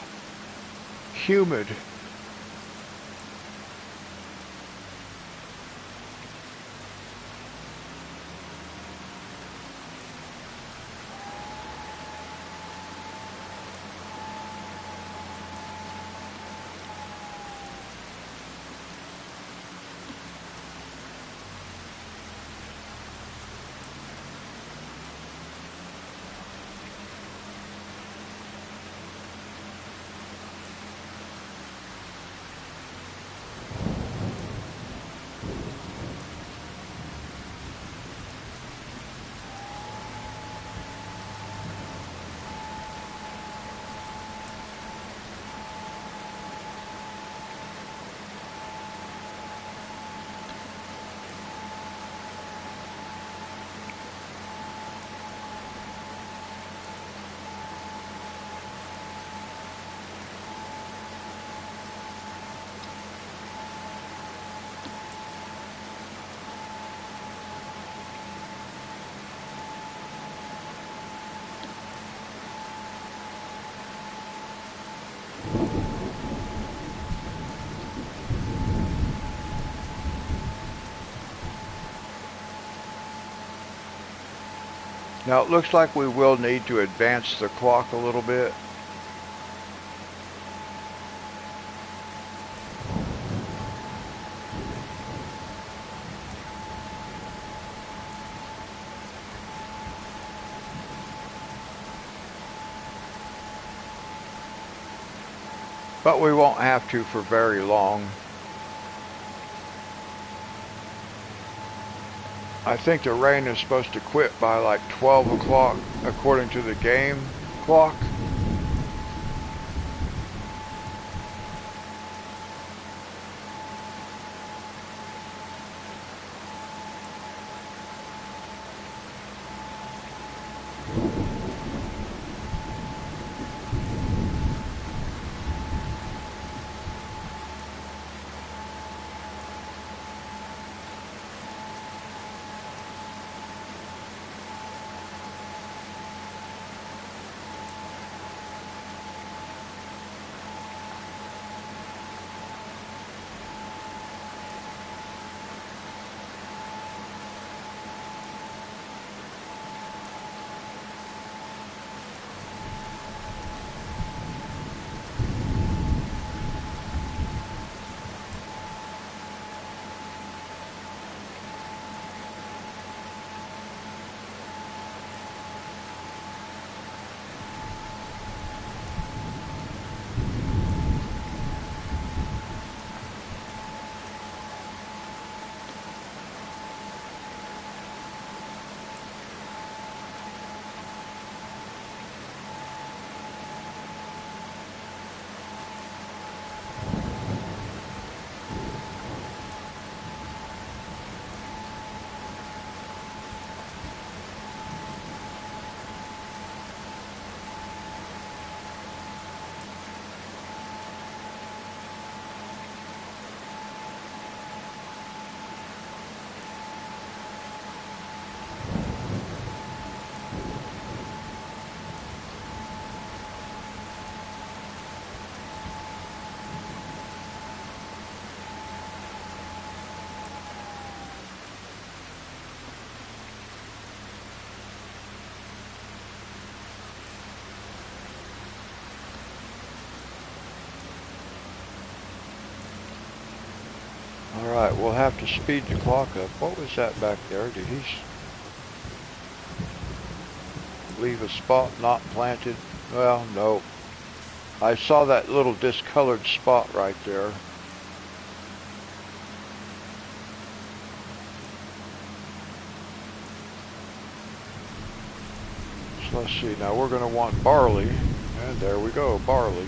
humid. Now it looks like we will need to advance the clock a little bit. But we won't have to for very long. I think the rain is supposed to quit by like 12 o'clock according to the game clock. Alright, we'll have to speed the clock up. What was that back there? Did he leave a spot not planted? Well, no. I saw that little discolored spot right there. So let's see, now we're going to want barley. And there we go, barley.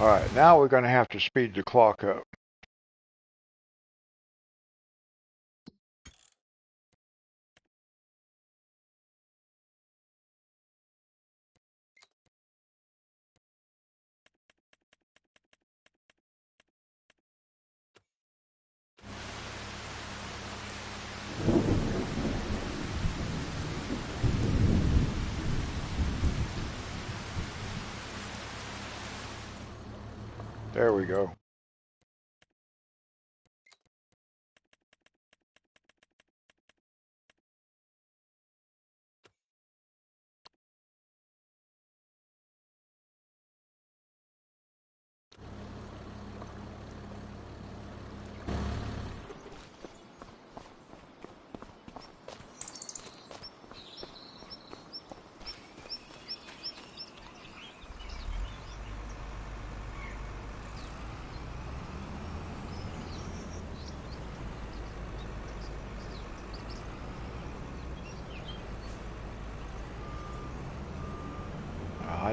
Alright, now we're going to have to speed the clock up. There we go.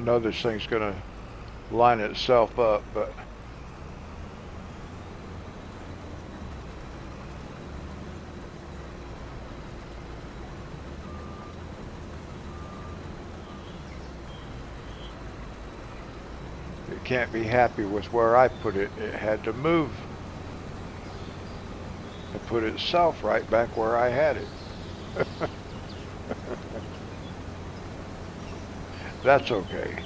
know this thing's gonna line itself up, but it can't be happy with where I put it. It had to move and put itself right back where I had it. That's okay.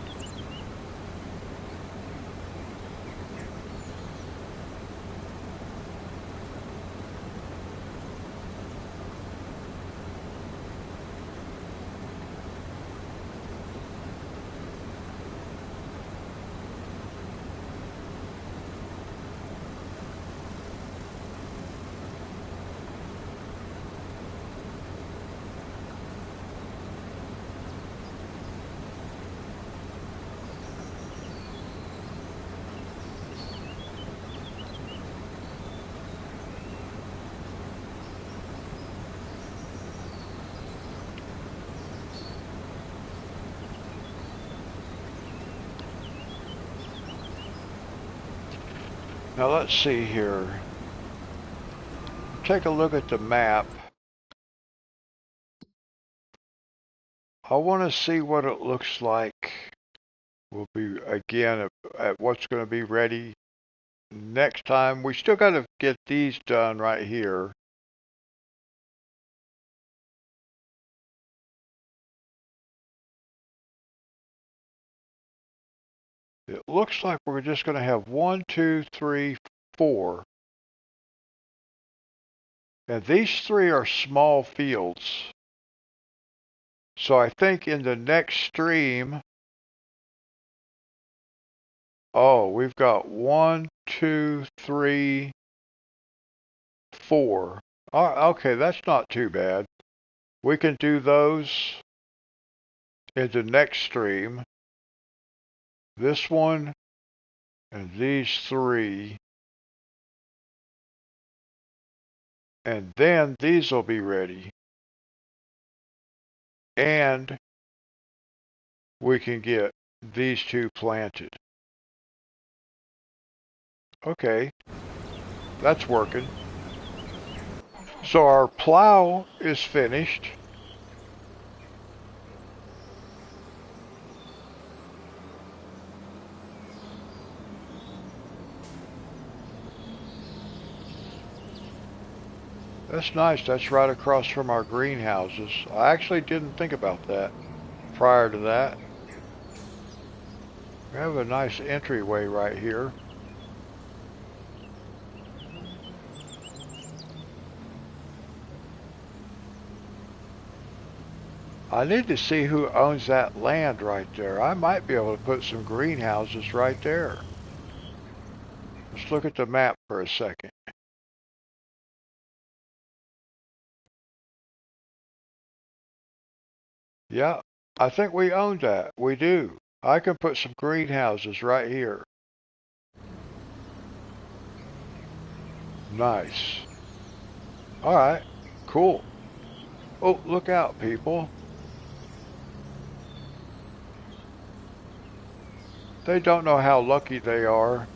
Now let's see here. Take a look at the map. I want to see what it looks like. We'll be again at what's going to be ready next time. We still got to get these done right here. It looks like we're just going to have 1, 2, 3, 4. And these 3 are small fields. So I think in the next stream, oh, we've got 1, 2, 3, 4. Oh, okay, that's not too bad. We can do those in the next stream. This one and these 3. And then these will be ready. And we can get these 2 planted. Okay, that's working. So our plow is finished. That's nice. That's right across from our greenhouses. I actually didn't think about that prior to that. We have a nice entryway right here. I need to see who owns that land right there. I might be able to put some greenhouses right there. Let's look at the map for a second. Yeah, I think we own that. We do. I can put some greenhouses right here. Nice. All right, cool. Oh, look out, people. They don't know how lucky they are.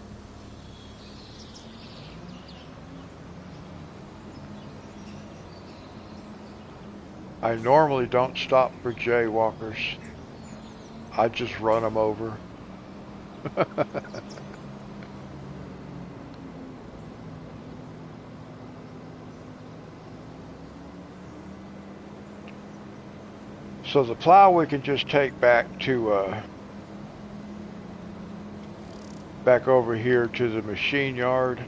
I normally don't stop for jaywalkers. I just run them over. So the plow we can just take back to back over here to the machine yard.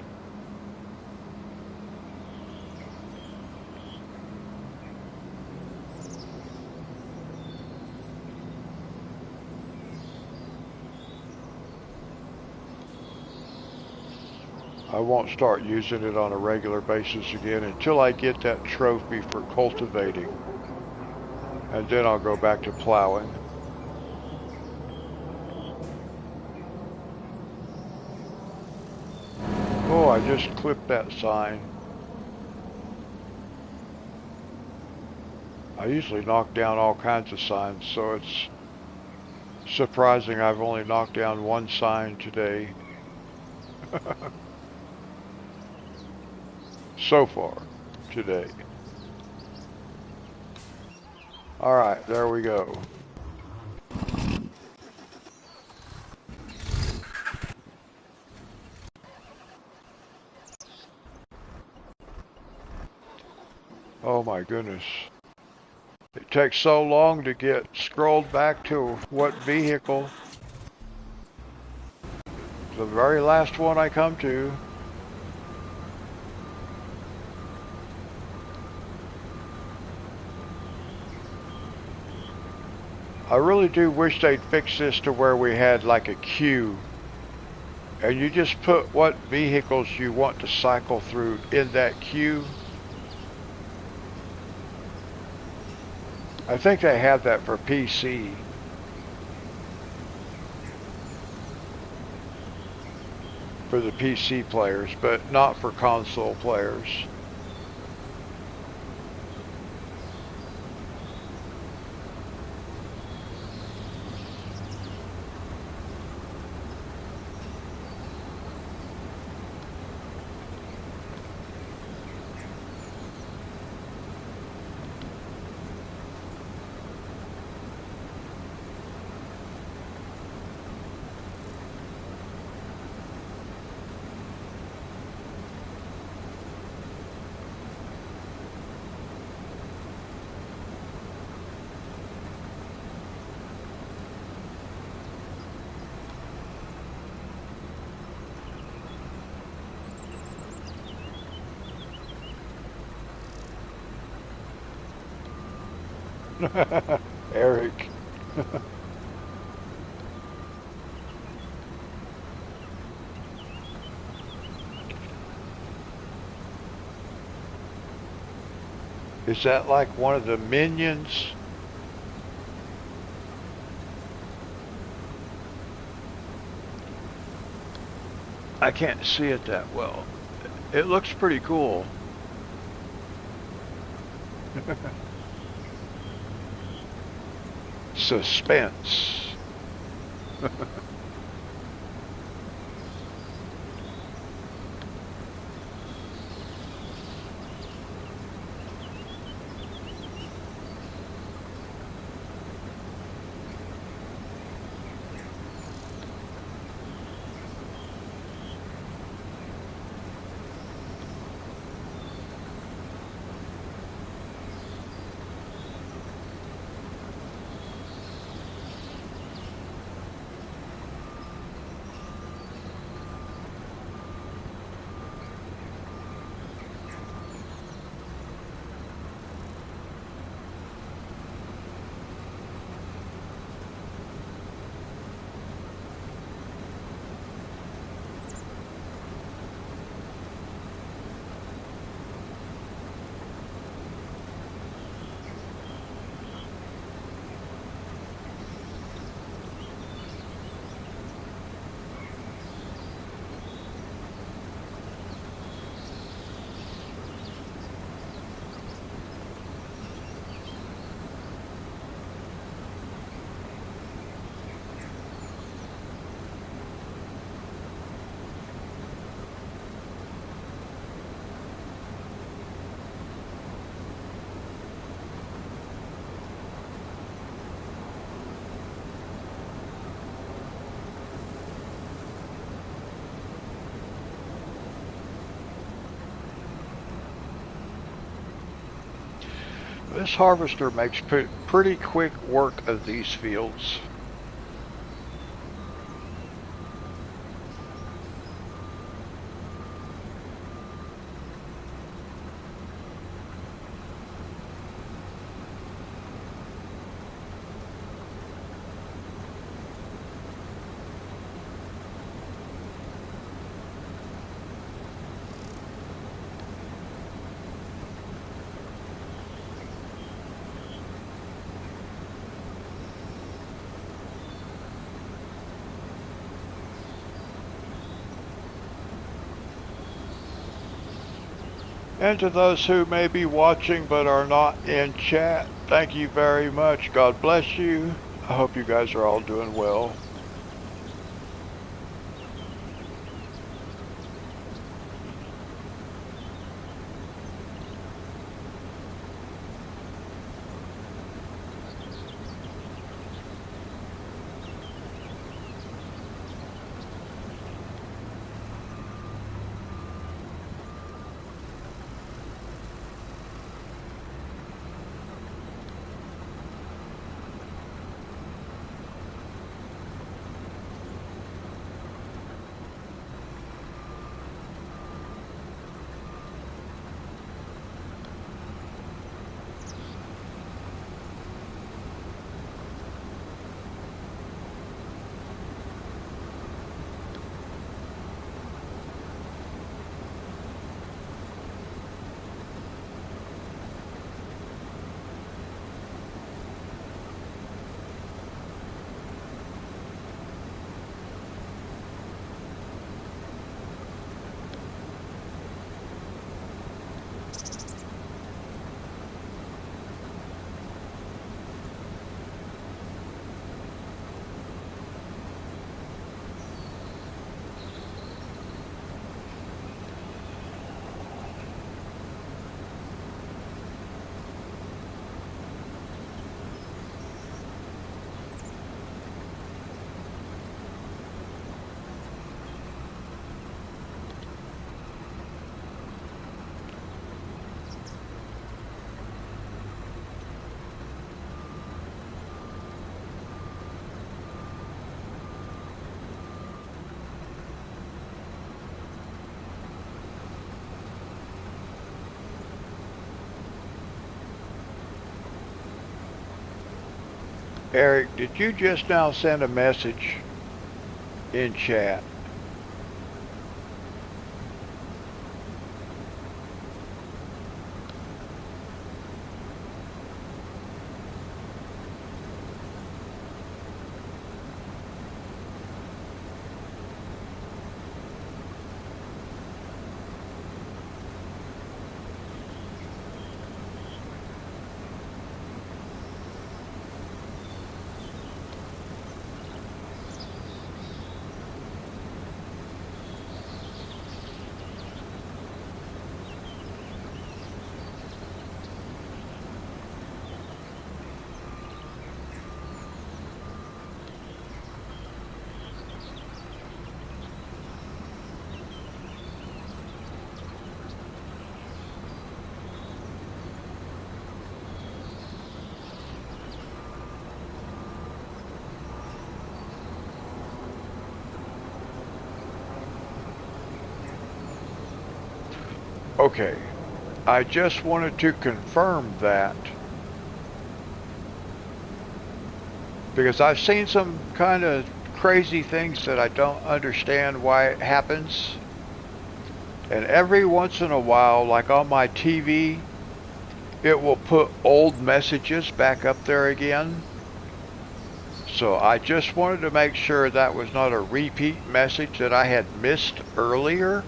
I won't start using it on a regular basis again until I get that trophy for cultivating. And then I'll go back to plowing. Oh, I just clipped that sign. I usually knock down all kinds of signs, so it's Surprising, I've only knocked down one sign today. So far, today. Alright, there we go. Oh my goodness. It takes so long to get scrolled back to what vehicle. The very last one I come to. I really do wish they'd fix this to where we had like a queue. And you just put what vehicles you want to cycle through in that queue. I think they have that for PC. For the PC players, but not for console players. Eric. Is that like one of the minions? I can't see it that well. It looks pretty cool. Suspense. This harvester makes pretty quick work of these fields. And to those who may be watching but are not in chat, thank you very much. God bless you. I hope you guys are all doing well. Eric, did you just now send a message in chat? Okay, I just wanted to confirm that because I've seen some kind of crazy things that I don't understand why it happens. And every once in a while, like on my TV, it will put old messages back up there again. So I just wanted to make sure that was not a repeat message that I had missed earlier.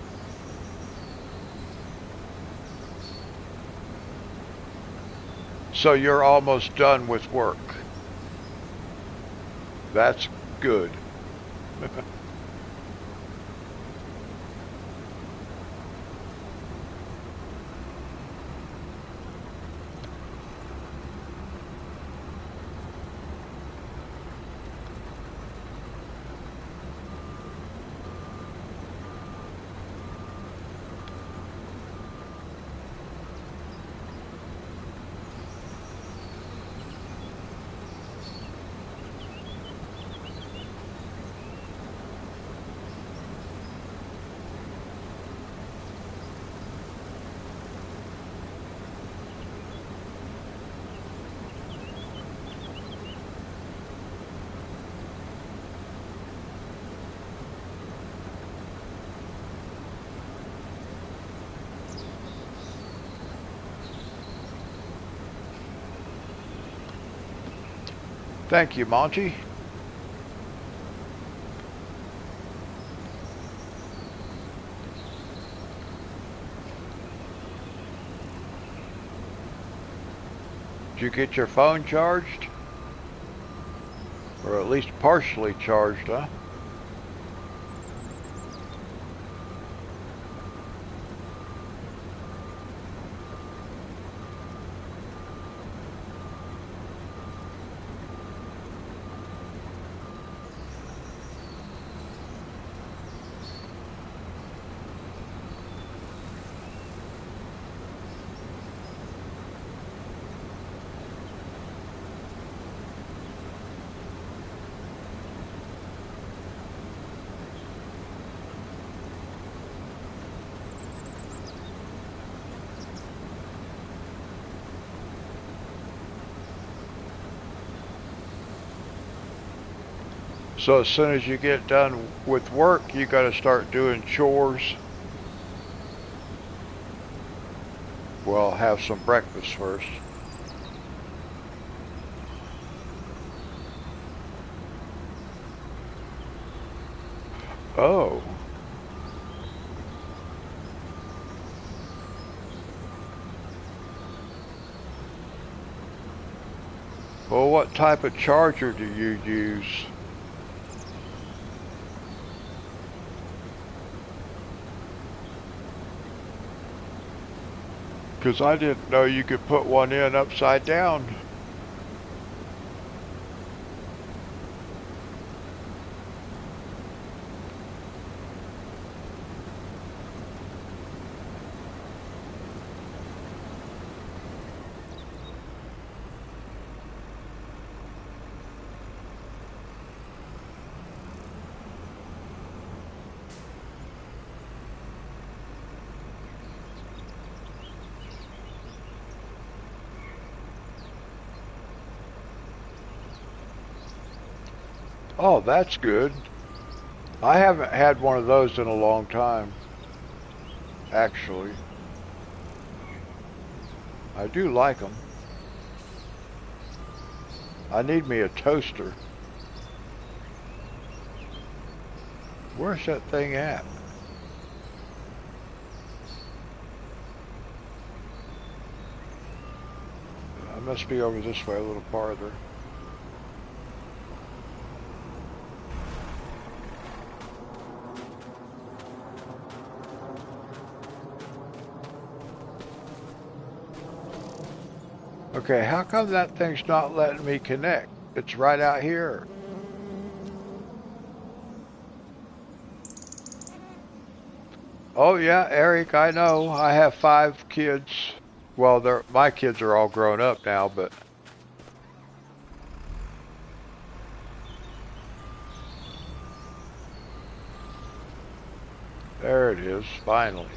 So you're almost done with work. That's good. Thank you, Monty. Did you get your phone charged? Or at least partially charged, huh? So as soon as you get done with work, you got to start doing chores. Well, have some breakfast first. Oh. Well, what type of charger do you use? Because I didn't know you could put one in upside down. Oh, that's good. I haven't had one of those in a long time, actually. I do like them. I need me a toaster. Where's that thing at? I must be over this way a little farther. Okay, how come that thing's not letting me connect? It's right out here. Oh yeah, Eric, I know. I have 5 kids. Well, my kids are all grown up now, but there it is, finally.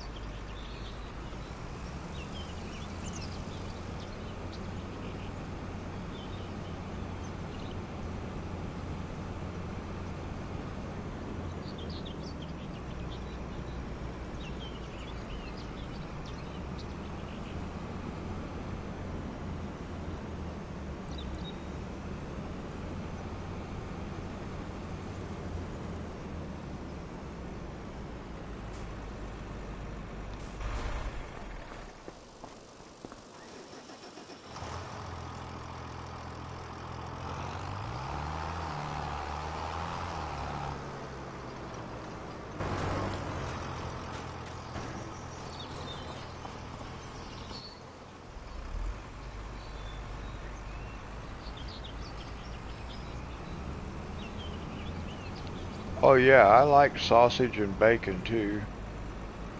Oh yeah, I like sausage and bacon too.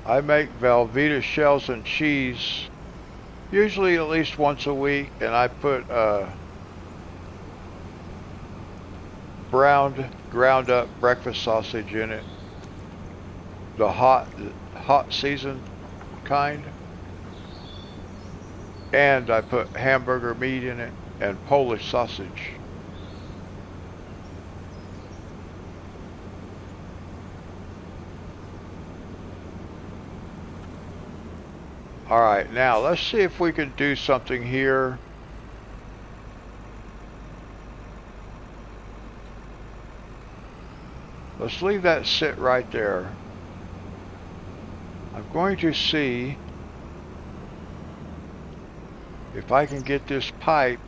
I make Velveeta shells and cheese usually at least once a week, and I put ground up breakfast sausage in it, the hot seasoned kind, and I put hamburger meat in it and Polish sausage. All right, now let's see if we can do something here. Let's leave that sit right there. I'm going to see if I can get this pipe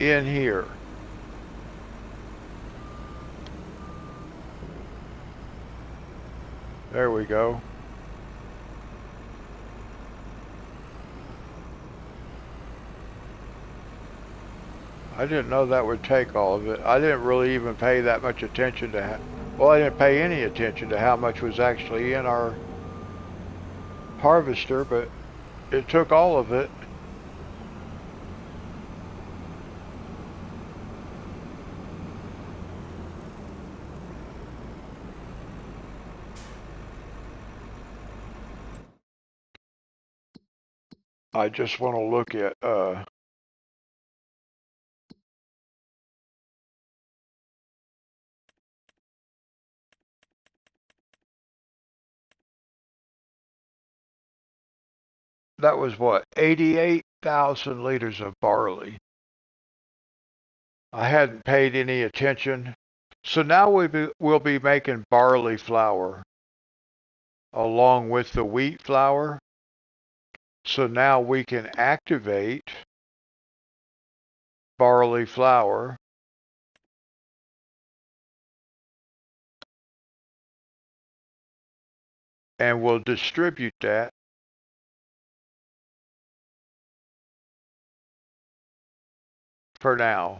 in here. There we go. I didn't know that would take all of it. I didn't really even pay that much attention to well, I didn't pay any attention to how much was actually in our harvester, but it took all of it. I just want to look at that was what, 88,000 liters of barley. I hadn't paid any attention. So now we'll be making barley flour along with the wheat flour. So now we can activate barley flour and we'll distribute that for now.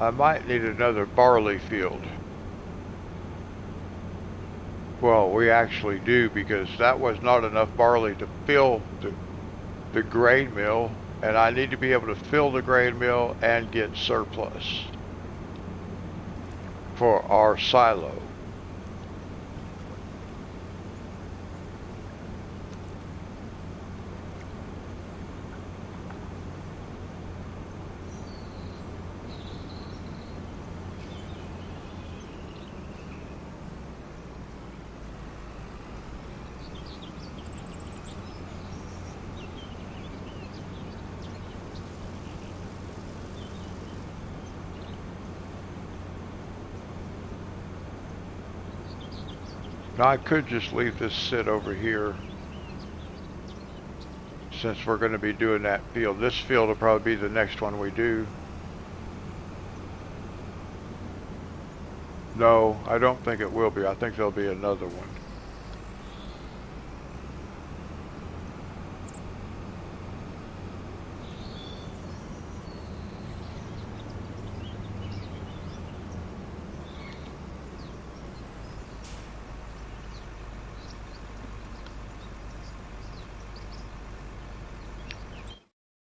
I might need another barley field. Well, we actually do, because that was not enough barley to fill the grain mill, and I need to be able to fill the grain mill and get surplus for our silo. Now I could just leave this sit over here since we're going to be doing that field. This field will probably be the next one we do. No, I don't think it will be. I think there'll be another one.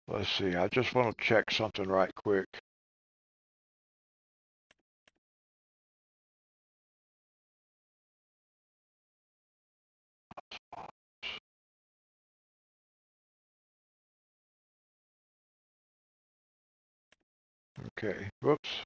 Let's see, I just want to check something right quick. Okay, whoops.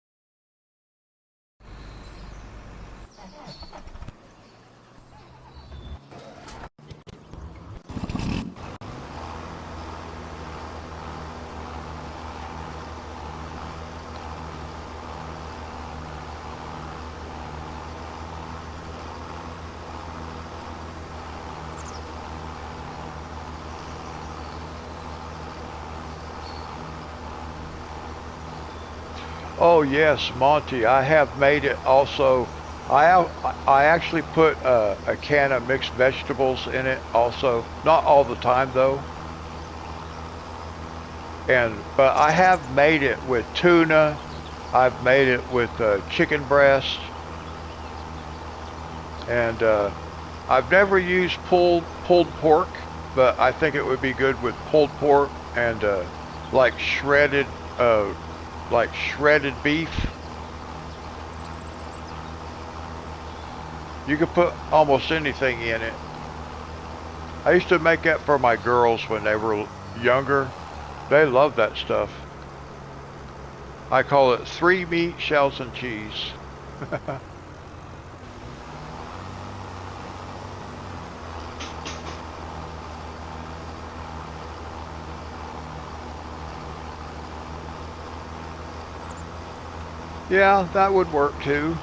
Oh yes, Monty, I have made it also. I actually put a can of mixed vegetables in it also. Not all the time though. But I have made it with tuna. I've made it with chicken breast. And I've never used pulled pork, but I think it would be good with pulled pork and like shredded beef. You could put almost anything in it. I used to make that for my girls when they were younger. They love that stuff. I call it 3 meat, shells, and cheese. Yeah, that would work too.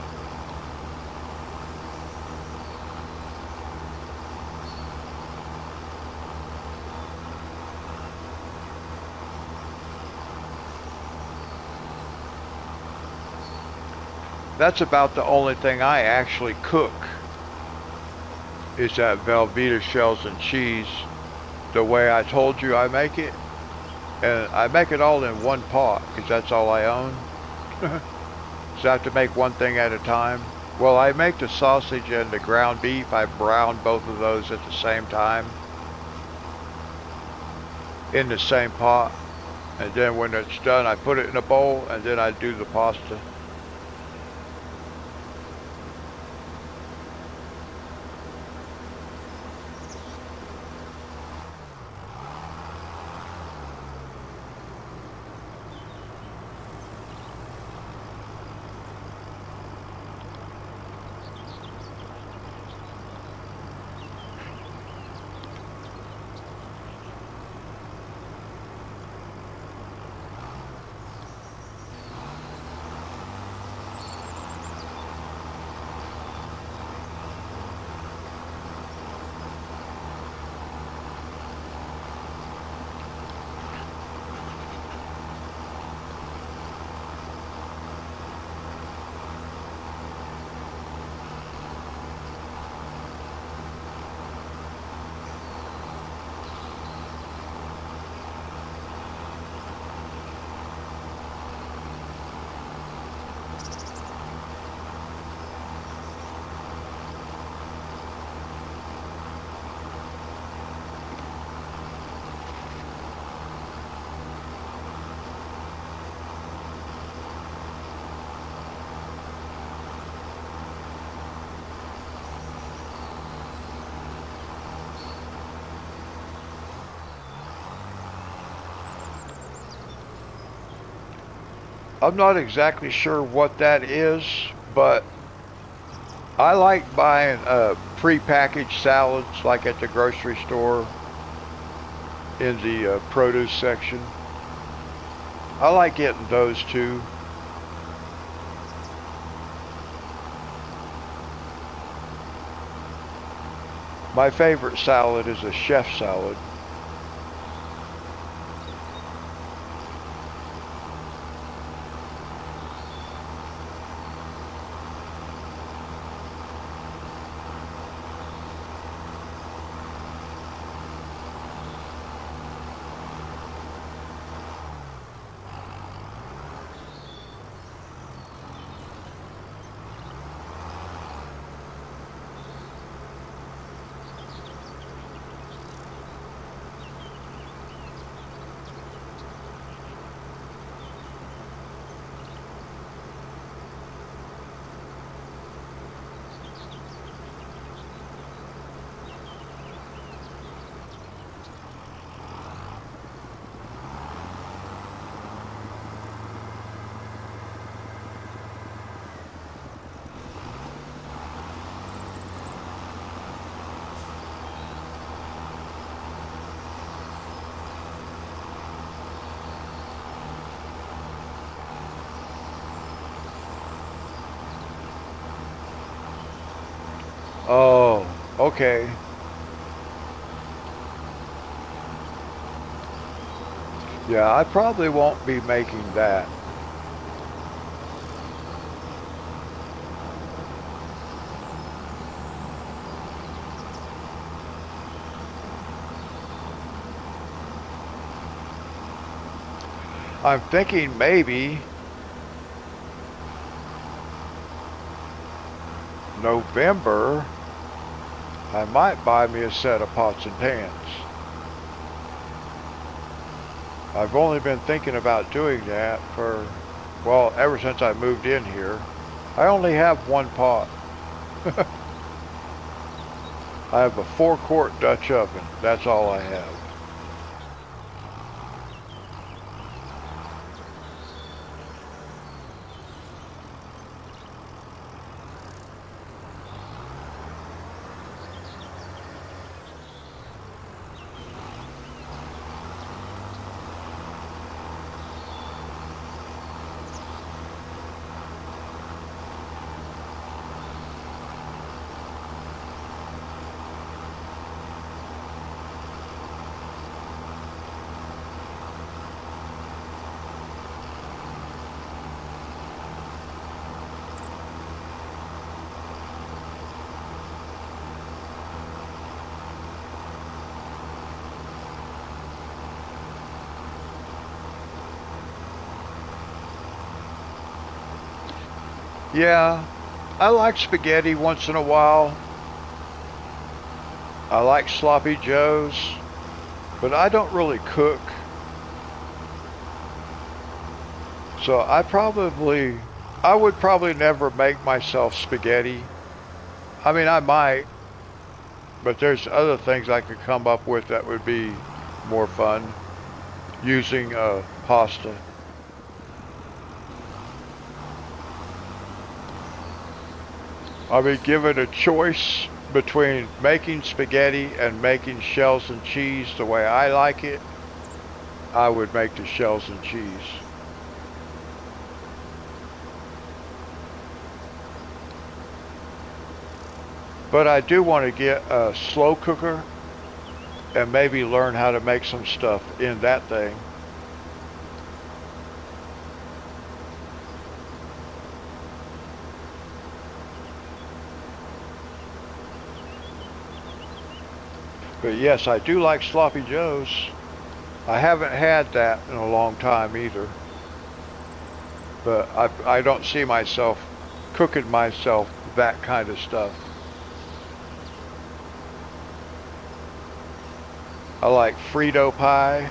That's about the only thing I actually cook is that Velveeta shells and cheese the way I told you I make it. And I make it all in one pot because that's all I own. So I have to make one thing at a time. Well, I make the sausage and the ground beef. I brown both of those at the same time in the same pot. And then when it's done, I put it in a bowl and then I do the pasta. I'm not exactly sure what that is, but I like buying pre-packaged salads like at the grocery store in the produce section. I like getting those too. My favorite salad is a chef salad. Oh, okay. Yeah, I probably won't be making that. I'm thinking maybe November I might buy me a set of pots and pans. I've only been thinking about doing that for, well, ever since I moved in here. I only have one pot. I have a 4-quart Dutch oven. That's all I have. Yeah, I like spaghetti once in a while. I like sloppy joes, but I don't really cook. So I would probably never make myself spaghetti. I mean, I might, but there's other things I could come up with that would be more fun using pasta. I mean, given a choice between making spaghetti and making shells and cheese the way I like it, I would make the shells and cheese. But I do want to get a slow cooker and maybe learn how to make some stuff in that thing. But yes, I do like sloppy joes. I haven't had that in a long time either. But I don't see myself cooking myself that kind of stuff. I like Frito pie,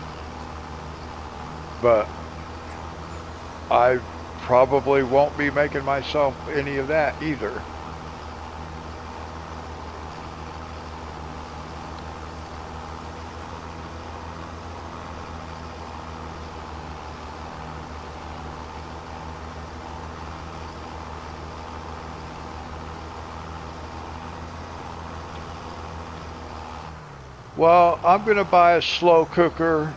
but I probably won't be making myself any of that either. Well, I'm going to buy a slow cooker.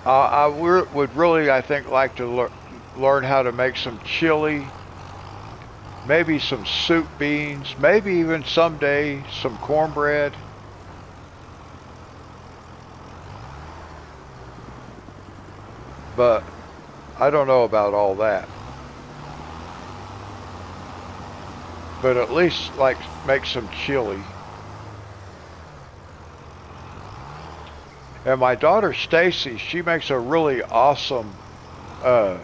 Would really, I think, like to learn how to make some chili, maybe some soup beans, maybe even someday some cornbread. But I don't know about all that. But at least like make some chili. And my daughter Stacy, she makes a really awesome uh,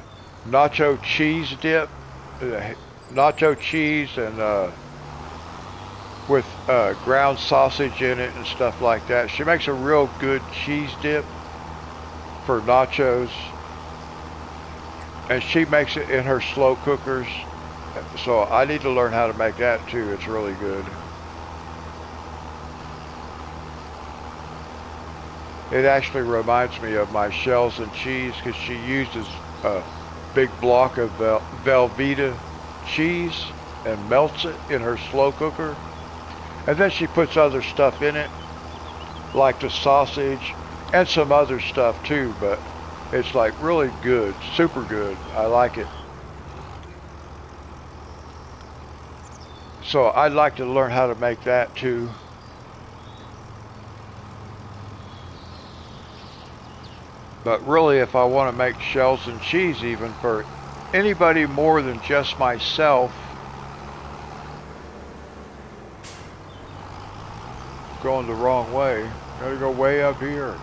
nacho cheese dip, uh, nacho cheese and with ground sausage in it and stuff like that. She makes a real good cheese dip for nachos, and she makes it in her slow cookers. So I need to learn how to make that too. It's really good. It actually reminds me of my shells and cheese because she uses a big block of Velveeta cheese and melts it in her slow cooker. And then she puts other stuff in it, like the sausage and some other stuff too, but it's like really good, super good. I like it. So I'd like to learn how to make that too. But really, if I want to make shells and cheese even for anybody more than just myself, going the wrong way. Gotta go way up here.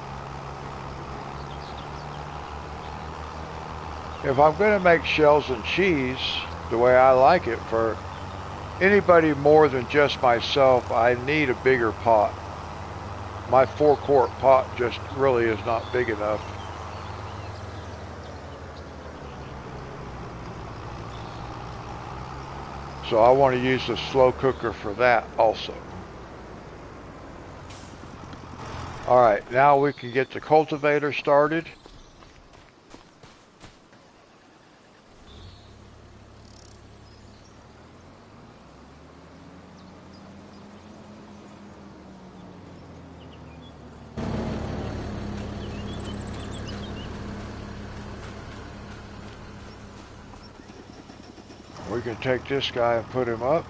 If I'm gonna make shells and cheese the way I like it for anybody more than just myself, I need a bigger pot. My 4-quart pot just really is not big enough. So I want to use the slow cooker for that also. Alright, now we can get the cultivator started. We can take this guy and put him up.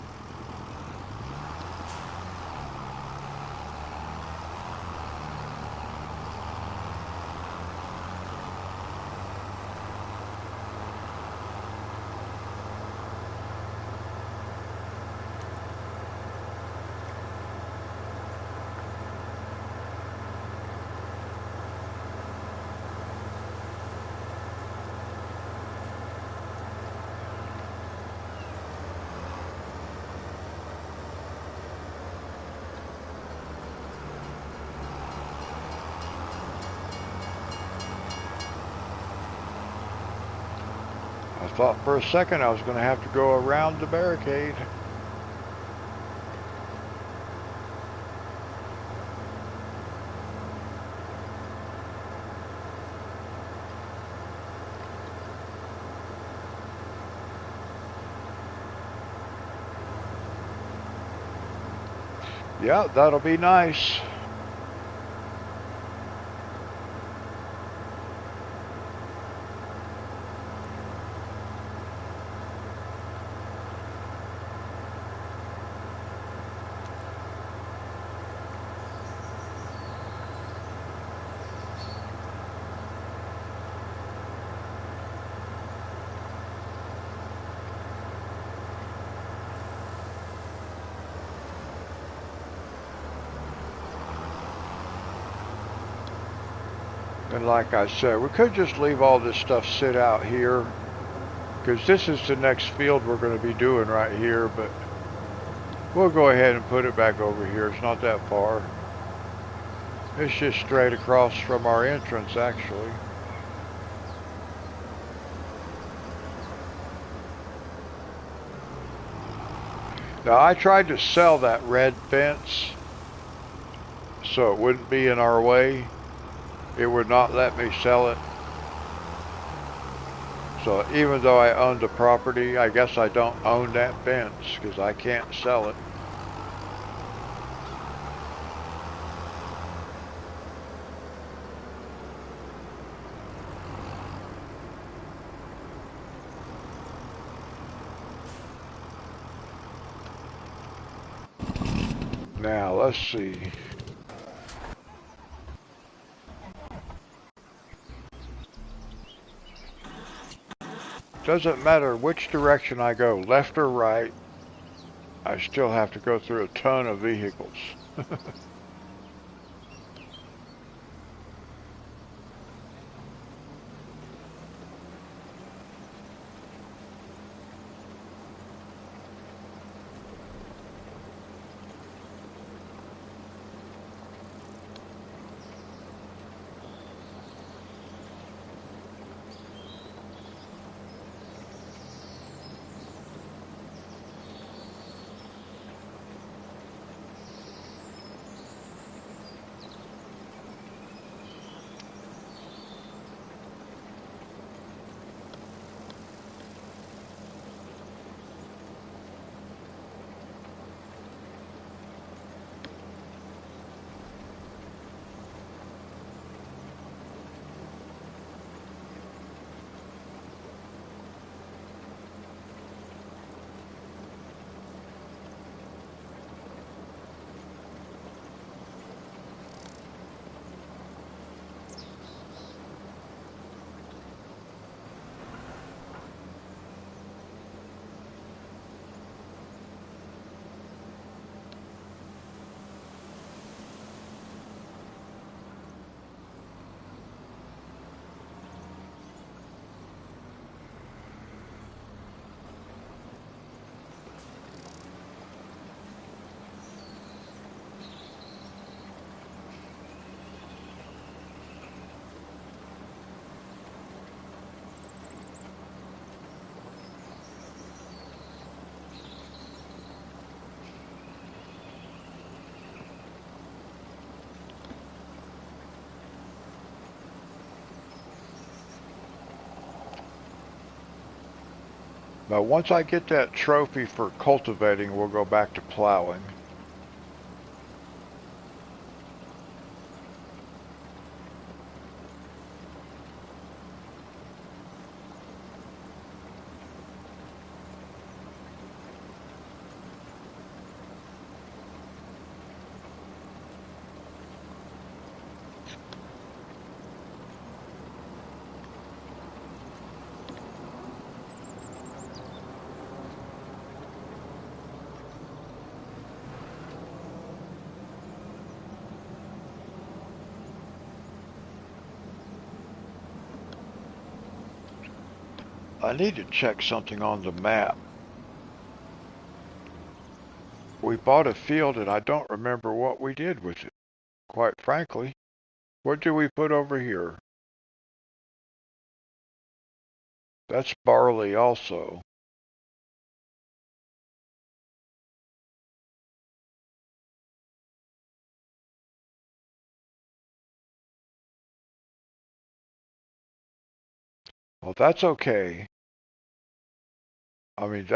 thought for a second I was going to have to go around the barricade. Yeah, that'll be nice. And like I said, we could just leave all this stuff sit out here, because this is the next field we're going to be doing right here, but we'll go ahead and put it back over here. It's not that far. It's just straight across from our entrance, actually. Now, I tried to sell that red fence so it wouldn't be in our way. It would not let me sell it. So even though I own the property, I guess I don't own that fence because I can't sell it. Now, let's see. Doesn't matter which direction I go, left or right, I still have to go through a ton of vehicles. Now, once I get that trophy for cultivating, we'll go back to plowing. I need to check something on the map. We bought a field and I don't remember what we did with it, quite frankly. What did we put over here? That's barley also. Well, that's okay. I mean,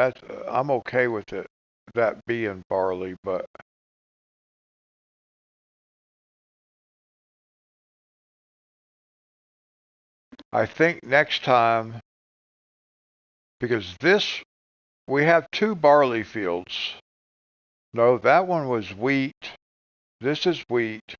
I'm okay with it, that being barley, but I think next time, because we have two barley fields. No, that one was wheat. This is wheat.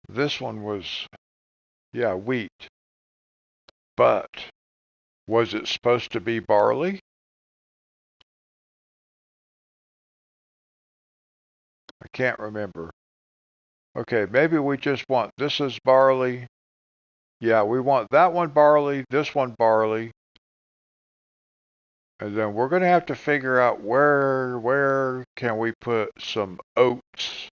This one was, yeah, wheat. But was it supposed to be barley? I can't remember. Okay, maybe we just want this is barley. Yeah, we want that one barley, this one barley. And then we're going to have to figure out where can we put some oats.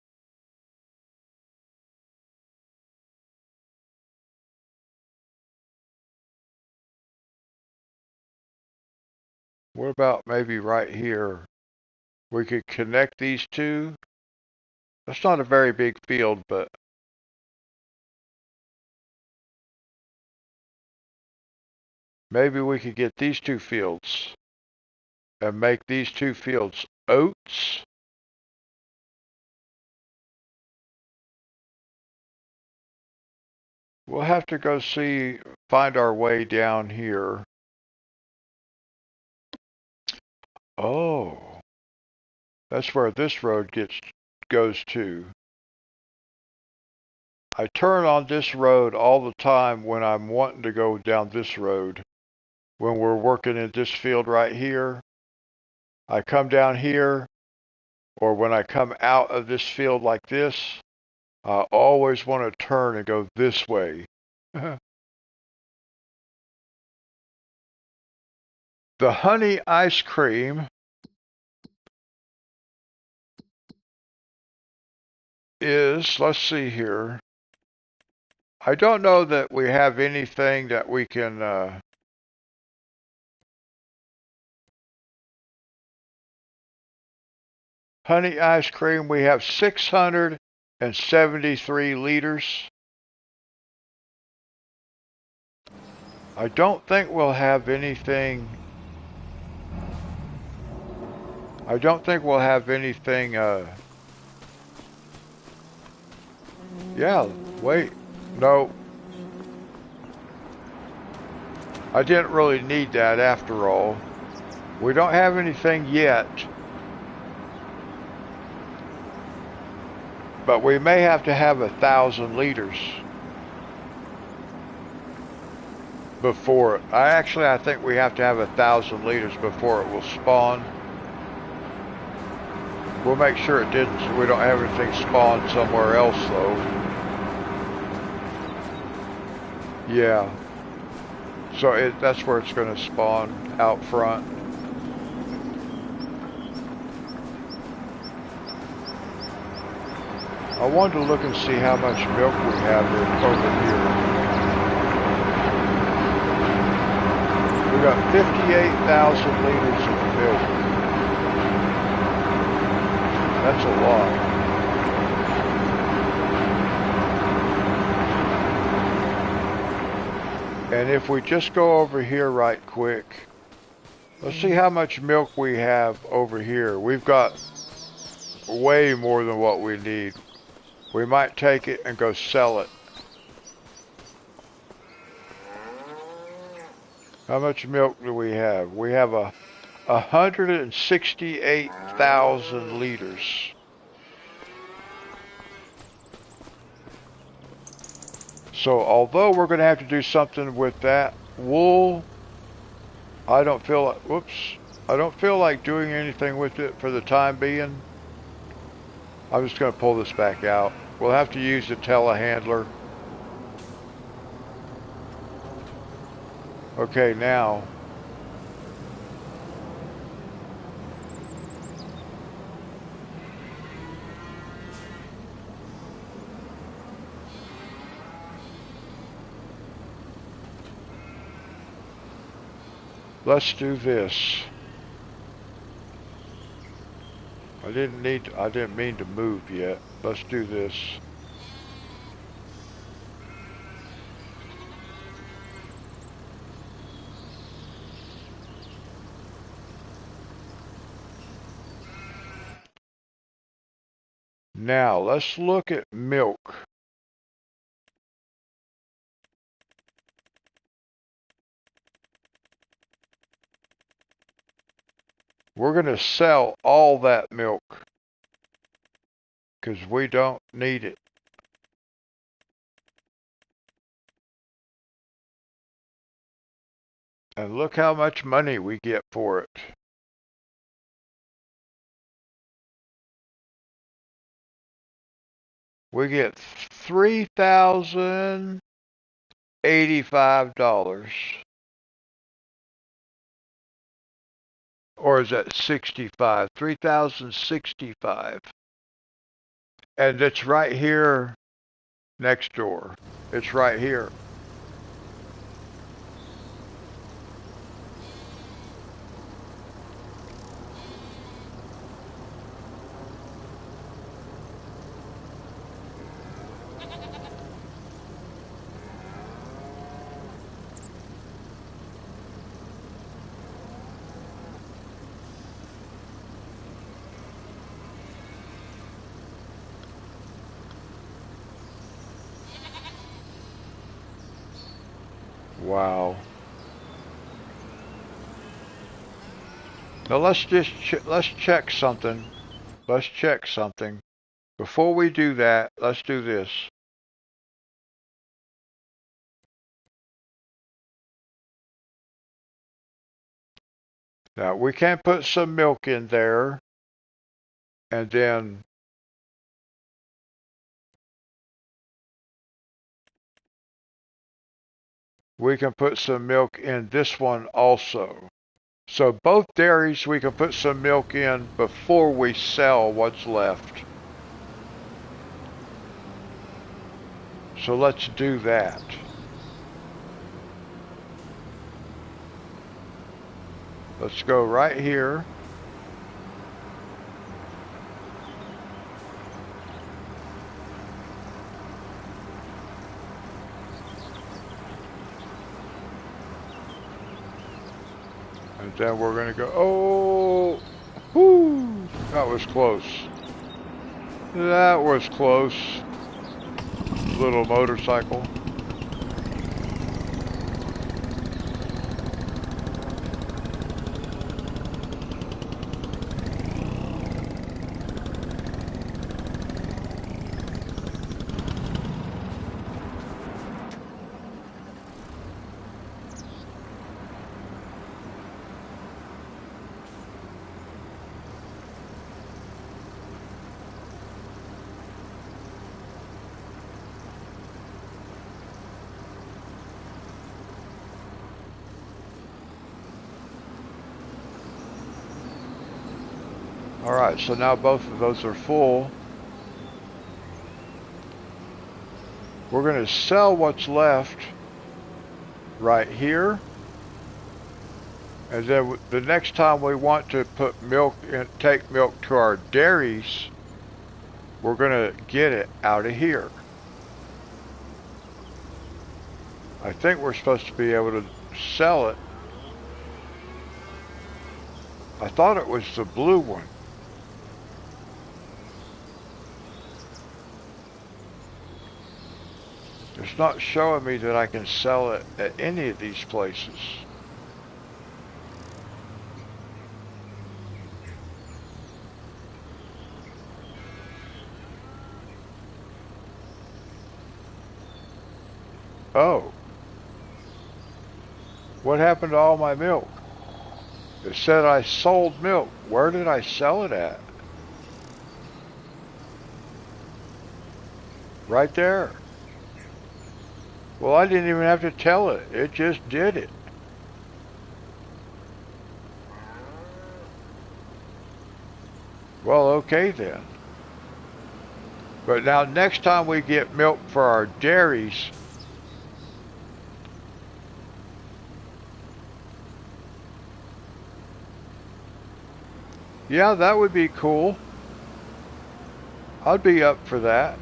What about maybe right here? We could connect these two. That's not a very big field, but maybe we could get these two fields and make these two fields oats. We'll have to go find our way down here. Oh, that's where this road goes to. I turn on this road all the time when I'm wanting to go down this road. When we're working in this field right here, I come down here, or when I come out of this field like this, I always want to turn and go this way. The honey ice cream is, let's see here. I don't know that we have anything that we can, honey ice cream, we have 673 liters. I don't think we'll have anything. I don't think we'll have anything, yeah, wait, no. I didn't really need that after all. We don't have anything yet. But we may have to have 1,000 liters before. I think we have to have 1,000 liters before it will spawn. We'll make sure it didn't, so we don't have anything spawn somewhere else though. Yeah. So that's where it's going to spawn, out front. I wanted to look and see how much milk we have over here. We got 58,000 liters of milk. That's a lot. And if we just go over here right quick, let's see how much milk we have over here. We've got way more than what we need. We might take it and go sell it. How much milk do we have? We have 168,000 liters. So although we're going to have to do something with that wool, I don't feel like doing anything with it for the time being. I'm just going to pull this back out. We'll have to use the telehandler. Okay, now Let's do this. I didn't mean to move yet. Let's do this. Now, let's look at milk. We're going to sell all that milk because we don't need it. And look how much money we get for it. We get $3,085. Or is that 65? 3,065. And it's right here next door. It's right here. Wow. Now let's check something. Let's check something. Before we do that, let's do this. Now we can put some milk in there, and then we can put some milk in this one also. So both dairies we can put some milk in before we sell what's left. So let's do that. Let's go right here. And then we're going to go, oh, whoo, that was close. That was close. Little motorcycle. Alright, so now both of those are full. We're going to sell what's left right here. And then the next time we want to put milk in, take milk to our dairies, we're going to get it out of here. I think we're supposed to be able to sell it. I thought it was the blue one. It's not showing me that I can sell it at any of these places. Oh. What happened to all my milk? It said I sold milk. Where did I sell it at? Right there. Well, I didn't even have to tell it. It just did it. Well, okay then. But now next time we get milk for our dairies, Yeah, that would be cool. I'd be up for that.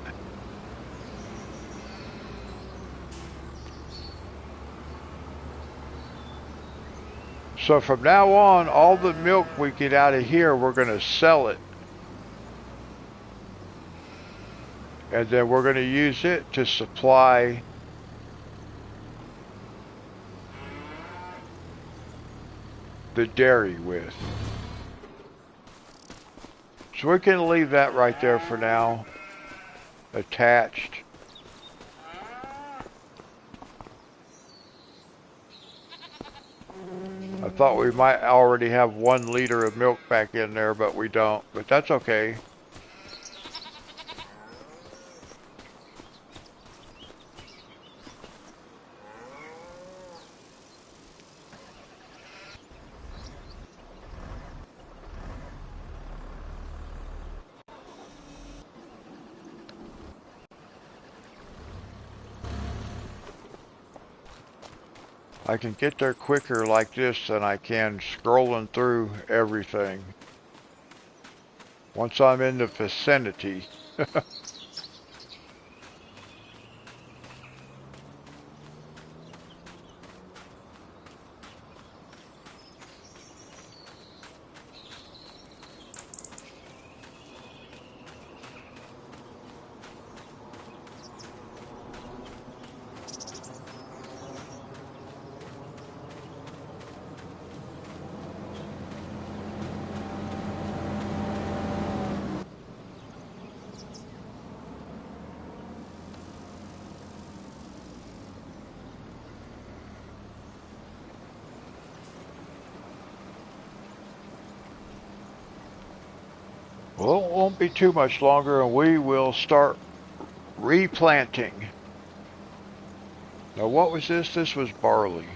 So from now on, all the milk we get out of here, we're going to sell it. And then we're going to use it to supply the dairy with. So we can leave that right there for now, attached. I thought we might already have 1 liter of milk back in there, but we don't. But that's okay. I can get there quicker like this than I can scrolling through everything. Once I'm in the vicinity. Well, it won't be too much longer and we will start replanting. Now what was this? This was barley.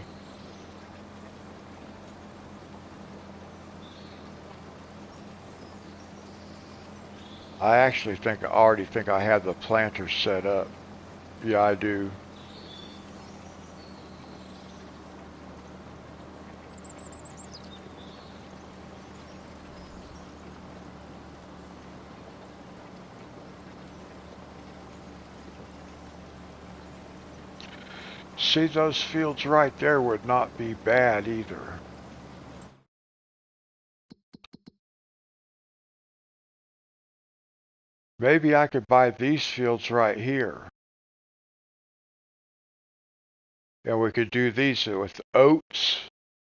I actually think I already think I have the planter set up. Yeah, I do. See, those fields right there would not be bad either. Maybe I could buy these fields right here. And we could do these with oats.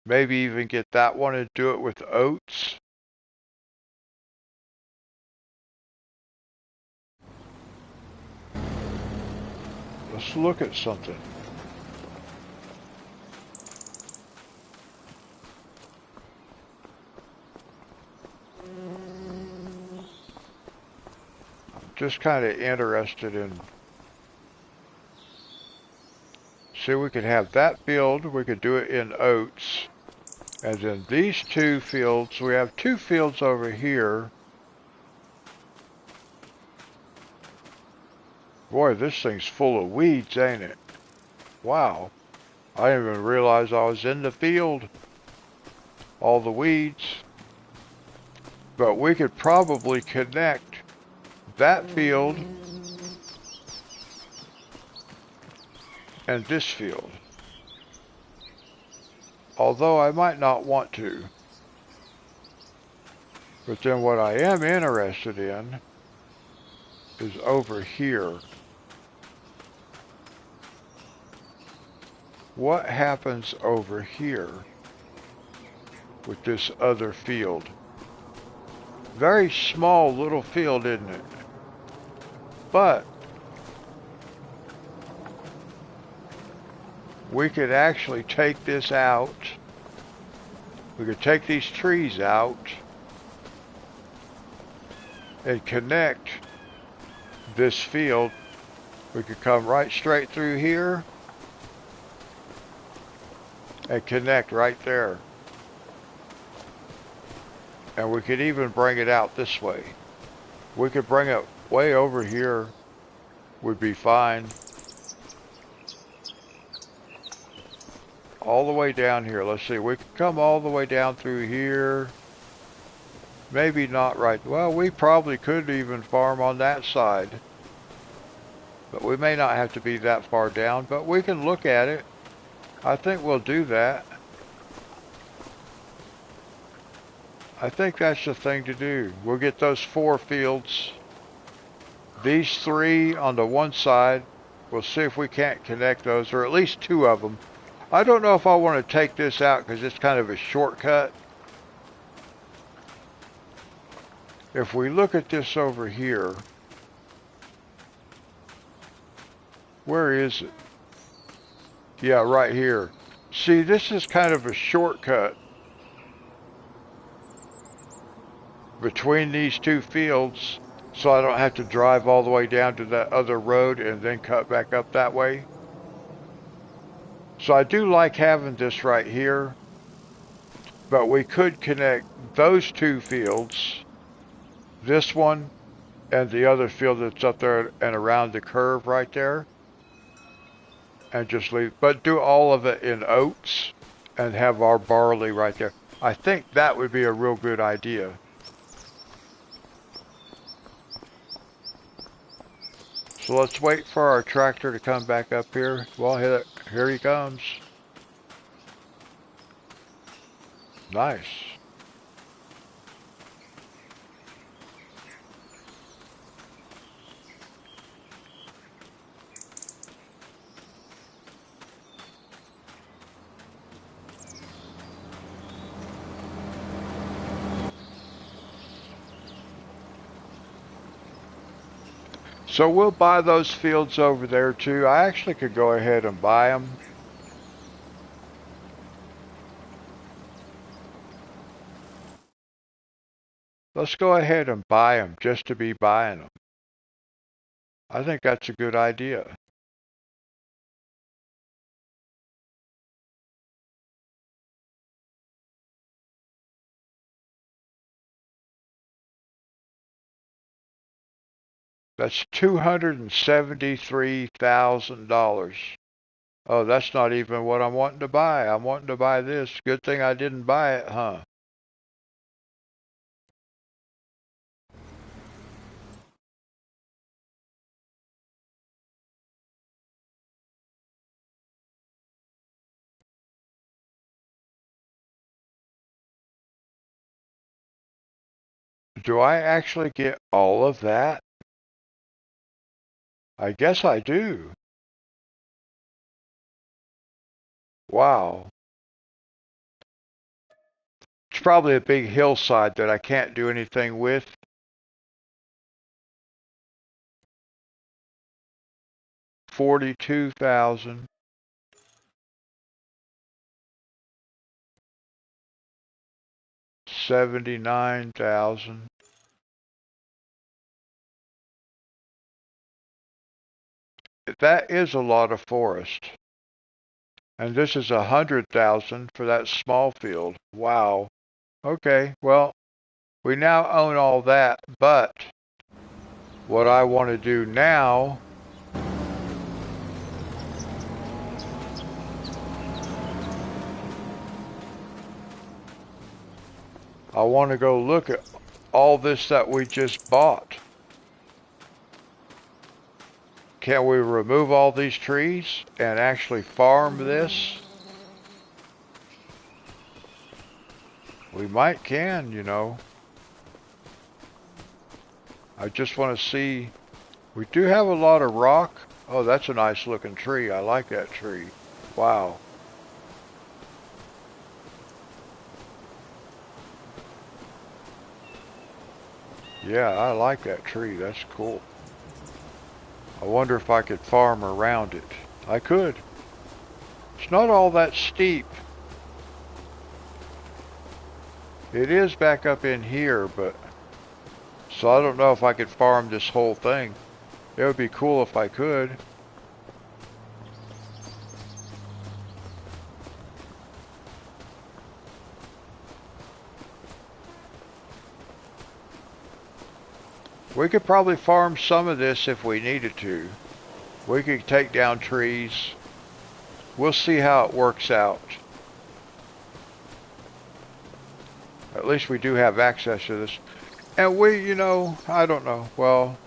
Maybe even get that one and do it with oats. Let's look at something. I'm just kind of interested in. See, we could have that field. We could do it in oats. And then these 2 fields, we have 2 fields over here. Boy, this thing's full of weeds, ain't it? Wow. I didn't even realize I was in the field. All the weeds. But we could probably connect that field and this field. Although I might not want to. But then what I am interested in is over here. What happens over here with this other field? Very small little field, isn't it? But we could actually take this out. We could take these trees out and connect this field. We could come right straight through here and connect right there. And we could even bring it out this way. We could bring it way over here, would be fine. All the way down here. Let's see, we could come all the way down through here. Maybe not right. Well, we probably could even farm on that side. But we may not have to be that far down, but we can look at it. I think we'll do that. I think that's the thing to do. We'll get those 4 fields. These 3 on the one side. We'll see if we can't connect those, or at least 2 of them. I don't know if I want to take this out because it's kind of a shortcut. If we look at this over here, where is it? Yeah, right here. See, this is kind of a shortcut between these 2 fields, so I don't have to drive all the way down to that other road and then cut back up that way. So I do like having this right here, but we could connect those 2 fields, this one and the other field that's up there and around the curve right there, and just leave, but do all of it in oats and have our barley right there. I think that would be a real good idea. So let's wait for our tractor to come back up here. Well, here he comes. Nice. So we'll buy those fields over there too. I actually could go ahead and buy them. Let's go ahead and buy them just to be buying them. I think that's a good idea. That's $273,000. Oh, that's not even what I'm wanting to buy. I'm wanting to buy this. Good thing I didn't buy it, huh? Do I actually get all of that? I guess I do. Wow. It's probably a big hillside that I can't do anything with. 42,000. 79,000. That is a lot of forest. And this is 100,000 for that small field. Wow. Okay, well, we now own all that, but what I want to do now, I want to go look at all this that we just bought. Can we remove all these trees and actually farm this? We might can, you know. I just want to see. We do have a lot of rock. Oh, that's a nice looking tree. I like that tree. Wow. Yeah, I like that tree. That's cool. I wonder if I could farm around it. I could. It's not all that steep. It is back up in here, but... So I don't know if I could farm this whole thing. It would be cool if I could. We could probably farm some of this if we needed to. We could take down trees. We'll see how it works out. At least we do have access to this. And we, you know, I don't know. Well,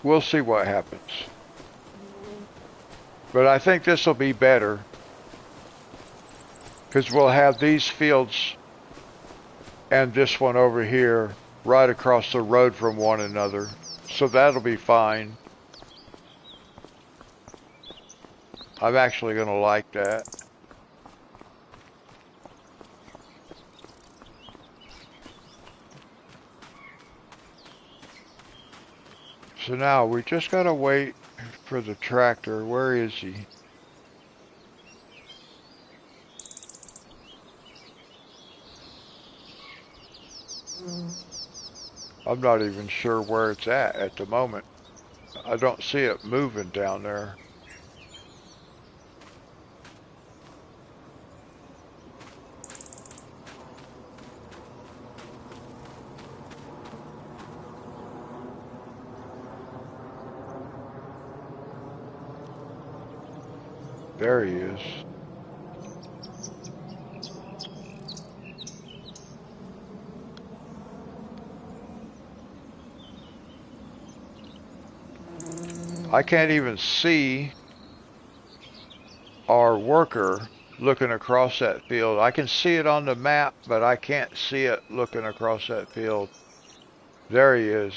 we'll see what happens. But I think this will be better. Because we'll have these fields and this one over here right across the road from one another. So that'll be fine. I'm actually going to like that. So now we just got to wait for the tractor. Where is he? I'm not even sure where it's at the moment. I don't see it moving down there. There he is. I can't even see our worker looking across that field. I can see it on the map, but I can't see it looking across that field. There he is.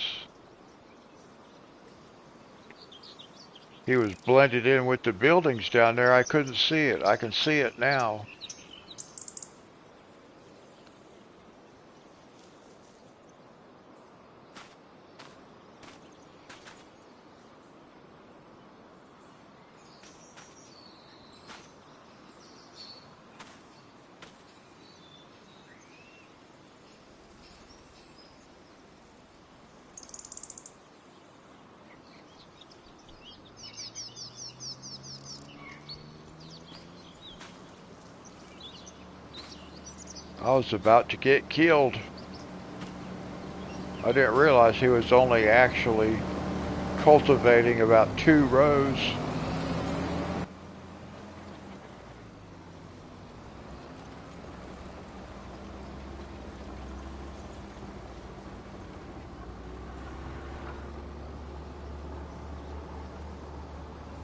He was blended in with the buildings down there. I couldn't see it. I can see it now. I was about to get killed. I didn't realize he was only actually cultivating about 2 rows.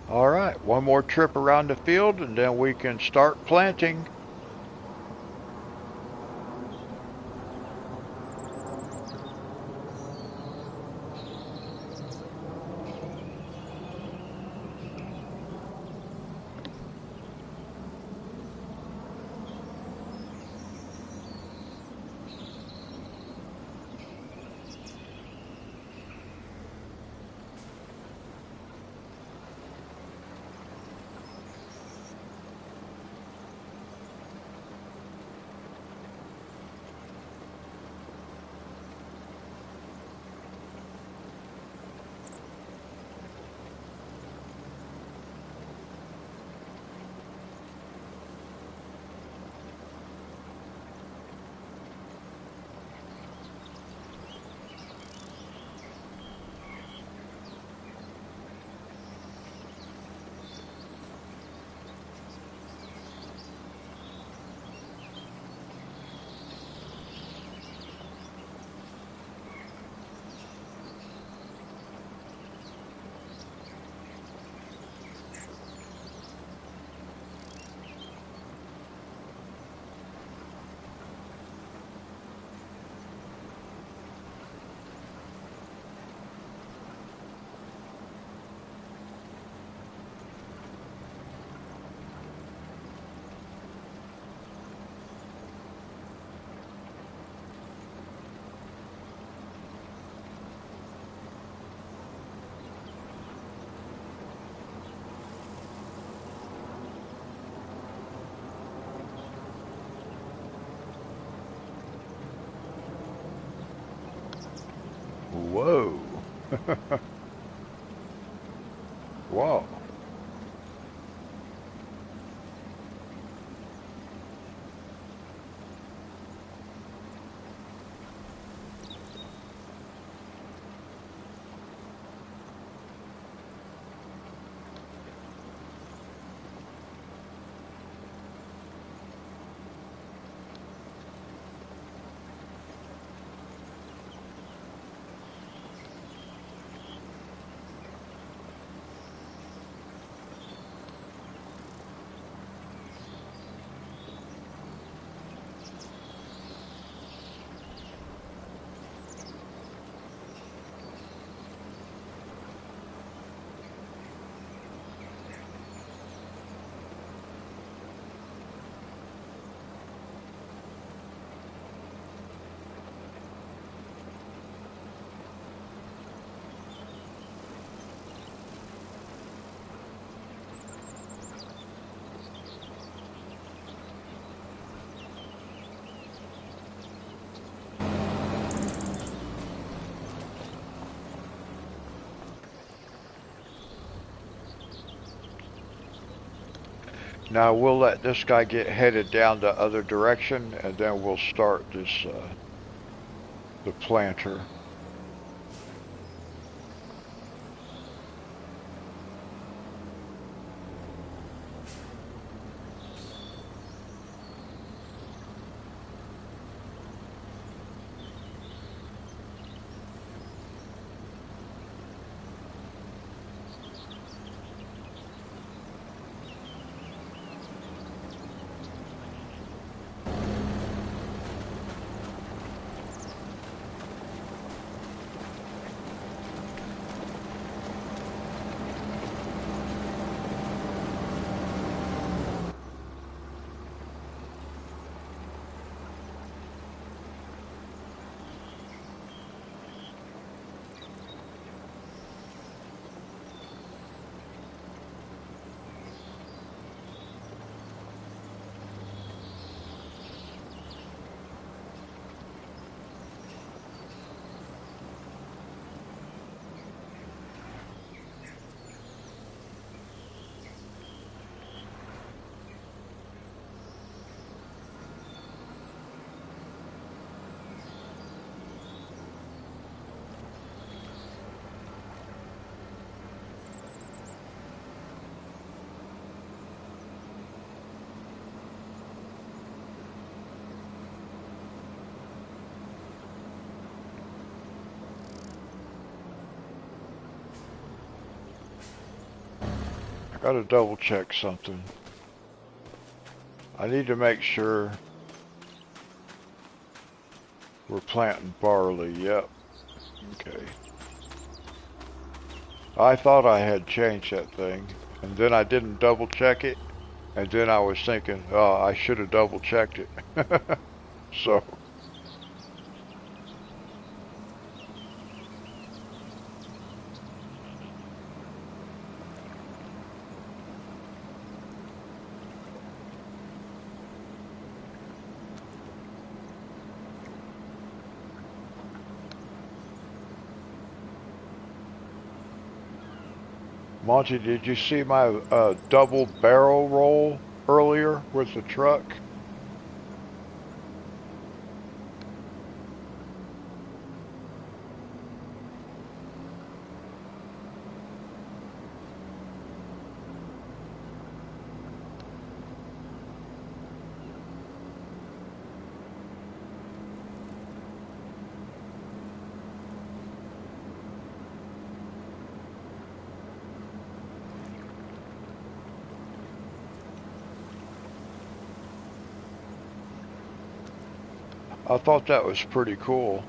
All right, one more trip around the field and then we can start planting. Whoa. Whoa. Now we'll let this guy get headed down the other direction, and then we'll start this, the planter. Gotta double check something. I need to make sure we're planting barley. Yep. Okay. I thought I had changed that thing, and then I didn't double check it, and then I was thinking, oh, I should have double checked it. So, Monty, did you see my double barrel roll earlier with the truck? I thought that was pretty cool.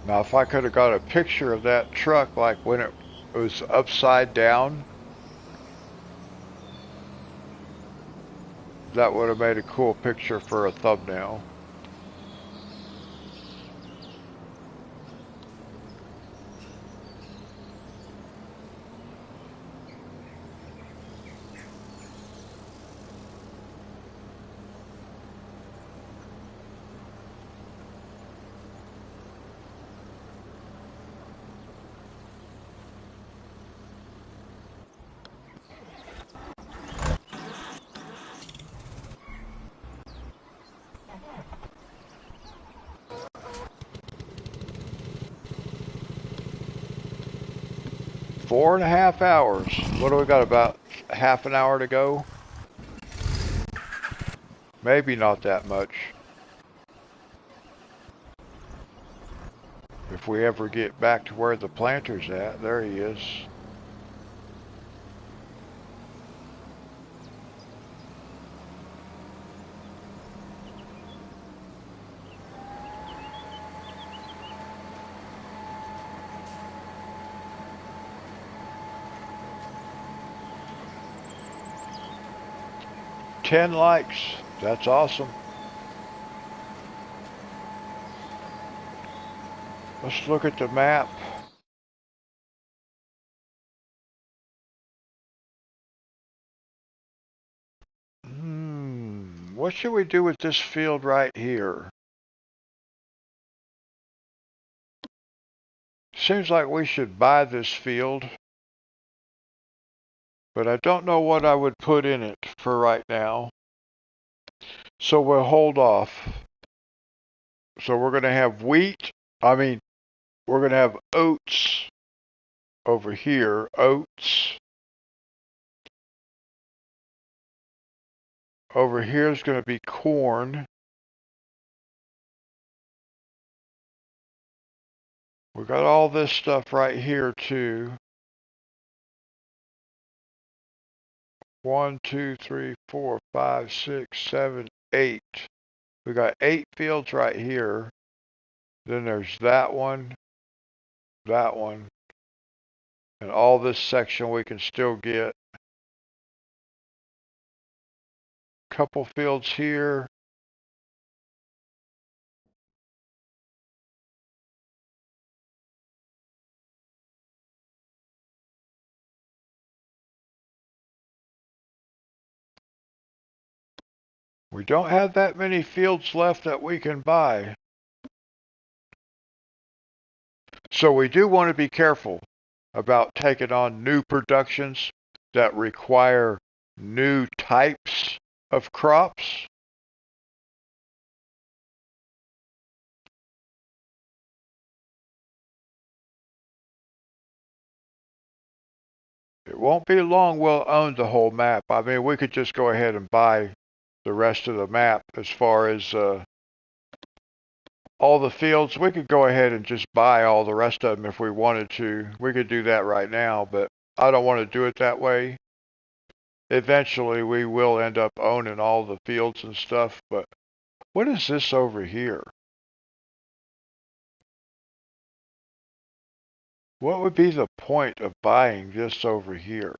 Now, if I could have got a picture of that truck, like when it was upside down, that would have made a cool picture for a thumbnail. Four and a half hours. What do we got, about half an hour to go? Maybe not that much. If we ever get back to where the planter's at, there he is. $10 likes, That's awesome. Let's look at the map. What should we do with this field right here? Seems like we should buy this field, but I don't know what I would put in it for right now. So we'll hold off. So we're going to have wheat. We're going to have oats over here. Oats. Over here is going to be corn. We got all this stuff right here too. 1, 2, 3, 4, 5, 6, 7, 8. We got 8 fields right here. Then there's that one, and all this section we can still get. Couple fields here. We don't have that many fields left that we can buy. So we do want to be careful about taking on new productions that require new types of crops. It won't be long we'll own the whole map. We could just go ahead and buy the rest of the map as far as all the fields. We could go ahead and just buy all the rest of them if we wanted to. We could do that right now, but I don't want to do it that way. Eventually, we will end up owning all the fields and stuff, but what is this over here? What would be the point of buying this over here?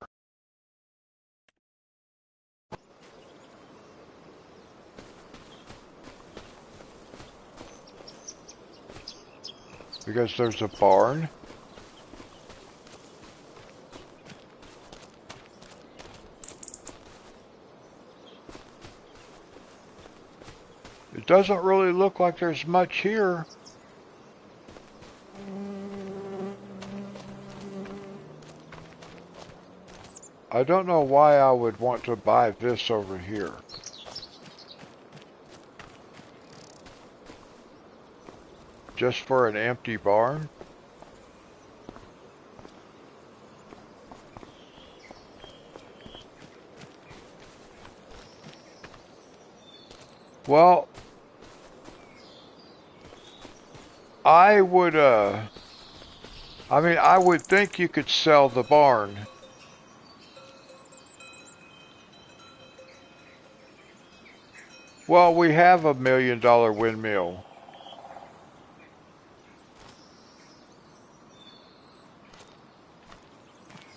Because there's a barn? It doesn't really look like there's much here. I don't know why I would want to buy this over here. Just for an empty barn? Well, I would, I would think you could sell the barn. Well, we have $1 million windmill.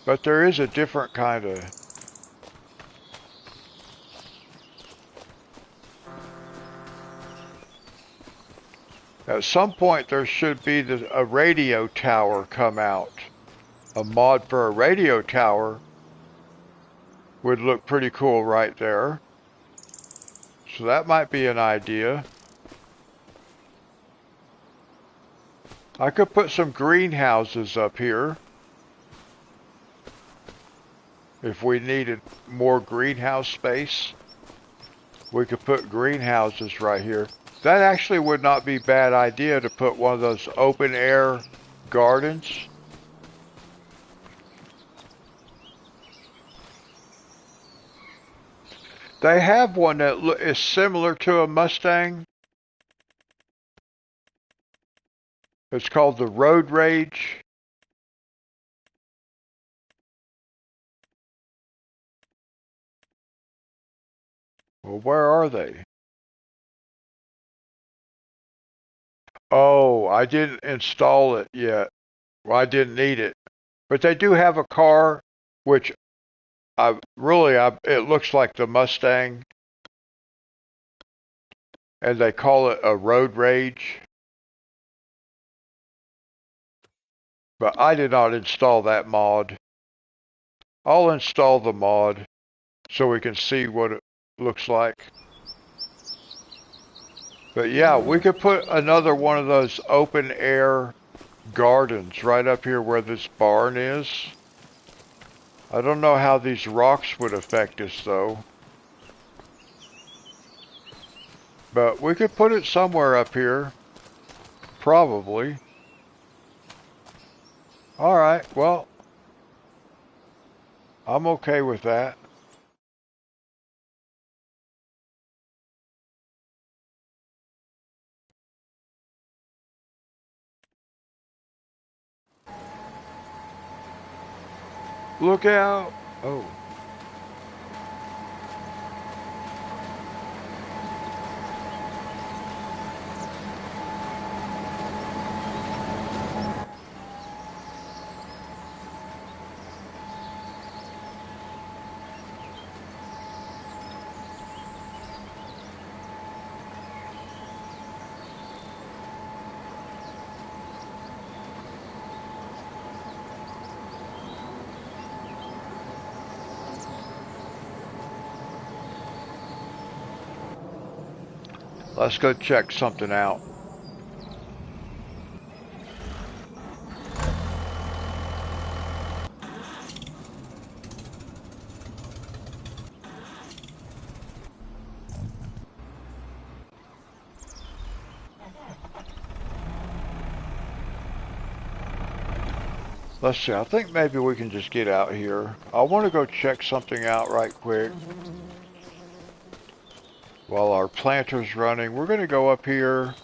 But there is a different kind of... At some point there should be a radio tower come out. A mod for a radio tower would look pretty cool right there. So that might be an idea. I could put some greenhouses up here. If we needed more greenhouse space, we could put greenhouses right here. That actually would not be a bad idea to put one of those open air gardens. They have one that is similar to a Mustang. It's called the Road Rage. Well, where are they? Oh, I didn't install it yet. Well, I didn't need it. But they do have a car, which it looks like the Mustang. and they call it a road rage. But I did not install that mod. I'll install the mod so we can see what it looks like. But yeah, we could put another one of those open air gardens right up here where this barn is. I don't know how these rocks would affect us though. But we could put it somewhere up here. Probably. Alright, well, I'm okay with that. Look out! Oh. Let's go check something out. Let's see, I think maybe we can just get out here. I want to go check something out right quick. While our planter's running, we're going to go up here.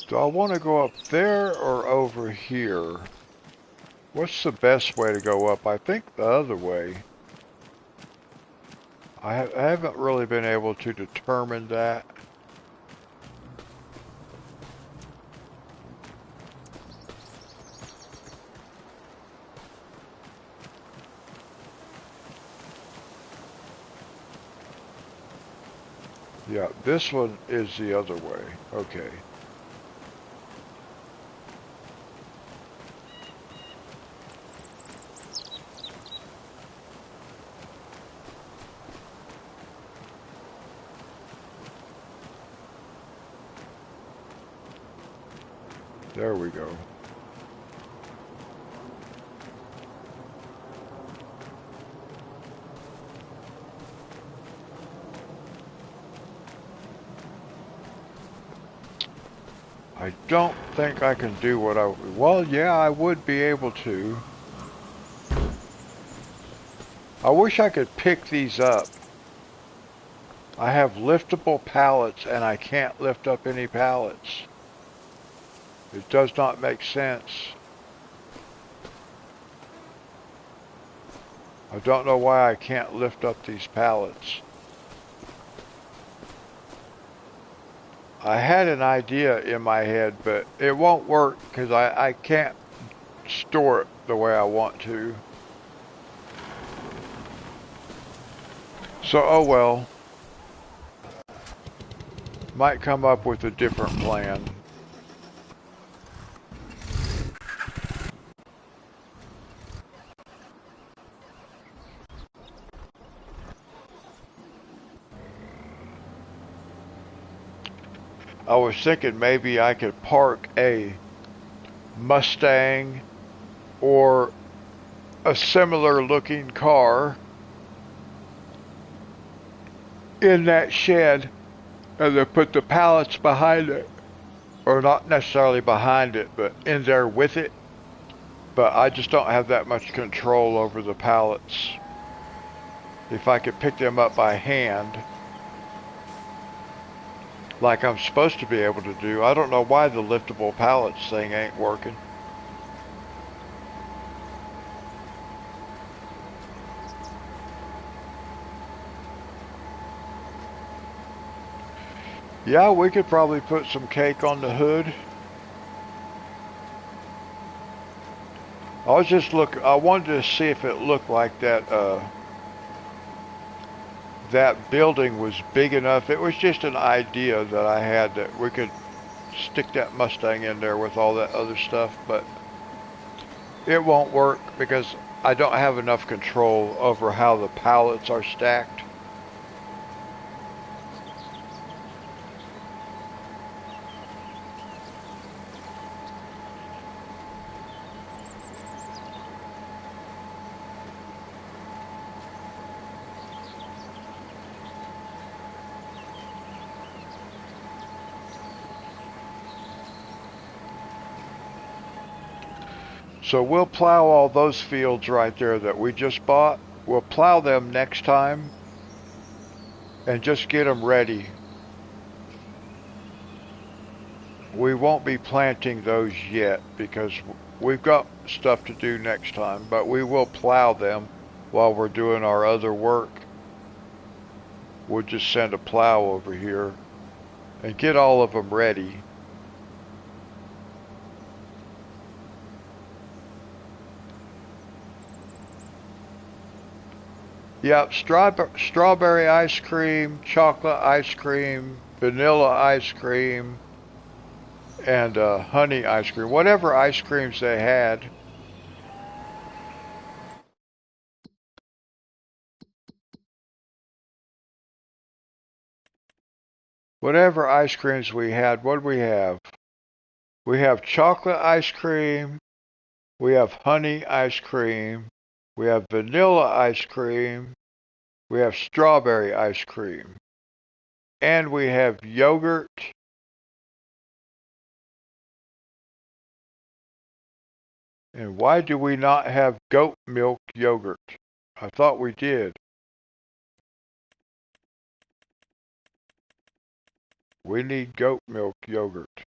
Do I want to go up there or over here? What's the best way to go up? I think the other way. I haven't really been able to determine that. Yeah, this one is the other way. Okay. There we go. I don't think I can do what I... Well, yeah, I would be able to. I wish I could pick these up. I have liftable pallets and I can't lift up any pallets. It does not make sense. I don't know why I can't lift up these pallets. I had an idea in my head, but it won't work because I can't store it the way I want to. So, oh well. Might come up with a different plan. I was thinking maybe I could park a Mustang or a similar looking car in that shed and then put the pallets behind it. Or not necessarily behind it, but in there with it. But I just don't have that much control over the pallets. If I could pick them up by hand, like I'm supposed to be able to do. I don't know why the liftable pallets thing ain't working. Yeah, we could probably put some cake on the hood. I wanted to see if it looked like that building was big enough. It was just an idea that I had that we could stick that Mustang in there with all that other stuff, but it won't work because I don't have enough control over how the pallets are stacked. So we'll plow all those fields right there that we just bought. We'll plow them next time and just get them ready. We won't be planting those yet because we've got stuff to do next time, but we will plow them while we're doing our other work. We'll just send a plow over here and get all of them ready. Yep, strawberry ice cream, chocolate ice cream, vanilla ice cream, and honey ice cream. Whatever ice creams they had. Whatever ice creams we had, what do we have? We have chocolate ice cream, we have honey ice cream, we have vanilla ice cream, we have strawberry ice cream, and we have yogurt. And why do we not have goat milk yogurt? I thought we did. We need goat milk yogurt.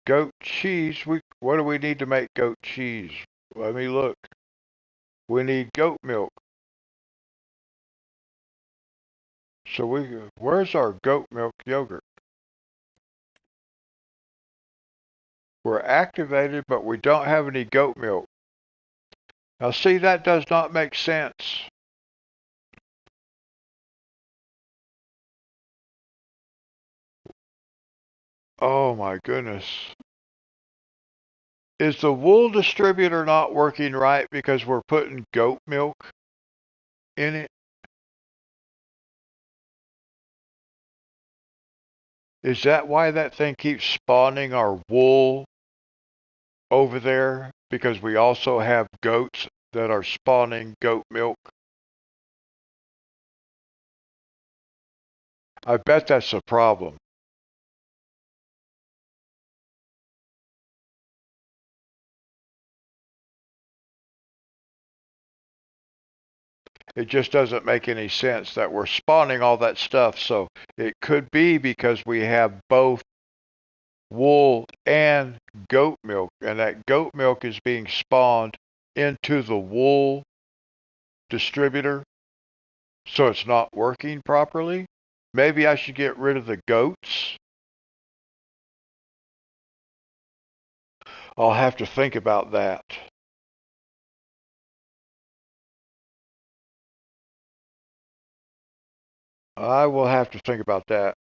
Goat cheese. What do we need to make goat cheese? Let me look. We need goat milk. So where's our goat milk yogurt? We're activated, but we don't have any goat milk. Now see, that does not make sense. Oh my goodness. Is the wool distributor not working right because we're putting goat milk in it? Is that why that thing keeps spawning our wool over there? Because we also have goats that are spawning goat milk? I bet that's a problem. It just doesn't make any sense that we're spawning all that stuff. So it could be because we have both wool and goat milk, and that goat milk is being spawned into the wool distributor, so it's not working properly. Maybe I should get rid of the goats. I'll have to think about that. I will have to think about that.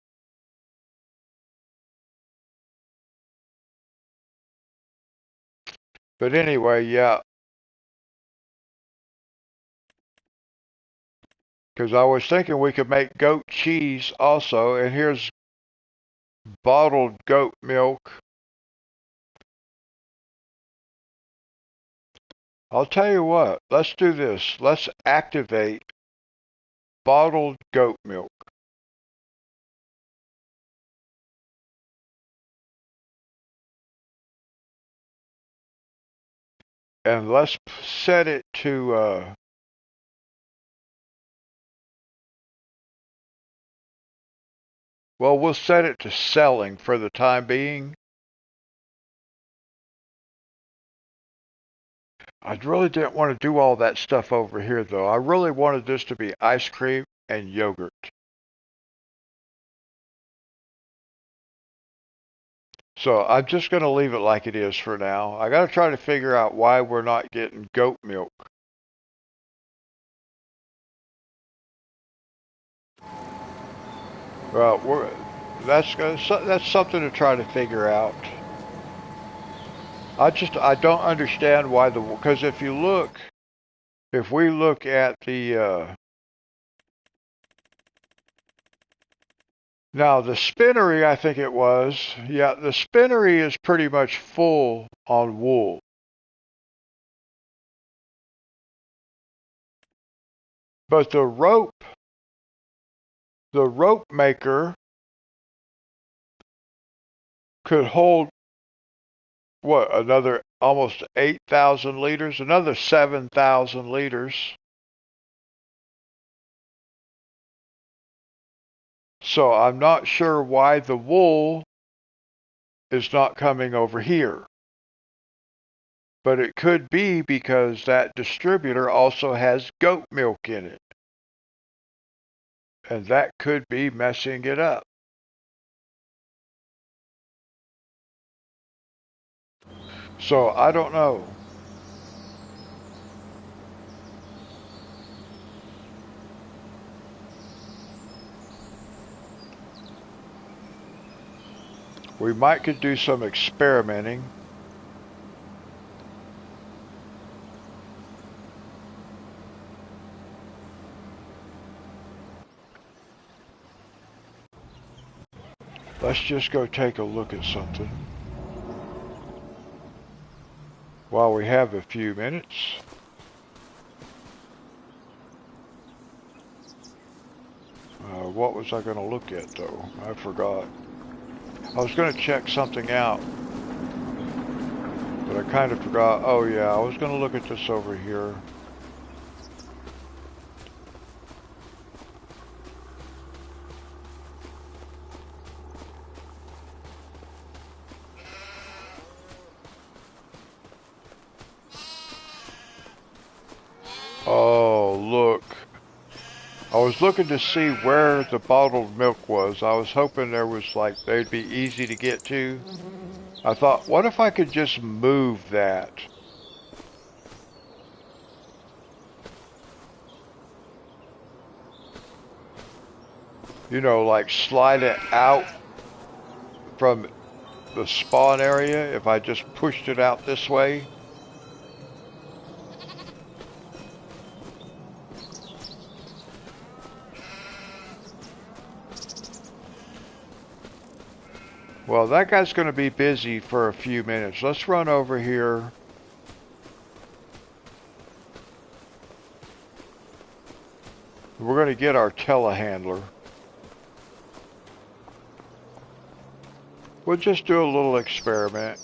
But anyway, yeah, because I was thinking we could make goat cheese also, and here's bottled goat milk. I'll tell you what, let's do this. Let's activate bottled goat milk. And let's set it to, well, we'll set it to selling for the time being. I really didn't want to do all that stuff over here, though. I really wanted this to be ice cream and yogurt. So I'm just going to leave it like it is for now. I got to try to figure out why we're not getting goat milk. Well, that's something to try to figure out. I don't understand why because if we look at the now the spinnery, I think it was, yeah, the spinnery is pretty much full on wool. But the rope maker could hold what, another almost 8,000 liters, another 7,000 liters. So I'm not sure why the wool is not coming over here. But it could be because that distributor also has goat milk in it. And that could be messing it up. So I don't know. We might could do some experimenting. Let's just go take a look at something while we have a few minutes. What was I going to look at though? I forgot. I was going to check something out, but I kind of forgot. Oh yeah, I was going to look at this over here. Oh, look. I was looking to see where the bottled milk was. I was hoping there was like, they'd be easy to get to. I thought, what if I could just move that? You know, like slide it out from the spawn area if I just pushed it out this way. Well, that guy's going to be busy for a few minutes. Let's run over here. We're going to get our telehandler. We'll just do a little experiment.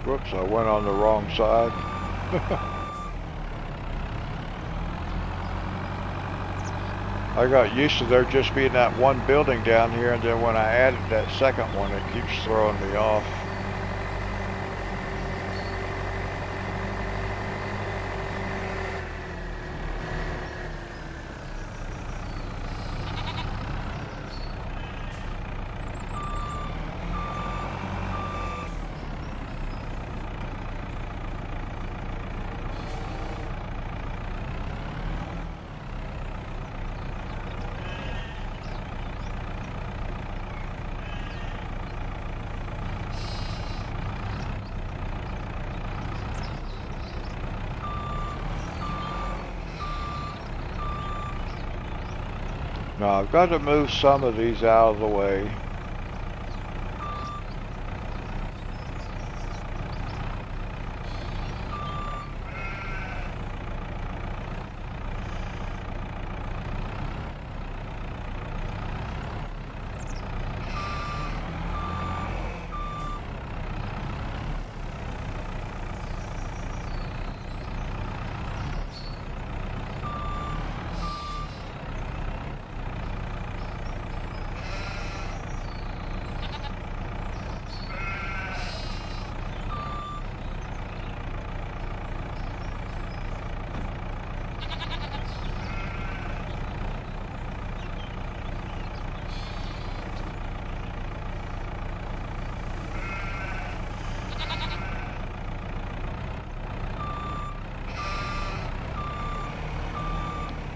Whoops, I went on the wrong side. I got used to there just being that one building down here, and then when I added that second one, it keeps throwing me off. Now I've got to move some of these out of the way.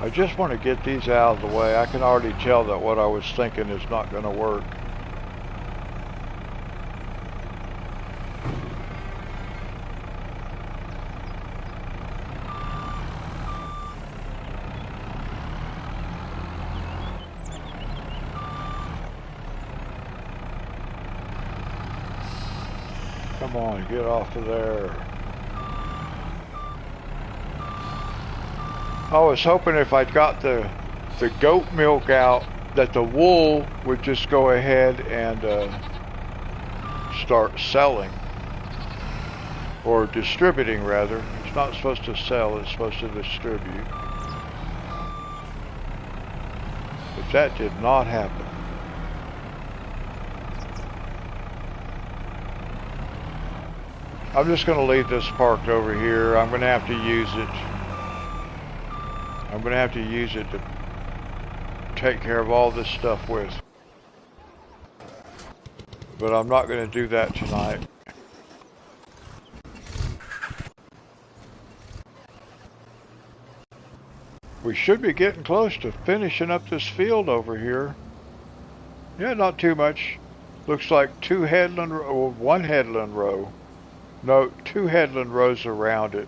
I just want to get these out of the way. I can already tell that what I was thinking is not going to work. Come on, get off of there. I was hoping if I'd got the goat milk out that the wool would just go ahead and start selling. Or distributing, rather. It's not supposed to sell, it's supposed to distribute. But that did not happen. I'm just going to leave this parked over here. I'm going to have to use it. I'm going to have to use it to take care of all this stuff with. But I'm not going to do that tonight. We should be getting close to finishing up this field over here. Yeah, not too much. Looks like one headland row. No, 2 headland rows around it.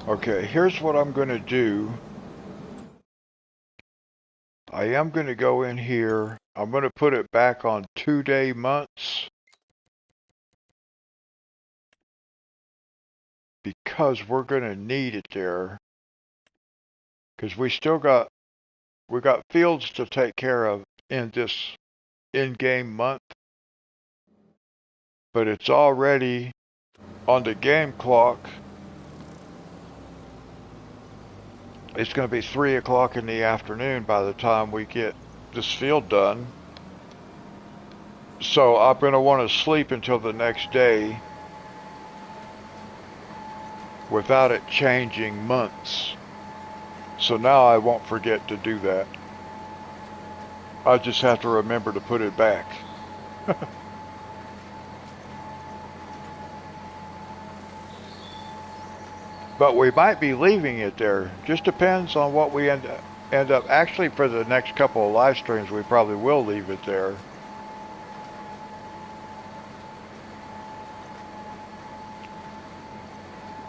Okay, here's what I'm going to do. I am going to go in here. I'm going to put it back on 2-day months. because we're going to need it there. Because we got fields to take care of in this in-game month, but it's already on the game clock. It's going to be 3 o'clock in the afternoon by the time we get this field done. So I'm going to want to sleep until the next day without it changing months. So now I won't forget to do that. I just have to remember to put it back. But we might be leaving it there. Just depends on what we end up. Actually, for the next couple of live streams, we probably will leave it there.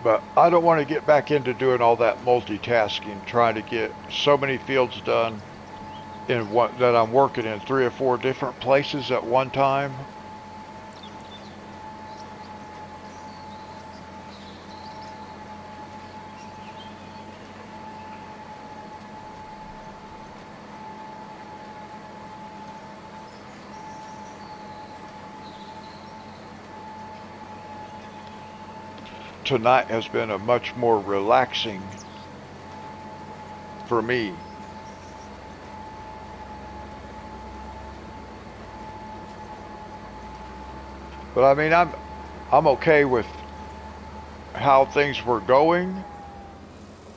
But I don't want to get back into doing all that multitasking, trying to get so many fields done in one, that I'm working in 3 or 4 different places at one time. Tonight has been a much more relaxing for me. But I mean, I'm okay with how things were going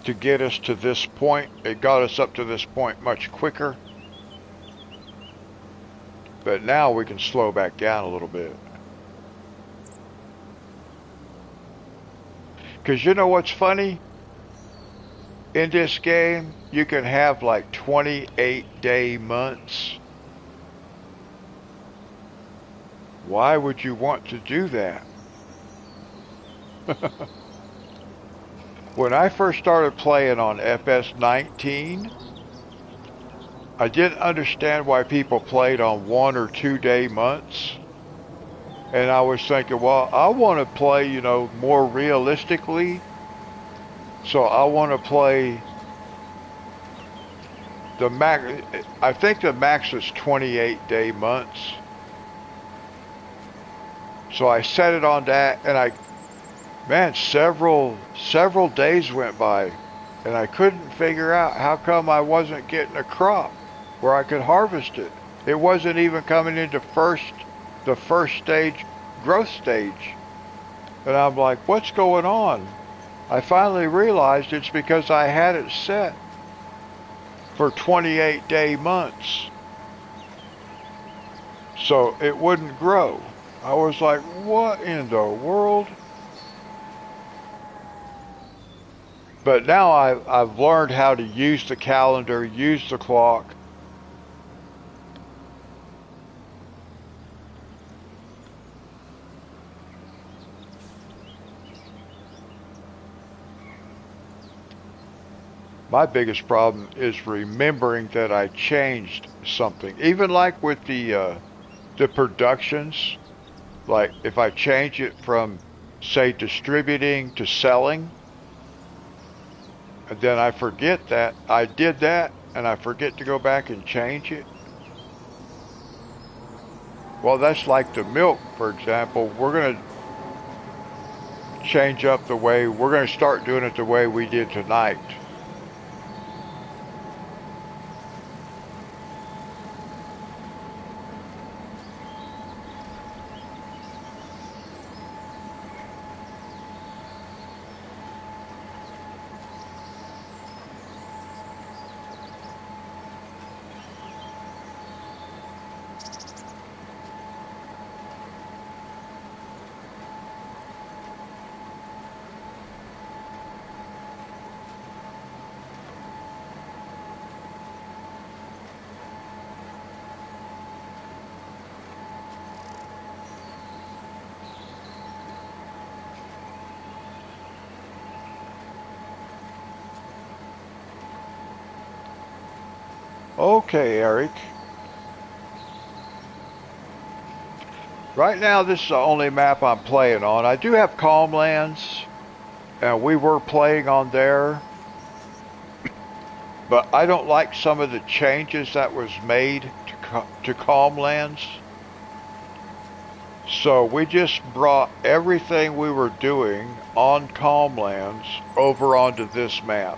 to get us to this point. It got us up to this point much quicker. But now we can slow back down a little bit. Because you know what's funny? In this game, you can have like 28-day months. Why would you want to do that? When I first started playing on FS19, I didn't understand why people played on 1 or 2 day months. And I was thinking, well, I want to play, you know, more realistically. So I want to play the max. I think the max is 28-day months. So I set it on that, and man, several days went by, and I couldn't figure out how come I wasn't getting a crop where I could harvest it. It wasn't even coming into the first stage, growth stage. And I'm like, what's going on? I finally realized it's because I had it set for 28-day months. So it wouldn't grow. I was like, what in the world? But now I've learned how to use the calendar, use the clock. My biggest problem is remembering that I changed something. Even like with the productions, like if I change it from, say, distributing to selling, and then I forget that I did that, and I forget to go back and change it. Well, that's like the milk, for example. We're going to change up the way, we're going to start doing it the way we did tonight. Okay, Eric. Right now, this is the only map I'm playing on. I do have Calmlands, and we were playing on there, but I don't like some of the changes that was made to Calmlands. So we just brought everything we were doing on Calmlands over onto this map,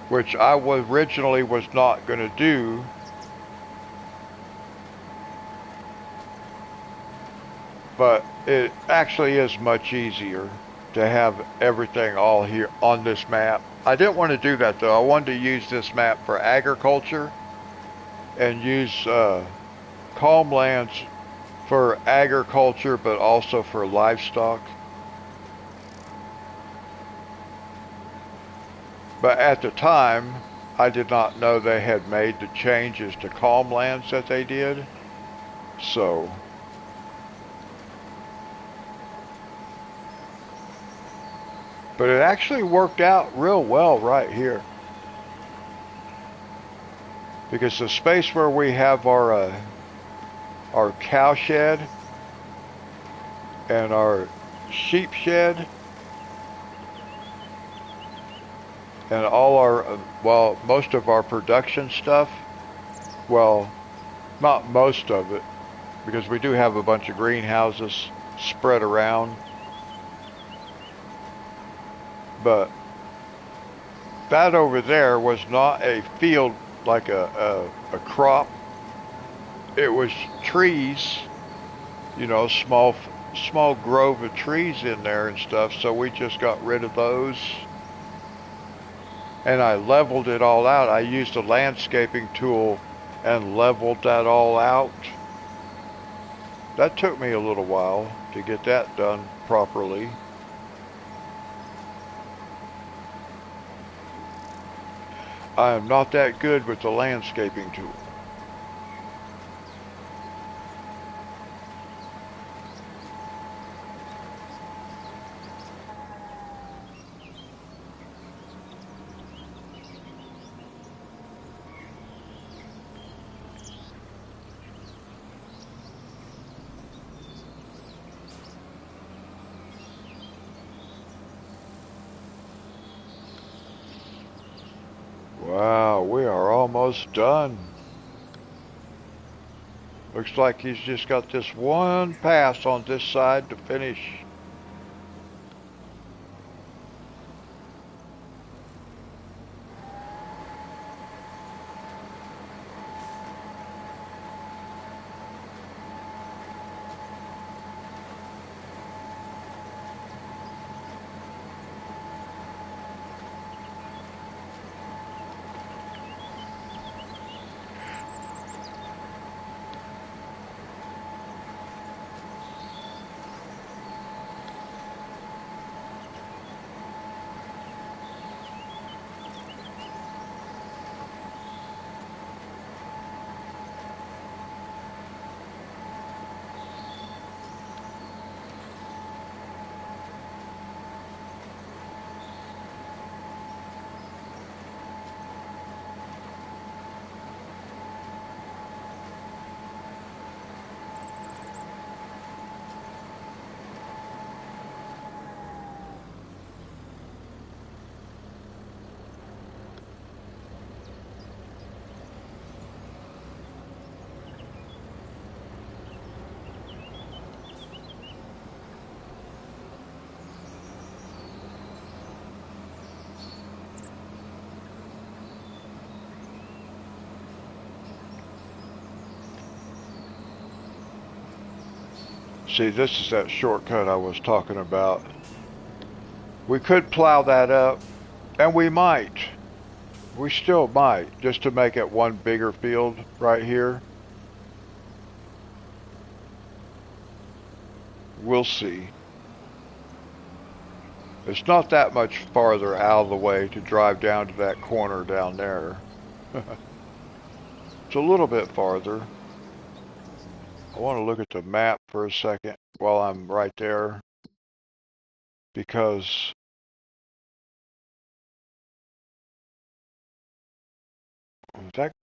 which I originally was not going to do. But it actually is much easier to have everything all here on this map. I didn't want to do that though. I wanted to use this map for agriculture and use Calmlands for agriculture, but also for livestock. But at the time, I did not know they had made the changes to Calmlands that they did. So, but it actually worked out real well right here. Because the space where we have our cow shed and our sheep shed and all our, well, most of our production stuff, well, not most of it, because we do have a bunch of greenhouses spread around, but that over there was not a field like a crop. It was trees, you know, small grove of trees in there and stuff, so we just got rid of those. And I leveled it all out. I used a landscaping tool and leveled that all out. That took me a little while to get that done properly. I am not that good with the landscaping tool. Wow, we are almost done. Looks like he's just got this one pass on this side to finish. See, this is that shortcut I was talking about. We could plow that up, and we might. We still might, just to make it one bigger field right here. We'll see. It's not that much farther out of the way to drive down to that corner down there. It's a little bit farther. I want to look at the map for a second while I'm right there, because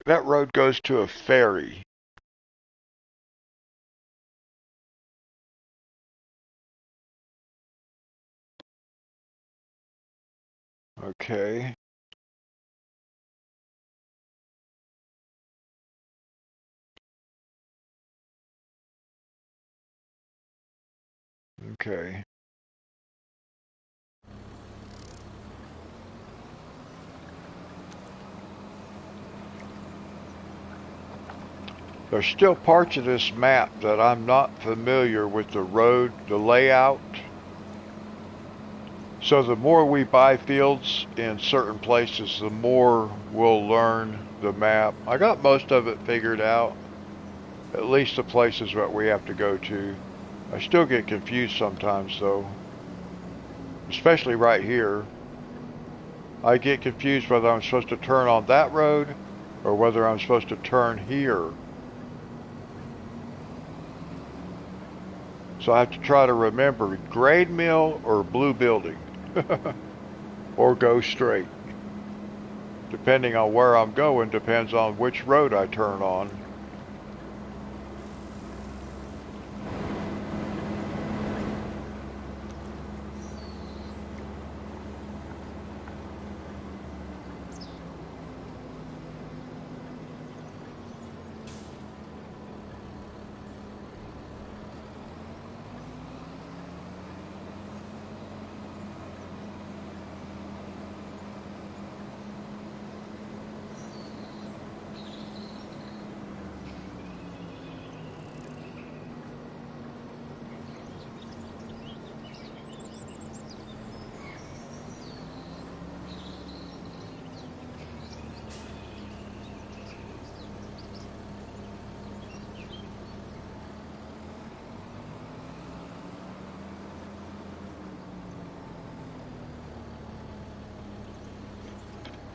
that road goes to a ferry. Okay. Okay. There's still parts of this map that I'm not familiar with the road, the layout. So the more we buy fields in certain places, the more we'll learn the map. I got most of it figured out, at least the places that we have to go to. I still get confused sometimes though, especially right here. I get confused whether I'm supposed to turn on that road or whether I'm supposed to turn here. So I have to try to remember grade mill or blue building. Or go straight. Depending on where I'm going, depends on which road I turn on.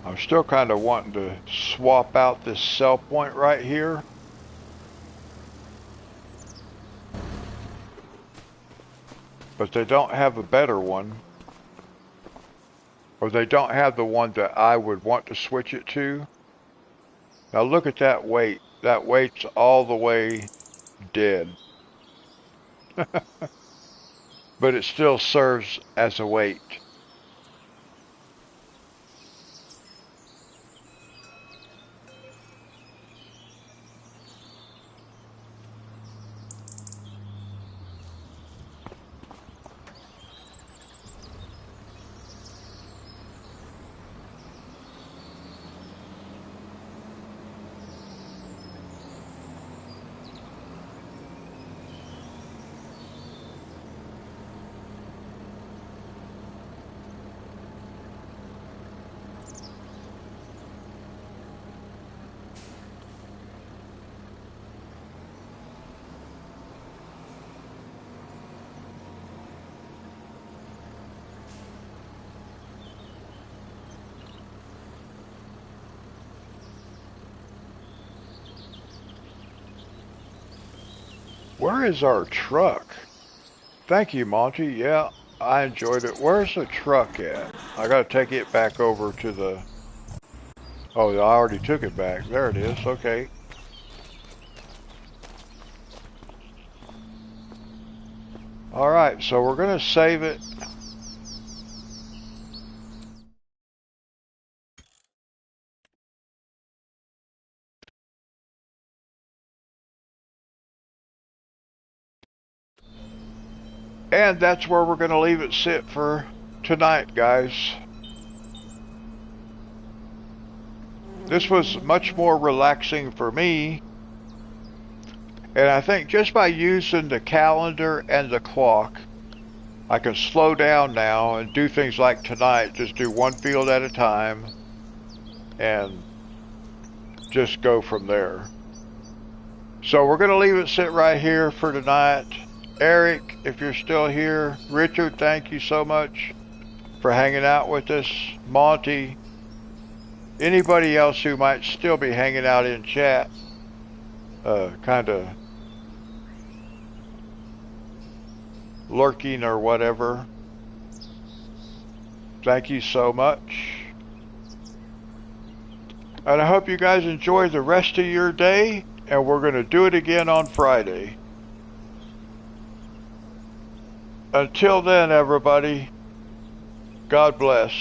I'm still kind of wanting to swap out this sell point right here. But they don't have a better one. Or they don't have the one that I would want to switch it to. Now look at that weight. That weight's all the way dead. But it still serves as a weight. Where is our truck? Thank you, Monty. Yeah, I enjoyed it. Where's the truck at? I gotta take it back over to the... Oh, I already took it back. There it is. Okay. Alright, so we're gonna save it. And that's where we're gonna leave it sit for tonight, guys. This was much more relaxing for me. And I think just by using the calendar and the clock, I can slow down now and do things like tonight. Just do one field at a time and just go from there. So we're going to leave it sit right here for tonight. Eric, if you're still here. Richard, thank you so much for hanging out with us. Monty, anybody else who might still be hanging out in chat, kind of lurking or whatever. Thank you so much. And I hope you guys enjoy the rest of your day, and we're going to do it again on Friday. Until then, everybody, God bless.